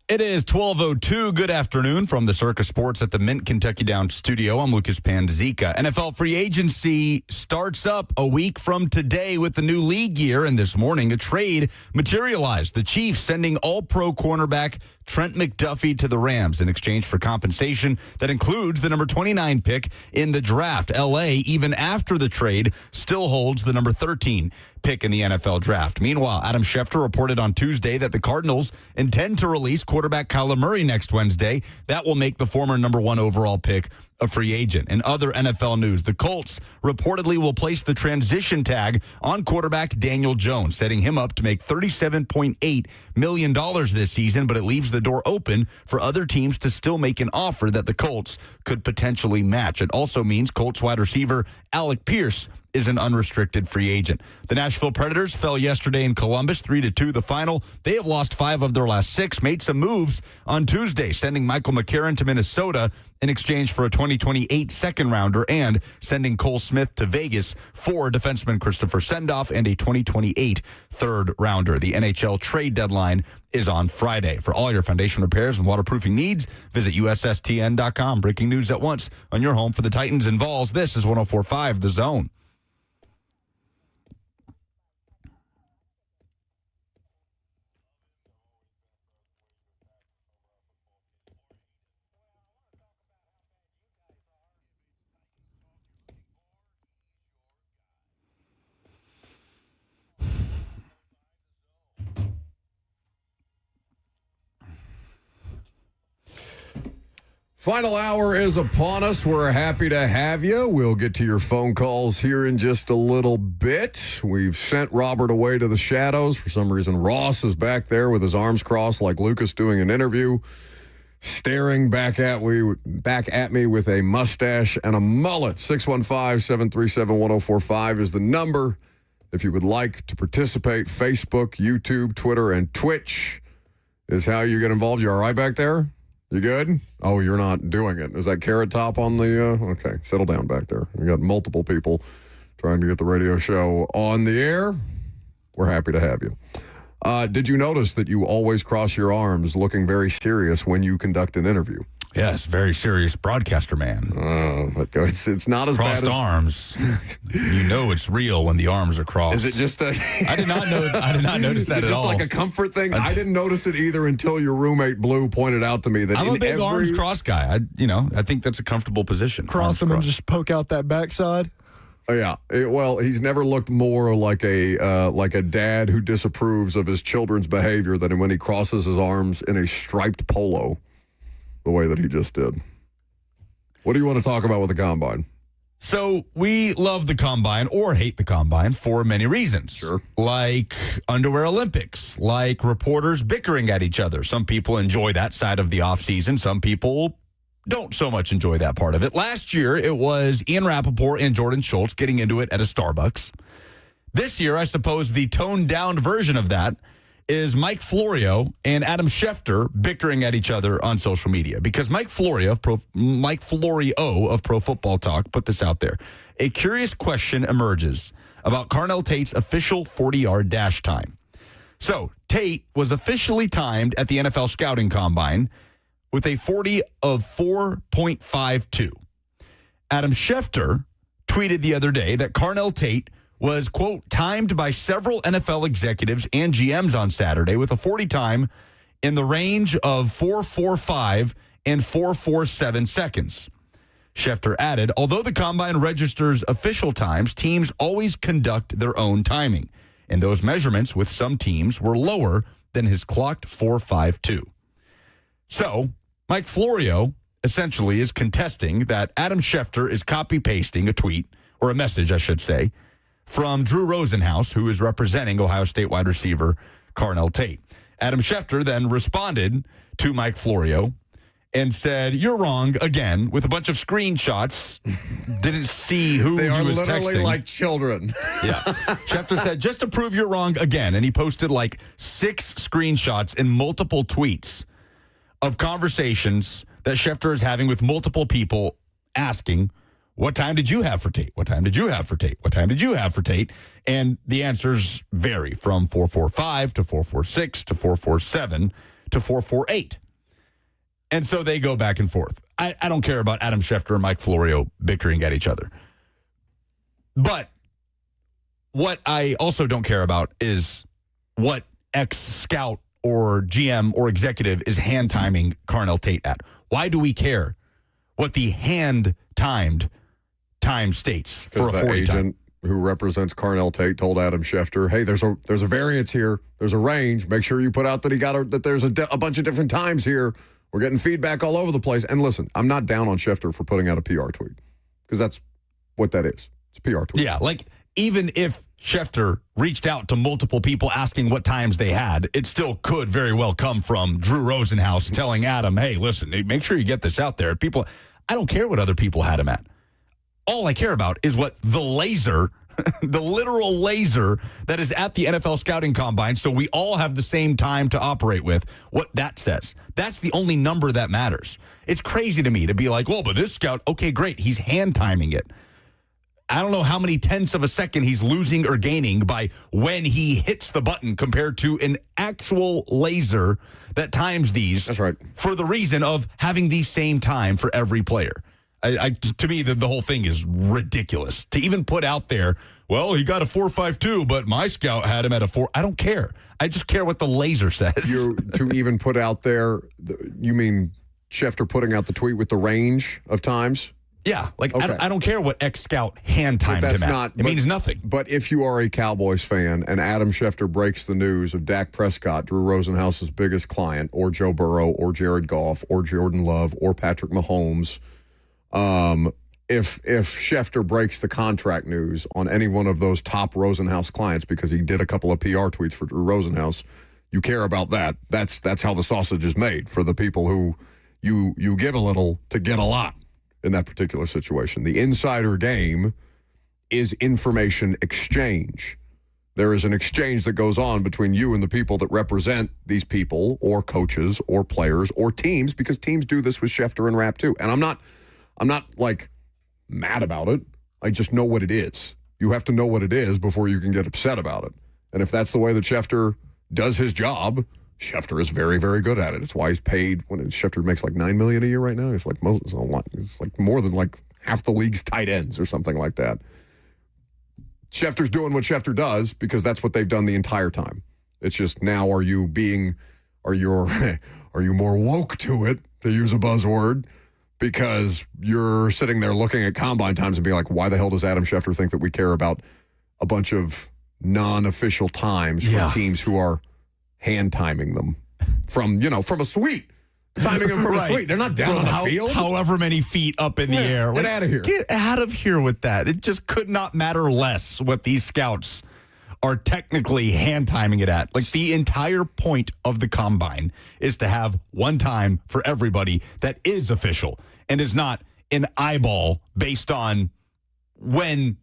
It is 12:02. Good afternoon from the Circus Sports at the Mint Kentucky Downs studio. I'm Lucas Panzika. NFL free agency starts up a week from today with the new league year, and this morning a trade materialized. The Chiefs sending all-pro cornerback Trent McDuffie to the Rams in exchange for compensation that includes the number 29 pick in the draft. L.A., even after the trade, still holds the number 13 pick in the NFL draft. Meanwhile, Adam Schefter reported on Tuesday that the Cardinals intend to release quarterback Kyler Murray next Wednesday. That will make the former number 1 overall pick a free agent. In other NFL news, the Colts reportedly will place the transition tag on quarterback Daniel Jones, setting him up to make $37.8 million this season, but it leaves the door open for other teams to still make an offer that the Colts could potentially match. It also means Colts wide receiver Alec Pierce is an unrestricted free agent. The Nashville Predators fell yesterday in Columbus, 3-2 the final. They have lost 5 of their last 6, made some moves on Tuesday, sending Michael McCarron to Minnesota in exchange for a 2028 second-rounder and sending Cole Smith to Vegas for defenseman Christopher Sendoff and a 2028 third-rounder. The NHL trade deadline is on Friday. For all your foundation repairs and waterproofing needs, visit USSTN.com. Breaking news at once on your home for the Titans and Vols. This is 104.5 The Zone. Final hour is upon us. We're happy to have you. We'll get to your phone calls here in just a little bit. We've sent Robert away to the shadows. For some reason, Ross is back there with his arms crossed like Lucas doing an interview, staring back at me with a mustache and a mullet. 615-737-1045 is the number. If you would like to participate, Facebook, YouTube, Twitter, and Twitch is how you get involved. You all right back there? You good? Oh, you're not doing it. Is that Carrot Top on the... Okay, settle down back there. We got multiple people trying to get the radio show on the air. We're happy to have you. Did you notice that you always cross your arms looking very serious when you conduct an interview? Yes, very serious broadcaster man. It's not as crossed bad as... arms. You know it's real when the arms are crossed. Is it just a... I did not notice that at all. Is it just like a comfort thing? I didn't notice it either until your rooemmate Blue pointed out to me that I'm a big arms cross guy. I think that's a comfortable position. Cross them and just poke out that backside. Oh, yeah. Well, he's never looked more like a dad who disapproves of his children's behavior than when he crosses his arms in a striped polo the way that he just did. What do you want to talk about with the Combine? So we love the Combine or hate the Combine for many reasons. Sure. Like underwear Olympics, like reporters bickering at each other. Some people enjoy that side of the offseason. Some people don't so much enjoy that part of it. Last year, it was Ian Rappaport and Jordan Schultz getting into it at a Starbucks. This year, I suppose the toned-down version of that is Mike Florio and Adam Schefter bickering at each other on social media. Because Mike Florio of Pro Football Talk put this out there. A curious question emerges about Carnell Tate's official 40-yard dash time. So, Tate was officially timed at the NFL Scouting Combine with a 40 of 4.52. Adam Schefter tweeted the other day that Carnell Tate was, quote, timed by several NFL executives and GMs on Saturday with a 40 time in the range of 4.45 and 4.47 seconds. Schefter added, although the Combine registers official times, teams always conduct their own timing. And those measurements with some teams were lower than his clocked 4.52. So, Mike Florio essentially is contesting that Adam Schefter is copy-pasting a tweet, or a message, I should say, from Drew Rosenhaus, who is representing Ohio State wide receiver Carnell Tate. Adam Schefter then responded to Mike Florio and said, "You're wrong again," with a bunch of screenshots. Didn't see who he was texting. They are literally like children. Yeah. Schefter said, "Just to prove you're wrong again." And he posted like 6 screenshots and multiple tweets of conversations that Schefter is having with multiple people asking, what time did you have for Tate? What time did you have for Tate? What time did you have for Tate? And the answers vary from 4.45 to 4.46 to 4.47 to 448. And so they go back and forth. I don't care about Adam Schefter and Mike Florio bickering at each other. But what I also don't care about is what ex-scout or GM or executive is hand-timing Carnell Tate at. Why do we care what the hand-timed time states for a 40 agent time? Who represents Carnell Tate told Adam Schefter, hey, there's a variance here. There's a range. Make sure you put out that there's a bunch of different times here. We're getting feedback all over the place. And listen, I'm not down on Schefter for putting out a PR tweet because that's what that is. It's a PR tweet. Yeah, like even if Schefter reached out to multiple people asking what times they had, it still could very well come from Drew Rosenhaus telling Adam, hey, listen, make sure you get this out there. People, I don't care what other people had him at. All I care about is what the laser, the literal laser that is at the NFL scouting combine, so we all have the same time to operate with, what that says. That's the only number that matters. It's crazy to me to be like, well, but this scout, okay, great, he's hand timing it. I don't know how many tenths of a second he's losing or gaining by when he hits the button compared to an actual laser that times these. That's right. For the reason of having the same time for every player. To me, the whole thing is ridiculous. To even put out there, well, he got a 4.52, but my scout had him at a 4. I don't care. I just care what the laser says. To even put out there, you mean Schefter putting out the tweet with the range of times? Yeah, like okay. I don't care what ex-scout hand timed him at. It means nothing. But if you are a Cowboys fan and Adam Schefter breaks the news of Dak Prescott, Drew Rosenhaus's biggest client, or Joe Burrow, or Jared Goff, or Jordan Love, or Patrick Mahomes, if Schefter breaks the contract news on any one of those top Rosenhaus clients because he did a couple of PR tweets for Drew Rosenhaus, you care about that. That's how the sausage is made for the people who you give a little to get a lot in that particular situation. The insider game is information exchange. There is an exchange that goes on between you and the people that represent these people or coaches or players or teams, because teams do this with Schefter and Rapp too. And I'm not like mad about it. I just know what it is. You have to know what it is before you can get upset about it. And if that's the way that Schefter does his job, Schefter is very, very good at it. It's why he's paid. When Schefter makes like $9 million a year right now, it's like more than like half the league's tight ends or something like that. Schefter's doing what Schefter does because that's what they've done the entire time. It's just now, are you more woke to it, to use a buzzword, because you're sitting there looking at combine times and being like, why the hell does Adam Schefter think that we care about a bunch of non-official times from teams who are hand timing them from a suite? Timing them from a suite. They're not down on the field. However many feet up in the air. Get out of here. Get out of here with that. It just could not matter less what these scouts are technically hand timing it at. Like, the entire point of the combine is to have one time for everybody that is official and is not an eyeball based on when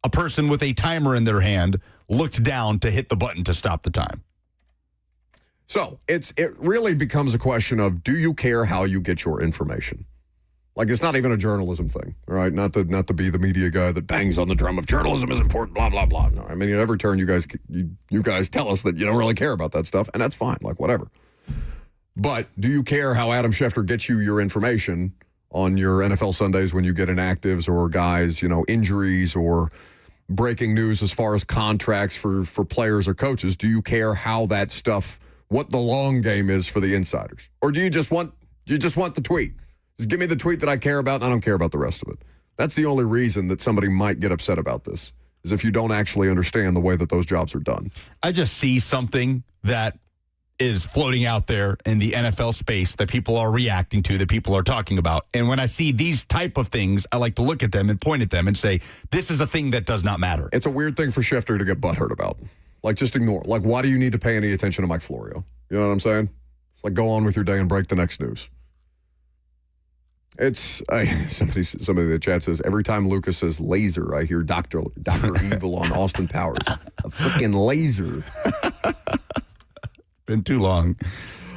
a person with a timer in their hand looked down to hit the button to stop the time. So it really becomes a question of, do you care how you get your information? Like, it's not even a journalism thing, all right? Not to be the media guy that bangs on the drum of journalism is important, blah, blah, blah. No, I mean, at every turn, you guys tell us that you don't really care about that stuff, and that's fine, like, whatever. But do you care how Adam Schefter gets you your information on your NFL Sundays when you get inactives or guys, injuries or breaking news as far as contracts for players or coaches? Do you care how that stuff, what the long game is for the insiders? Or do you just want the tweet? Just give me the tweet that I care about, and I don't care about the rest of it. That's the only reason that somebody might get upset about this, is if you don't actually understand the way that those jobs are done. I just see something that is floating out there in the NFL space that people are reacting to, that people are talking about. And when I see these type of things, I like to look at them and point at them and say, this is a thing that does not matter. It's a weird thing for Schefter to get butthurt about. Like, just ignore. Like, why do you need to pay any attention to Mike Florio? You know what I'm saying? It's like, go on with your day and break the next news. Somebody in the chat says, every time Lucas says laser, I hear Dr. Evil on Austin Powers. A freaking laser. Been too long.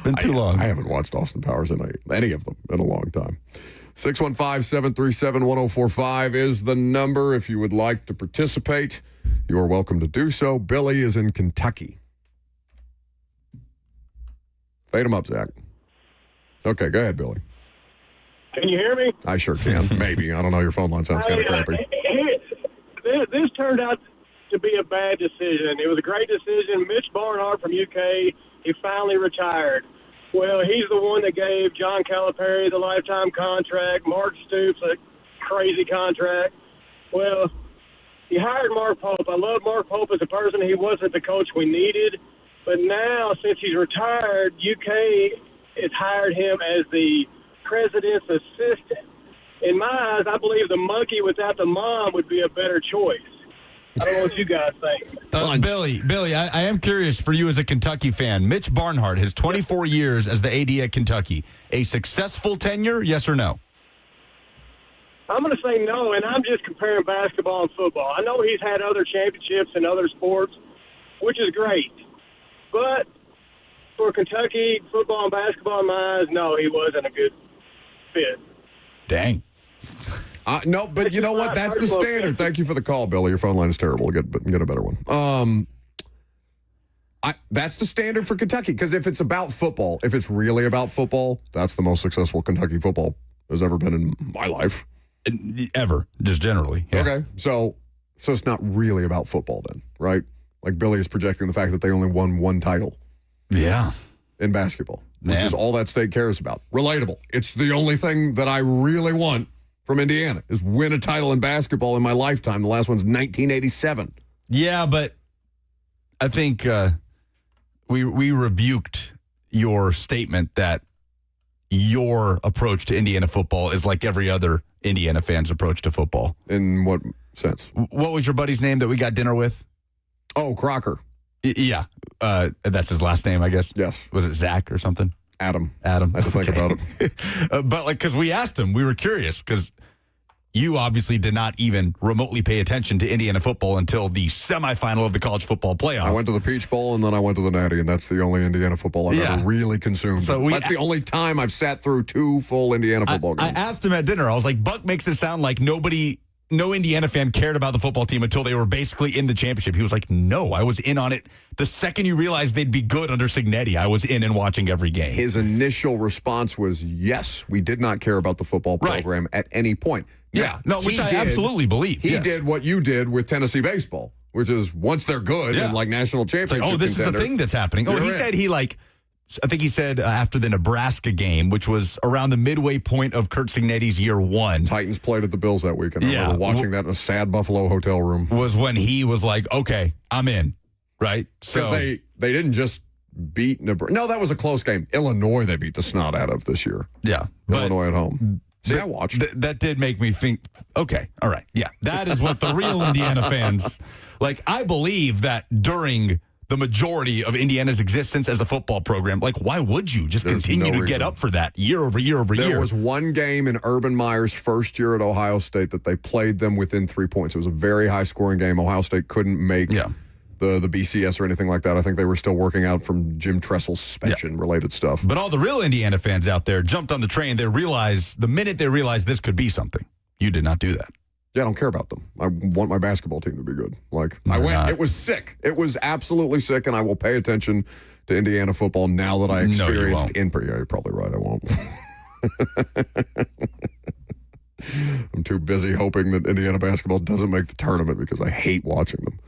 I haven't watched Austin Powers in any of them in a long time. 615-737-1045 is the number if you would like to participate. You are welcome to do so. Billy is in Kentucky. Fade him up, Zach. Okay, go ahead, Billy. Can you hear me? I sure can. Maybe. I don't know. Your phone line sounds kind of crappy. This turned out to be a bad decision. It was a great decision. Mitch Barnhart from UK, he finally retired. Well, he's the one that gave John Calipari the lifetime contract, Mark Stoops a crazy contract. Well, he hired Mark Pope. I love Mark Pope as a person. He wasn't the coach we needed. But now, since he's retired, UK has hired him as the president's assistant. In my eyes, I believe the monkey without the mom would be a better choice. I don't know what you guys think. Billy, I am curious for you as a Kentucky fan. Mitch Barnhart, his 24 years as the AD at Kentucky, a successful tenure, yes or no? I'm going to say no, and I'm just comparing basketball and football. I know he's had other championships in other sports, which is great. But for Kentucky, football and basketball, in my eyes, no, he wasn't a good fit. Dang. No, but you know what? That's the standard. Thank you for the call, Billy. Your phone line is terrible. Get a better one. That's the standard for Kentucky, because if it's about football, if it's really about football, that's the most successful Kentucky football has ever been in my life. Ever, just generally. Yeah. Okay, so it's not really about football then, right? Like Billy is projecting the fact that they only won one title. Yeah. In basketball, which is all that state cares about. Relatable. It's the only thing that I really want from Indiana is win a title in basketball in my lifetime. The last one's 1987. Yeah, but I think we rebuked your statement that your approach to Indiana football is like every other Indiana fan's approach to football. In what sense? What was your buddy's name that we got dinner with? Oh, Crocker. Yeah. That's his last name, I guess. Yes. Was it Zach or something? Adam. I had to think about it. But because we asked him, we were curious because you obviously did not even remotely pay attention to Indiana football until the semifinal of the college football playoff. I went to the Peach Bowl and then I went to the Natty, and that's the only Indiana football I've ever really consumed. So that's the only time I've sat through two full Indiana football games. I asked him at dinner. I was like, Buck makes it sound like no Indiana fan cared about the football team until they were basically in the championship. He was like, no, I was in on it. The second you realized they'd be good under Cignetti, I was in and watching every game. His initial response was, yes, we did not care about the football program at any point. Yeah, no, which I absolutely believe. He did what you did with Tennessee baseball, which is once they're good and like national championship this is a thing that's happening. Oh, he said I think he said after the Nebraska game, which was around the midway point of Kurt Cignetti's year one. Titans played at the Bills that weekend. I remember watching that in a sad Buffalo hotel room. Was when he was like, okay, I'm in, right? Because they didn't just beat Nebraska. No, that was a close game. Illinois they beat the snot out of this year. Yeah. Illinois at home. See, I watched. That did make me think, okay, all right. Yeah, that is what the real Indiana fans, like, I believe that during the majority of Indiana's existence as a football program, like, why would you just continue to get up for that year over year over year? There was one game in Urban Meyer's first year at Ohio State that they played them within 3 points. It was a very high-scoring game. Ohio State couldn't make the BCS or anything like that. I think they were still working out from Jim Tressel's suspension-related stuff. But all the real Indiana fans out there jumped on the train. The minute they realized this could be something. You did not do that. Yeah, I don't care about them. I want my basketball team to be good. It was sick. It was absolutely sick, and I will pay attention to Indiana football now that I experienced Yeah, you're probably right. I won't. I'm too busy hoping that Indiana basketball doesn't make the tournament because I hate watching them.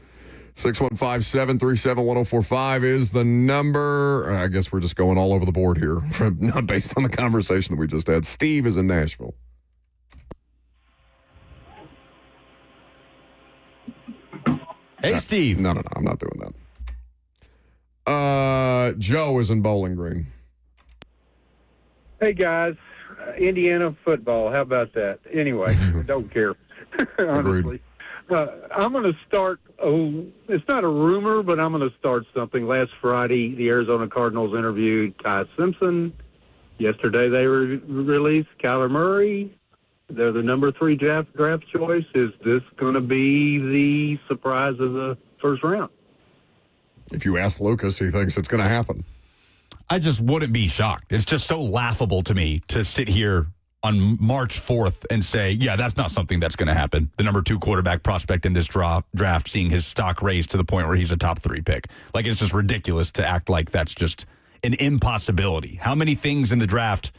615-737-1045 is the number. I guess we're just going all over the board here, not based on the conversation that we just had. Steve is in Nashville. Hey, Steve. No, I'm not doing that. Joe is in Bowling Green. Hey, guys. Indiana football. How about that? Anyway, I don't care, honestly. I'm going to start, it's not a rumor, but I'm going to start something. Last Friday, the Arizona Cardinals interviewed Ty Simpson. Yesterday, they released Kyler Murray. They're the number 3 draft choice. Is this going to be the surprise of the first round? If you ask Lucas, he thinks it's going to happen. I just wouldn't be shocked. It's just so laughable to me to sit here on March 4th and say, yeah, that's not something that's going to happen. The number 2 quarterback prospect in this draft, seeing his stock raised to the point where he's a top 3 pick. Like, it's just ridiculous to act like that's just an impossibility? How many things in the draft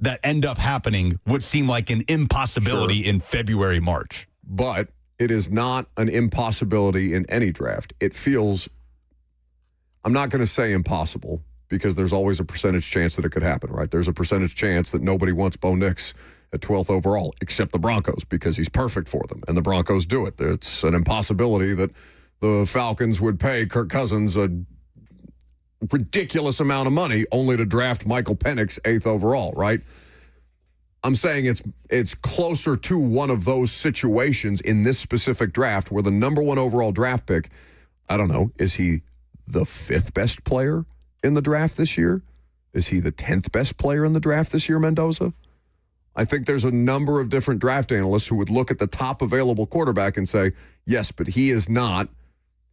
that end up happening would seem like an impossibility in February, March? But it is not an impossibility in any draft. It feels, I'm not going to say impossible, because there's always a percentage chance that it could happen, right? There's a percentage chance that nobody wants Bo Nix at 12th overall, except the Broncos, because he's perfect for them, and the Broncos do it. It's an impossibility that the Falcons would pay Kirk Cousins a ridiculous amount of money only to draft Michael Penix 8th overall, right? I'm saying it's closer to one of those situations in this specific draft where the number 1 overall draft pick, I don't know, is he the 5th best player in the draft this year? Is he the 10th best player in the draft this year, Mendoza? I think there's a number of different draft analysts who would look at the top available quarterback and say, yes, but he is not.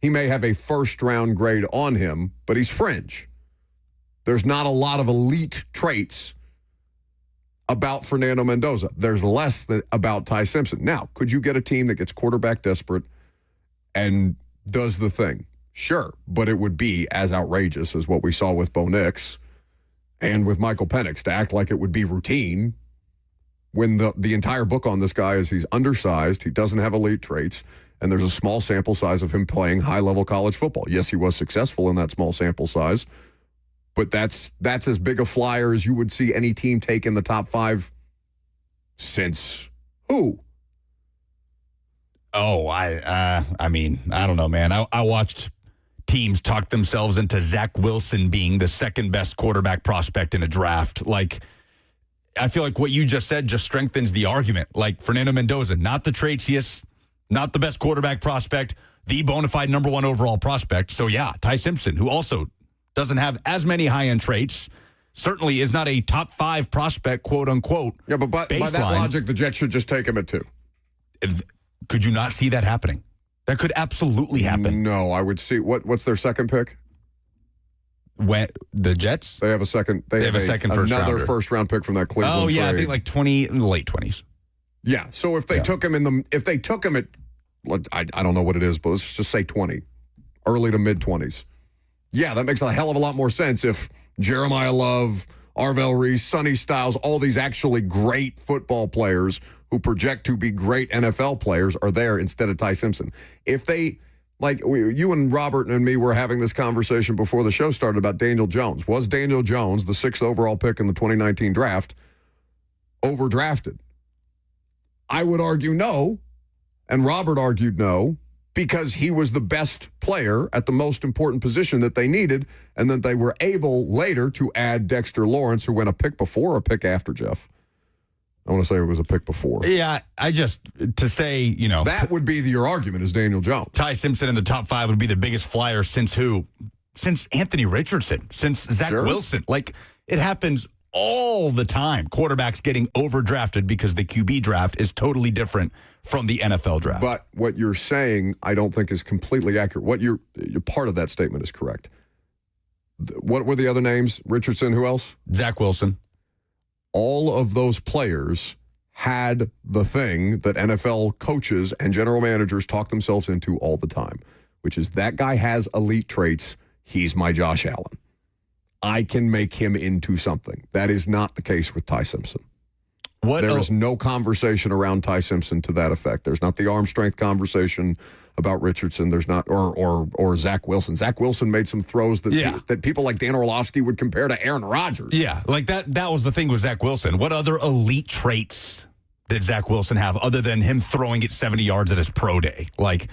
He may have a first-round grade on him, but he's fringe. There's not a lot of elite traits about Fernando Mendoza. There's less about Ty Simpson. Now, could you get a team that gets quarterback desperate and does the thing? Sure, but it would be as outrageous as what we saw with Bo Nix and with Michael Penix to act like it would be routine when the entire book on this guy is he's undersized, he doesn't have elite traits, and there's a small sample size of him playing high-level college football. Yes, he was successful in that small sample size, but that's as big a flyer as you would see any team take in the top 5 since who? Oh, I mean, I don't know, man. I watched teams talk themselves into Zach Wilson being the second best quarterback prospect in a draft. Like, I feel like what you just said just strengthens the argument. Like, Fernando Mendoza, not the traitiest, not the best quarterback prospect, the bona fide number 1 overall prospect. So, yeah, Ty Simpson, who also doesn't have as many high-end traits, certainly is not a top 5 prospect, quote-unquote. Yeah, but by that logic, the Jets should just take him at 2. Could you not see that happening? That could absolutely happen. No, I would see. What's their second pick? When the Jets? They have a second. They have a second another first-round pick from that Cleveland trade. I think like 20 in the late 20s. Yeah, so if they took him if they took him at, I don't know what it is, but let's just say 20, early to mid-20s. Yeah, that makes a hell of a lot more sense if Jeremiah Love, Arvell Reese, Sonny Styles, all these actually great football players who project to be great NFL players are there instead of Ty Simpson. If they, you and Robert and me were having this conversation before the show started about Daniel Jones. Was Daniel Jones, the 6th overall pick in the 2019 draft, overdrafted? I would argue no, and Robert argued no, because he was the best player at the most important position that they needed, and then they were able later to add Dexter Lawrence, who went a pick before or a pick after, Jeff? I want to say it was a pick before. Yeah, to say, that would be your argument is Daniel Jones. Ty Simpson in the top 5 would be the biggest flyer since who? Since Anthony Richardson, since Zach Wilson. Like, it happens all the time. Quarterbacks getting overdrafted because the QB draft is totally different from the NFL draft. But what you're saying, I don't think is completely accurate. What your part of that statement is correct. What were the other names? Richardson, who else? Zach Wilson. All of those players had the thing that NFL coaches and general managers talk themselves into all the time, which is that guy has elite traits. He's my Josh Allen. I can make him into something. That is not the case with Ty Simpson. There is no conversation around Ty Simpson to that effect. There's not the arm strength conversation about Richardson. There's not, or Zach Wilson. Zach Wilson made some throws that people like Dan Orlovsky would compare to Aaron Rodgers. Yeah, like that was the thing with Zach Wilson. What other elite traits did Zach Wilson have other than him throwing it 70 yards at his pro day? Like,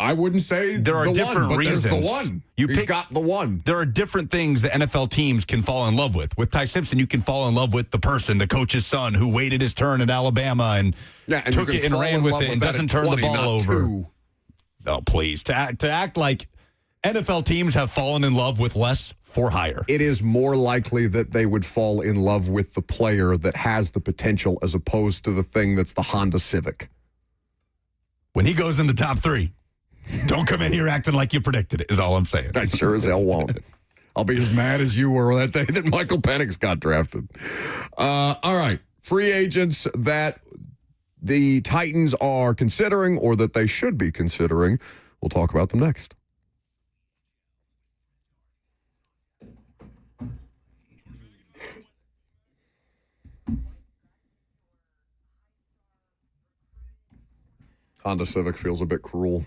I wouldn't say there are different reasons. There's the one. He's got the one. There are different things that NFL teams can fall in love with. With Ty Simpson, you can fall in love with the person, the coach's son who waited his turn at Alabama and took it and ran with it and doesn't turn the ball over. 2. Oh, please. To act like NFL teams have fallen in love with less for hire. It is more likely that they would fall in love with the player that has the potential as opposed to the thing that's the Honda Civic. When he goes in the top 3. Don't come in here acting like you predicted it, is all I'm saying. I sure as hell won't. I'll be as mad as you were that day that Michael Penix got drafted. All right. Free agents that the Titans are considering or that they should be considering. We'll talk about them next. Honda Civic feels a bit cruel.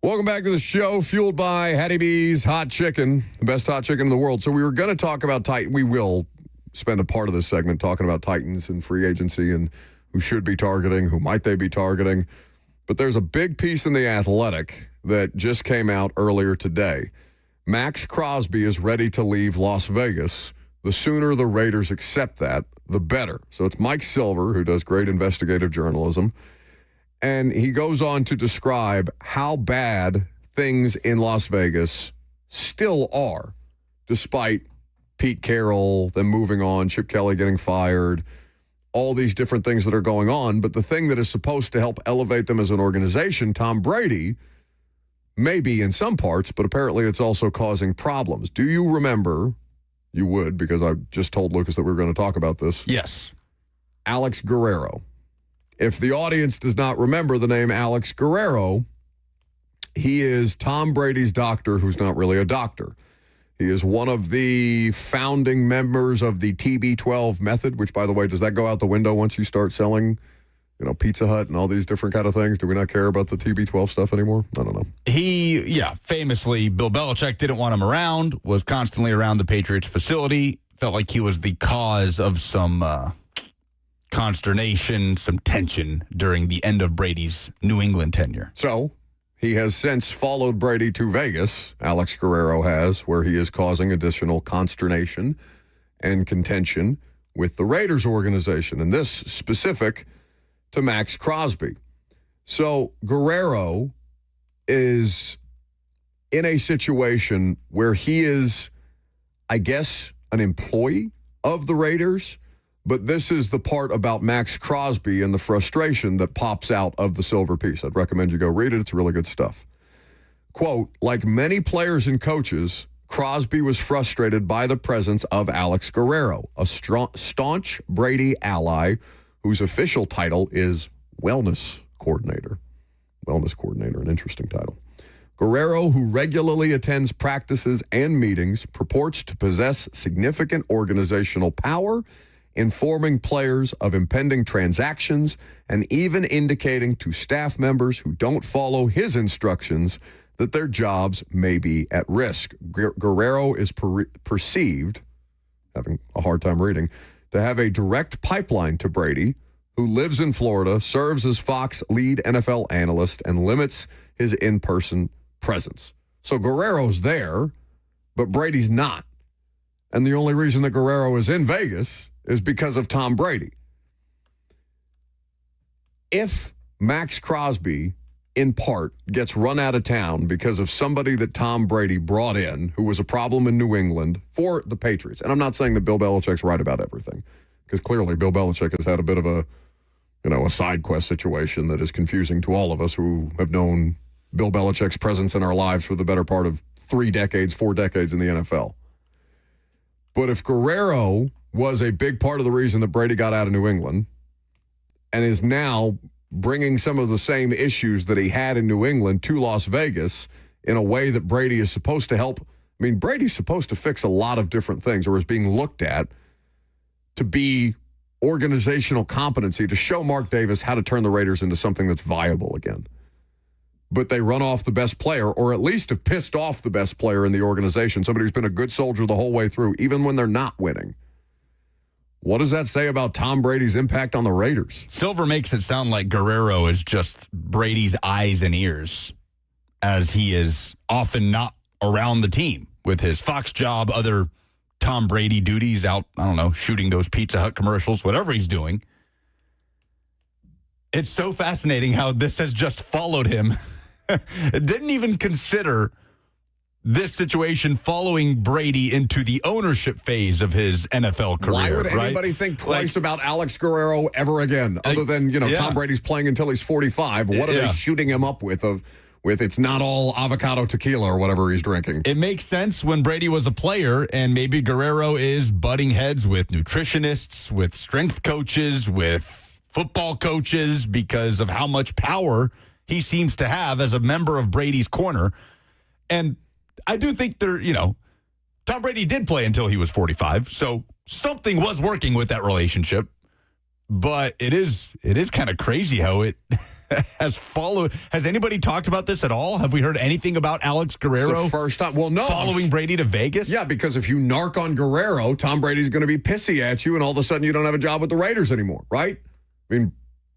Welcome back to the show, fueled by Hattie B's Hot Chicken, the best hot chicken in the world. So we were going to talk about we will spend a part of this segment talking about Titans and free agency and who should be targeting, who might they be targeting. But there's a big piece in The Athletic that just came out earlier today. Max Crosby is ready to leave Las Vegas. The sooner the Raiders accept that, the better. So it's Mike Silver, who does great investigative journalism. And he goes on to describe how bad things in Las Vegas still are, despite Pete Carroll, them moving on, Chip Kelly getting fired, all these different things that are going on. But the thing that is supposed to help elevate them as an organization, Tom Brady, maybe in some parts, but apparently it's also causing problems. Do you remember, you would, because I just told Lucas that we were going to talk about this. Yes. Alex Guerrero. If the audience does not remember the name Alex Guerrero, he is Tom Brady's doctor who's not really a doctor. He is one of the founding members of the TB12 method, which, by the way, does that go out the window once you start selling, Pizza Hut and all these different kind of things? Do we not care about the TB12 stuff anymore? I don't know. Famously, Bill Belichick didn't want him around, was constantly around the Patriots facility, felt like he was the cause of some consternation, some tension during the end of Brady's New England tenure. So he has since followed Brady to Vegas, Alex Guerrero has, where he is causing additional consternation and contention with the Raiders organization, and this specific to Max Crosby. So Guerrero is in a situation where he is, I guess, an employee of the Raiders. But this is the part about Max Crosby and the frustration that pops out of the Silver piece. I'd recommend you go read it. It's really good stuff. Quote, like many players and coaches, Crosby was frustrated by the presence of Alex Guerrero, a staunch Brady ally whose official title is wellness coordinator. Wellness coordinator, an interesting title. Guerrero, who regularly attends practices and meetings, purports to possess significant organizational power, informing players of impending transactions and even indicating to staff members who don't follow his instructions that their jobs may be at risk. Guerrero is perceived, having a hard time reading, to have a direct pipeline to Brady, who lives in Florida, serves as Fox lead NFL analyst, and limits his in-person presence. So Guerrero's there, but Brady's not. And the only reason that Guerrero is in Vegas is because of Tom Brady. If Max Crosby, in part, gets run out of town because of somebody that Tom Brady brought in who was a problem in New England for the Patriots, and I'm not saying that Bill Belichick's right about everything, because clearly Bill Belichick has had a bit of a side quest situation that is confusing to all of us who have known Bill Belichick's presence in our lives for the better part of 4 decades in the NFL. But if Guerrero was a big part of the reason that Brady got out of New England and is now bringing some of the same issues that he had in New England to Las Vegas in a way that Brady is supposed to help. I mean, Brady's supposed to fix a lot of different things, or is being looked at to be organizational competency to show Mark Davis how to turn the Raiders into something that's viable again. But they run off the best player, or at least have pissed off the best player in the organization, somebody who's been a good soldier the whole way through, even when they're not winning. What does that say about Tom Brady's impact on the Raiders? Silver makes it sound like Guerrero is just Brady's eyes and ears, as he is often not around the team with his Fox job, other Tom Brady duties out, shooting those Pizza Hut commercials, whatever he's doing. It's so fascinating how this has just followed him. It didn't even consider this situation following Brady into the ownership phase of his NFL career. Why would anybody think twice about Alex Guerrero ever again, other than, Tom Brady's playing until he's 45? What are they shooting him up with it's not all avocado tequila or whatever he's drinking? It makes sense when Brady was a player, and maybe Guerrero is butting heads with nutritionists, with strength coaches, with football coaches, because of how much power he seems to have as a member of Brady's corner. And I do think Tom Brady did play until he was 45, so something was working with that relationship. But it is kind of crazy how it has followed. Has anybody talked about this at all? Have we heard anything about Alex Guerrero? It's the first time. Well, no. Following Brady to Vegas? Yeah, because if you narc on Guerrero, Tom Brady's going to be pissy at you, and all of a sudden you don't have a job with the Raiders anymore, right? I mean,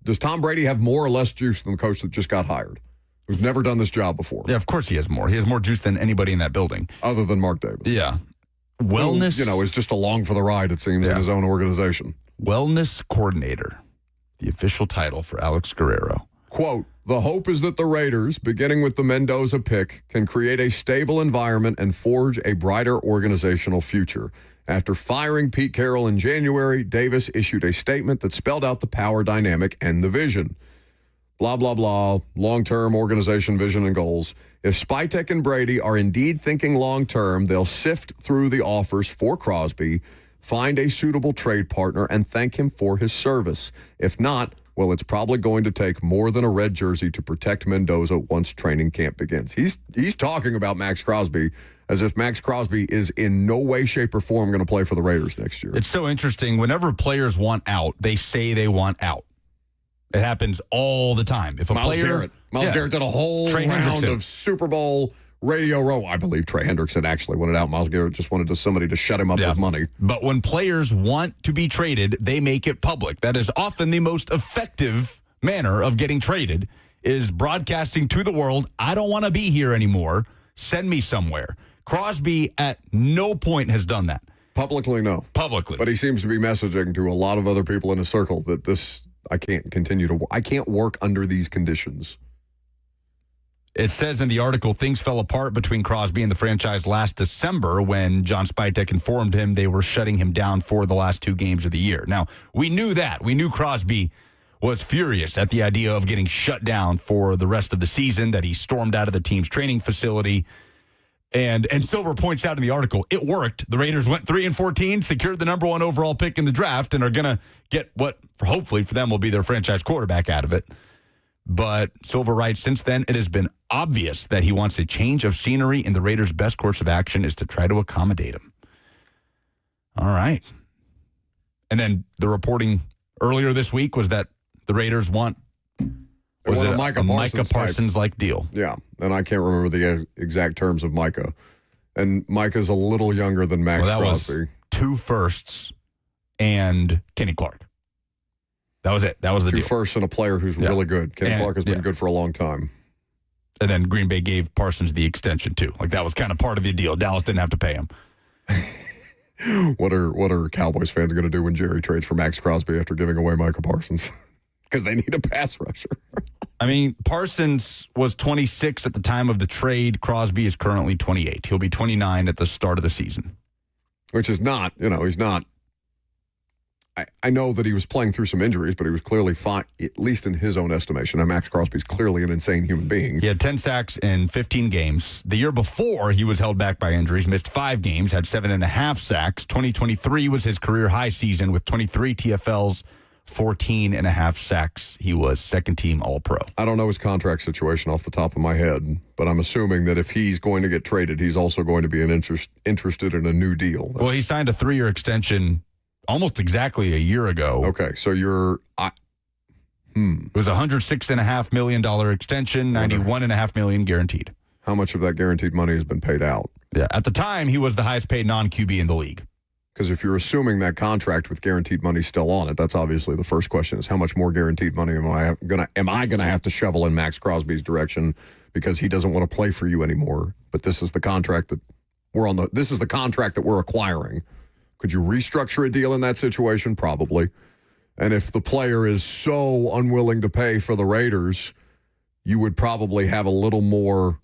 does Tom Brady have more or less juice than the coach that just got hired, who's never done this job before? Yeah, of course he has more. He has more juice than anybody in that building. Other than Mark Davis. Yeah. Wellness. Who, is just along for the ride, it seems, in his own organization. Wellness coordinator, the official title for Alex Guerrero. Quote, the hope is that the Raiders, beginning with the Mendoza pick, can create a stable environment and forge a brighter organizational future. After firing Pete Carroll in January, Davis issued a statement that spelled out the power dynamic and the vision. Blah, blah, blah, long-term organization vision and goals. If Spytek and Brady are indeed thinking long-term, they'll sift through the offers for Crosby, find a suitable trade partner, and thank him for his service. If not, well, it's probably going to take more than a red jersey to protect Mendoza once training camp begins. He's talking about Max Crosby as if Max Crosby is in no way, shape, or form going to play for the Raiders next year. It's so interesting. Whenever players want out, they say they want out. It happens all the time. If a Miles player, Garrett did a whole round of Super Bowl Radio Row. I believe Trey Hendrickson actually wanted out. Miles Garrett just wanted somebody to shut him up with money. But when players want to be traded, they make it public. That is often the most effective manner of getting traded, is broadcasting to the world, I don't want to be here anymore. Send me somewhere. Crosby at no point has done that. Publicly, no. Publicly. But he seems to be messaging to a lot of other people in his circle that I can't work under these conditions. It says in the article, things fell apart between Crosby and the franchise last December when John Spytek informed him they were shutting him down for the last 2 games of the year. Now, we knew that. We knew Crosby was furious at the idea of getting shut down for the rest of the season, that he stormed out of the team's training facility. And Silver points out in the article, it worked. The Raiders went 3-14, secured the number 1 overall pick in the draft, and are going to get what, hopefully for them, will be their franchise quarterback out of it. But Silver writes, since then, it has been obvious that he wants a change of scenery, and the Raiders' best course of action is to try to accommodate him. All right. And then the reporting earlier this week was that the Raiders want a Micah Parsons-like deal. Yeah, and I can't remember the exact terms of Micah. And Micah's a little younger than Max Crosby. Was 2 firsts and Kenny Clark. That was it. That was the 2 deal. 2 firsts and a player who's really good. Kenny Clark has been good for a long time. And then Green Bay gave Parsons the extension, too. Like, that was kind of part of the deal. Dallas didn't have to pay him. What are Cowboys fans going to do when Jerry trades for Max Crosby after giving away Micah Parsons? Because they need a pass rusher. I mean, Parsons was 26 at the time of the trade. Crosby is currently 28. He'll be 29 at the start of the season. Which is not, he's not. I know that he was playing through some injuries, but he was clearly fine, at least in his own estimation. And Max Crosby's clearly an insane human being. He had 10 sacks in 15 games. The year before, he was held back by injuries, missed 5 games, had 7.5 sacks. 2023 was his career high season with 23 TFLs, 14.5 sacks. He was second-team All-Pro. I don't know his contract situation off the top of my head, but I'm assuming that if he's going to get traded, he's also going to be interested in a new deal. Well, he signed a 3-year extension almost exactly a year ago. Okay, so it was a $106.5 million extension, $91.5 million guaranteed. How much of that guaranteed money has been paid out? Yeah, at the time, he was the highest paid non-QB in the league. Because if you're assuming that contract with guaranteed money still on it, that's obviously the first question: is how much more guaranteed money am I gonna have to shovel in Max Crosby's direction because he doesn't want to play for you anymore? But this is the contract that this is the contract that we're acquiring. Could you restructure a deal in that situation? Probably. And if the player is so unwilling to pay for the Raiders, you would probably have a little more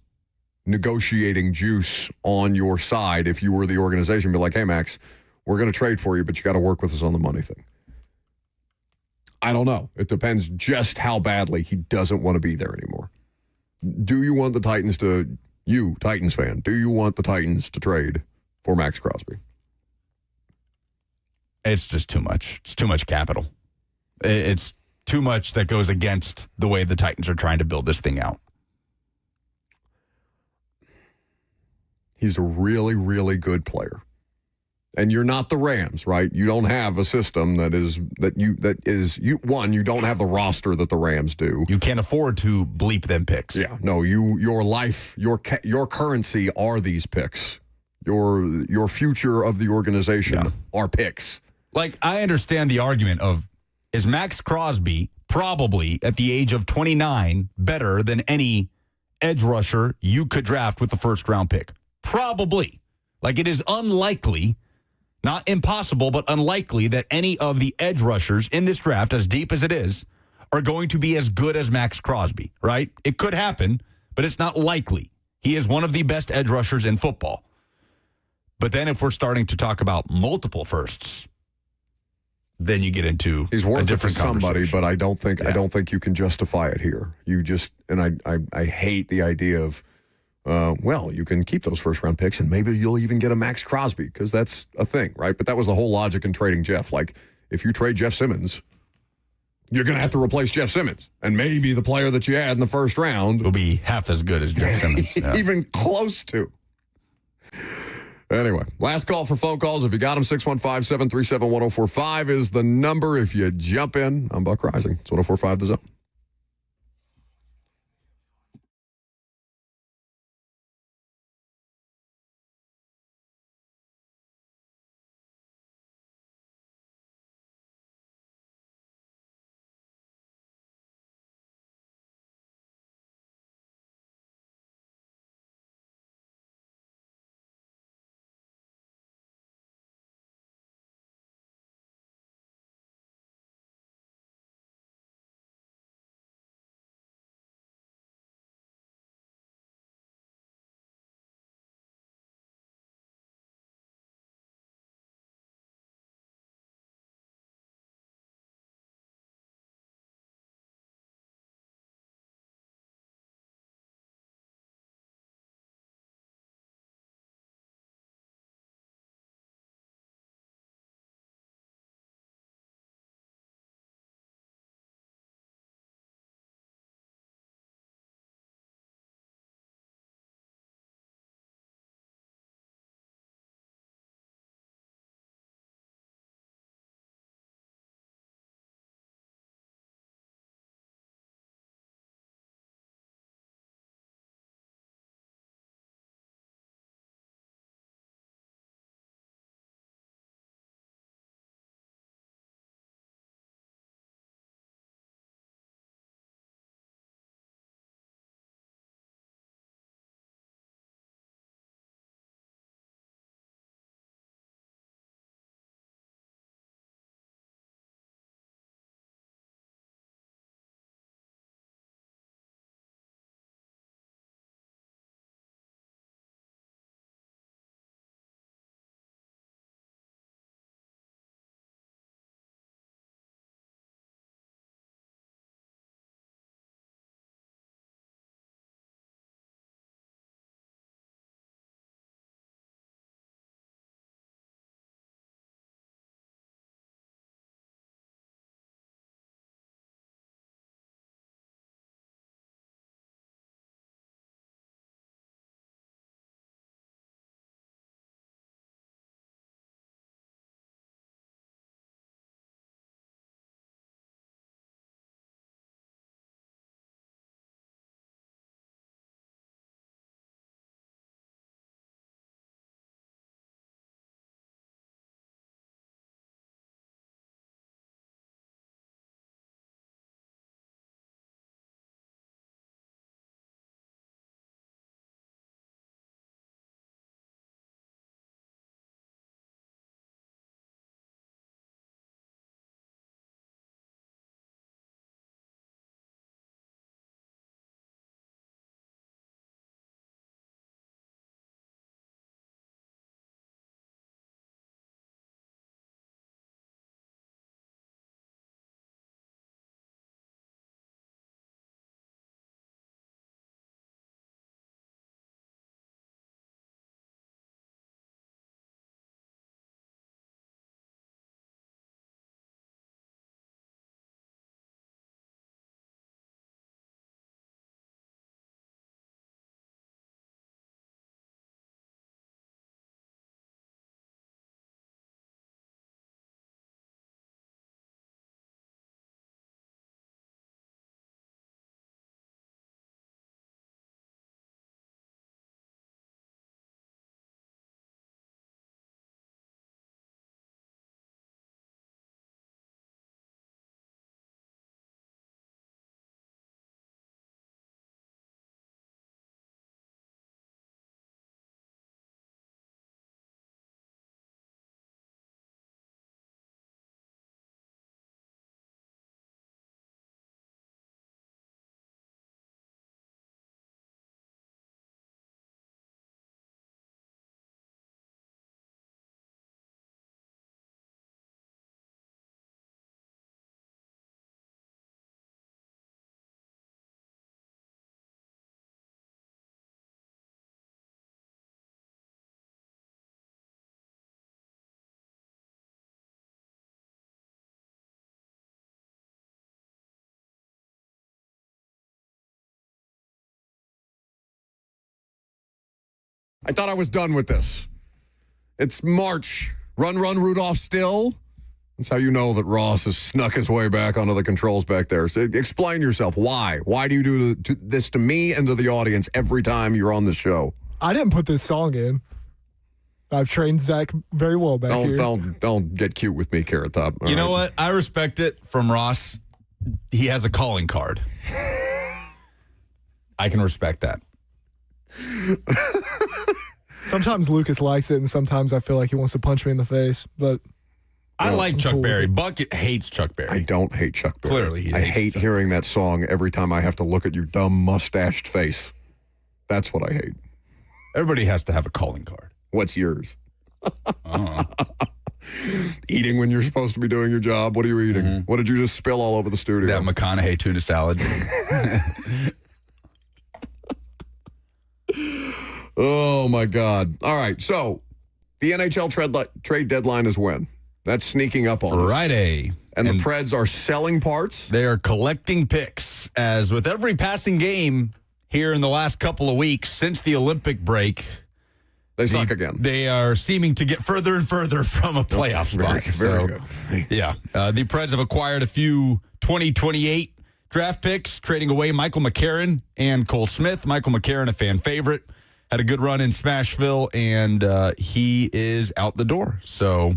negotiating juice on your side if you were the organization. Be like, hey, Max, we're going to trade for you, but you got to work with us on the money thing. I don't know. It depends just how badly he doesn't want to be there anymore. Do you want the Titans you, Titans fan, do you want the Titans to trade for Max Crosby? It's just too much. It's too much capital. It's too much that goes against the way the Titans are trying to build this thing out. He's a really, really good player. and you're not the Rams, right? You don't have a system you don't have the roster that the Rams do. You can't afford to bleep them picks. Yeah, no, your currency are these picks. Your future of the organization are picks. Like, I understand the argument of, is Max Crosby probably at the age of 29 better than any edge rusher you could draft with the first round pick? Probably. Like, it is unlikely, not impossible, but unlikely that any of the edge rushers in this draft, as deep as it is, are going to be as good as Max Crosby, right? It could happen, but it's not likely. He is one of the best edge rushers in football. But then if we're starting to talk about multiple firsts, then you get into he's worth a it to different somebody, but I don't think you can justify it here. You just I hate the idea of you can keep those first round picks and maybe you'll even get a Max Crosby because that's a thing, right? But that was the whole logic in trading Jeff. Like, if you trade Jeff Simmons, you're going to have to replace Jeff Simmons, and maybe the player that you had in the first round will be half as good as Jeff Simmons, even close to. Anyway, last call for phone calls. If you got them, 615-737-1045 is the number. If you jump in, I'm Buck Rising. It's 1045 The Zone. I thought I was done with this. It's March. Run, Rudolph still. That's how you know that Ross has snuck his way back onto the controls back there. So explain yourself. Why? Why do you do this to me and to the audience every time you're on the show? I didn't put this song in. I've trained Zach very well back here. Don't get cute with me, Carrot Top. You know what? I respect it from Ross. He has a calling card. I can respect that. Sometimes Lucas likes it, and sometimes I feel like he wants to punch me in the face. But I like Chuck Berry. Bucket hates Chuck Berry. I don't hate Chuck Berry. Clearly, I hate hearing that song every time I have to look at your dumb mustached face. That's what I hate. Everybody has to have a calling card. What's yours? Eating when you're supposed to be doing your job. What are you eating? Mm-hmm. What did you just spill all over the studio? That McConaughey tuna salad. Oh, my God. All right, so the NHL trade deadline is when? That's sneaking up on us. Friday. And the Preds are selling parts? They are collecting picks, as with every passing game here in the last couple of weeks since the Olympic break. They suck again. They are seeming to get further and further from a playoff spot. Very good. Yeah. The Preds have acquired a few 2028 draft picks, trading away Michael McCarron and Cole Smith. Michael McCarron, a fan favorite, had a good run in Smashville, and he is out the door. So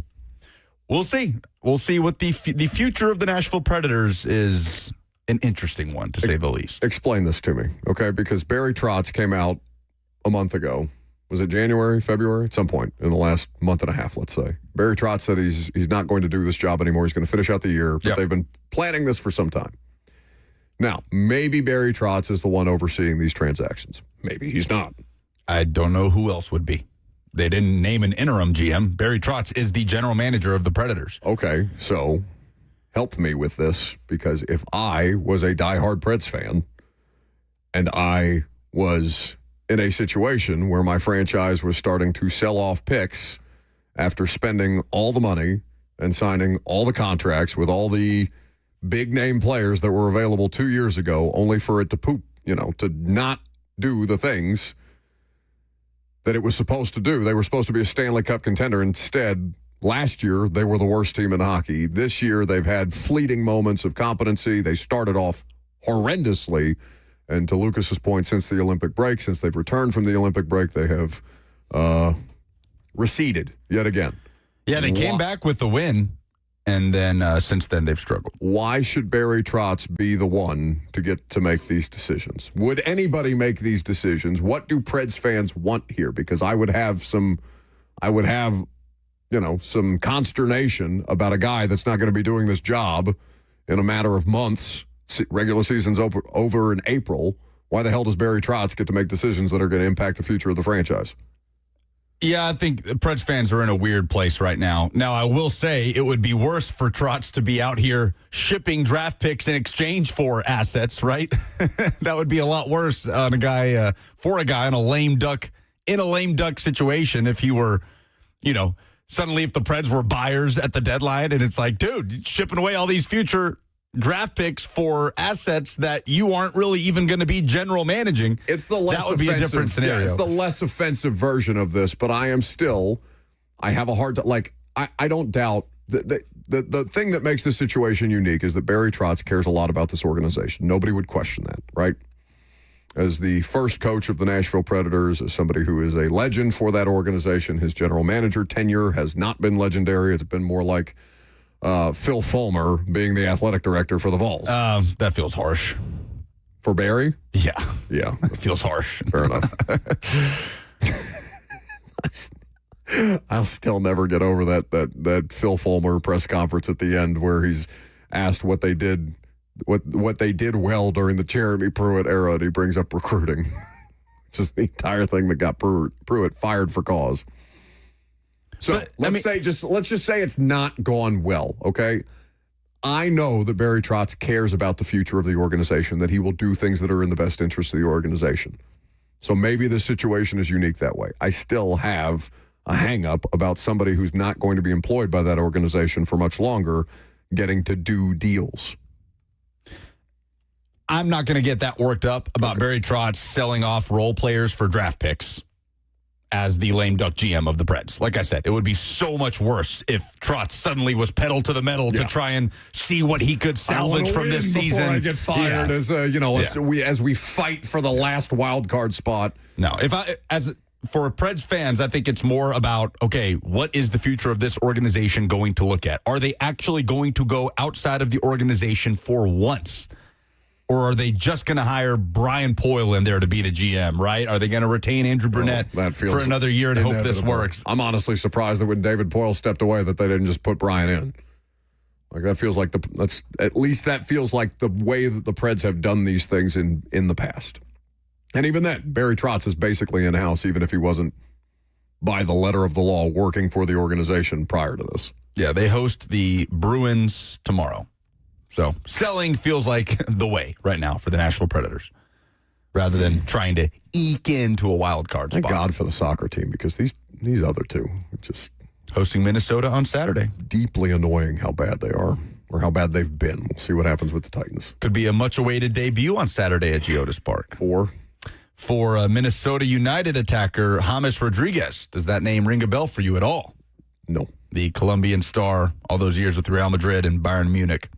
we'll see. We'll see what the future of the Nashville Predators is. An interesting one, to say the least. Explain this to me, okay? Because Barry Trotz came out a month ago. Was it January, February? At some point in the last month and a half, let's say. Barry Trotz said he's not going to do this job anymore. He's going to finish out the year. But they've been planning this for some time. Now, maybe Barry Trotz is the one overseeing these transactions. Maybe he's not. I don't know who else would be. They didn't name an interim GM. Barry Trotz is the general manager of the Predators. Okay, so help me with this, because if I was a diehard Preds fan and I was in a situation where my franchise was starting to sell off picks after spending all the money and signing all the contracts with all the big name players that were available 2 years ago, only for it to to not do the things that it was supposed to do. They were supposed to be a Stanley Cup contender. Instead, last year, they were the worst team in hockey. This year, they've had fleeting moments of competency. They started off horrendously. And to Lucas's point, since the Olympic break, since they've returned from the Olympic break, they have receded yet again. Yeah, they came back with the win, and then since then they've struggled. Why should Barry Trotz be the one to get to make these decisions? Would anybody make these decisions? What do Preds fans want here? Because I would have some consternation about a guy that's not going to be doing this job in a matter of months. Regular season's over in April. Why the hell does Barry Trotz get to make decisions that are going to impact the future of the franchise? Yeah, I think Preds fans are in a weird place right now. Now, I will say it would be worse for Trotz to be out here shipping draft picks in exchange for assets, right? That would be a lot worse on a guy for a guy in a lame duck situation if he were, suddenly if the Preds were buyers at the deadline and it's like, dude, shipping away all these future draft picks for assets that you aren't really even going to be general managing. It's the less that would be a different scenario. Yeah, it's the less offensive version of this, but I have a hard time. I don't doubt the thing that makes this situation unique is that Barry Trotz cares a lot about this organization. Nobody would question that, right? As the first coach of the Nashville Predators, as somebody who is a legend for that organization, his general manager tenure has not been legendary. It's been more like Phil Fulmer being the athletic director for the Vols. That feels harsh. For Barry? Yeah. Yeah. It feels harsh. Fair enough. I'll still never get over that Phil Fulmer press conference at the end where he's asked what they did well during the Jeremy Pruitt era, and he brings up recruiting. Just the entire thing that got Pruitt fired for cause. So let's just say it's not gone well, okay? I know that Barry Trotz cares about the future of the organization, that he will do things that are in the best interest of the organization. So maybe this situation is unique that way. I still have a hang-up about somebody who's not going to be employed by that organization for much longer getting to do deals. I'm not going to get that worked up about Barry Trotz selling off role players for draft picks. as the lame duck GM of the Preds. Like I said, it would be so much worse if Trotz suddenly was pedal to the metal to try and see what he could salvage from this season. Before I get fired, as we fight for the last wild card spot. No, for Preds fans, I think it's more about, okay, what is the future of this organization going to look at? Are they actually going to go outside of the organization for once? Or are they just going to hire Brian Poyle in there to be the GM, right? Are they going to retain Andrew Brunette for another year and hope this works? I'm honestly surprised that when David Poyle stepped away that they didn't just put Brian in. Like that feels like that feels like the way that the Preds have done these things in the past. And even then, Barry Trotz is basically in-house, even if he wasn't by the letter of the law working for the organization prior to this. Yeah, they host the Bruins tomorrow. So selling feels like the way right now for the Nashville Predators, rather than trying to eke into a wild card spot. Thank God for the soccer team, because these other two just hosting Minnesota on Saturday. Deeply annoying how bad they are, or how bad they've been. We'll see what happens with the Titans. Could be a much-awaited debut on Saturday at Geodis Park. For Minnesota United attacker James Rodriguez. Does that name ring a bell for you at all? No. The Colombian star, all those years with Real Madrid and Bayern Munich.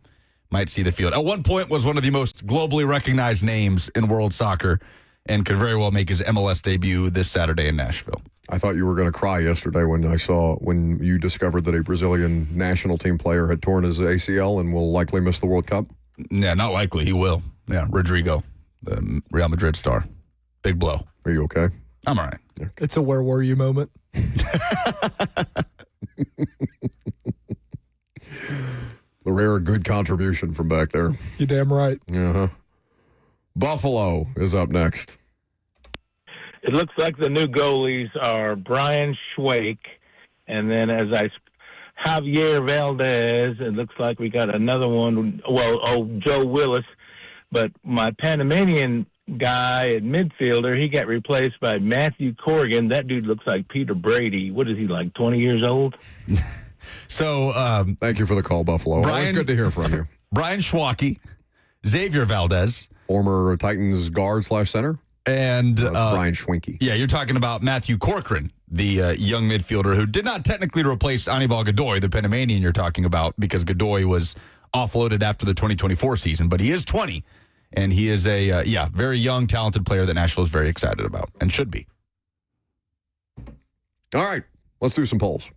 Might see the field. At one point was one of the most globally recognized names in world soccer and could very well make his MLS debut this Saturday in Nashville. I thought you were going to cry yesterday when you discovered that a Brazilian national team player had torn his ACL and will likely miss the World Cup. Yeah, not likely. He will. Yeah, Rodrigo, the Real Madrid star. Big blow. Are you okay? I'm all right. Yeah. It's a where were you moment. The rare good contribution from back there. You're damn right. Uh-huh. Buffalo is up next. It looks like the new goalies are Brian Schwake, and then Javier Valdez. It looks like we got another one. Joe Willis. But my Panamanian guy at midfielder, he got replaced by Matthew Corrigan. That dude looks like Peter Brady. What is he, like 20 years old? So, thank you for the call, Buffalo. Always good to hear from you. Brian Schwake, Xavier Valdez, former Titans guard / center, and Brian Schwenke. Yeah, you're talking about Matthew Corcoran, the young midfielder who did not technically replace Anibal Godoy, the Panamanian you're talking about, because Godoy was offloaded after the 2024 season, but he is 20, and he is a very young, talented player that Nashville is very excited about and should be. All right, let's do some polls.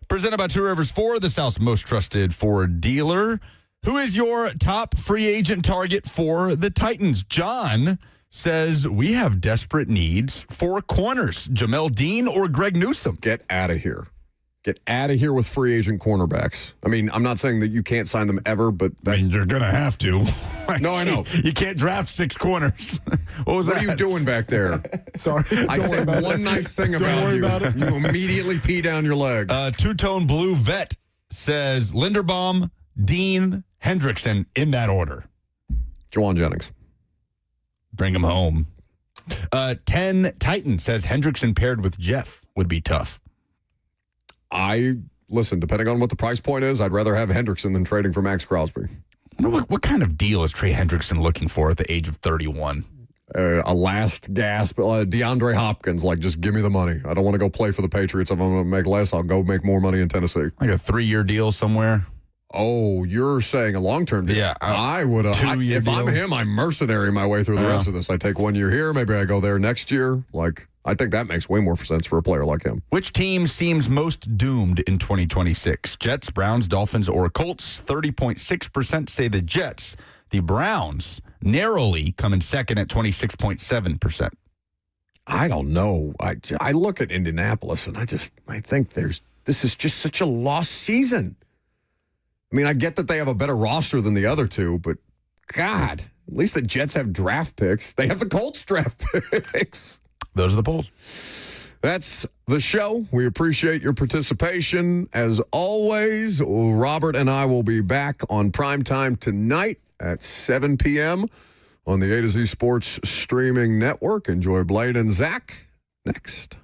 Presented by Two Rivers Ford, the South's most trusted Ford dealer. Who is your top free agent target for the Titans? John says, we have desperate needs for corners. Jamel Dean or Greg Newsome? Get out of here. Get out of here with free agent cornerbacks. I mean, I'm not saying that you can't sign them ever, but you're going to have to. No, I know. You can't draft 6 corners. What are you doing back there? Sorry. I said one nice thing about you. You immediately pee down your leg. Two-tone blue vet says Linderbaum, Dean, Hendrickson in that order. Jawan Jennings. Bring him home. 10 Titan says Hendrickson paired with Jeff would be tough. Listen, depending on what the price point is, I'd rather have Hendrickson than trading for Max Crosby. What kind of deal is Trey Hendrickson looking for at the age of 31? A last gasp. DeAndre Hopkins, just give me the money. I don't want to go play for the Patriots. If I'm going to make less, I'll go make more money in Tennessee. Like a 3-year deal somewhere? Oh, you're saying a long-term deal? Yeah. I would. If deal. I'm him, I'm mercenary my way through the rest of this. I take 1 year here. Maybe I go there next year. I think that makes way more sense for a player like him. Which team seems most doomed in 2026? Jets, Browns, Dolphins, or Colts? 30.6% say the Jets. The Browns narrowly come in second at 26.7%. I don't know. I look at Indianapolis and I think this is just such a lost season. I mean, I get that they have a better roster than the other two, but God, at least the Jets have draft picks. They have the Colts draft picks. Those are the polls. That's the show. We appreciate your participation. As always, Robert and I will be back on primetime tonight at 7 p.m. on the A to Z Sports streaming network. Enjoy Blaine and Zach next.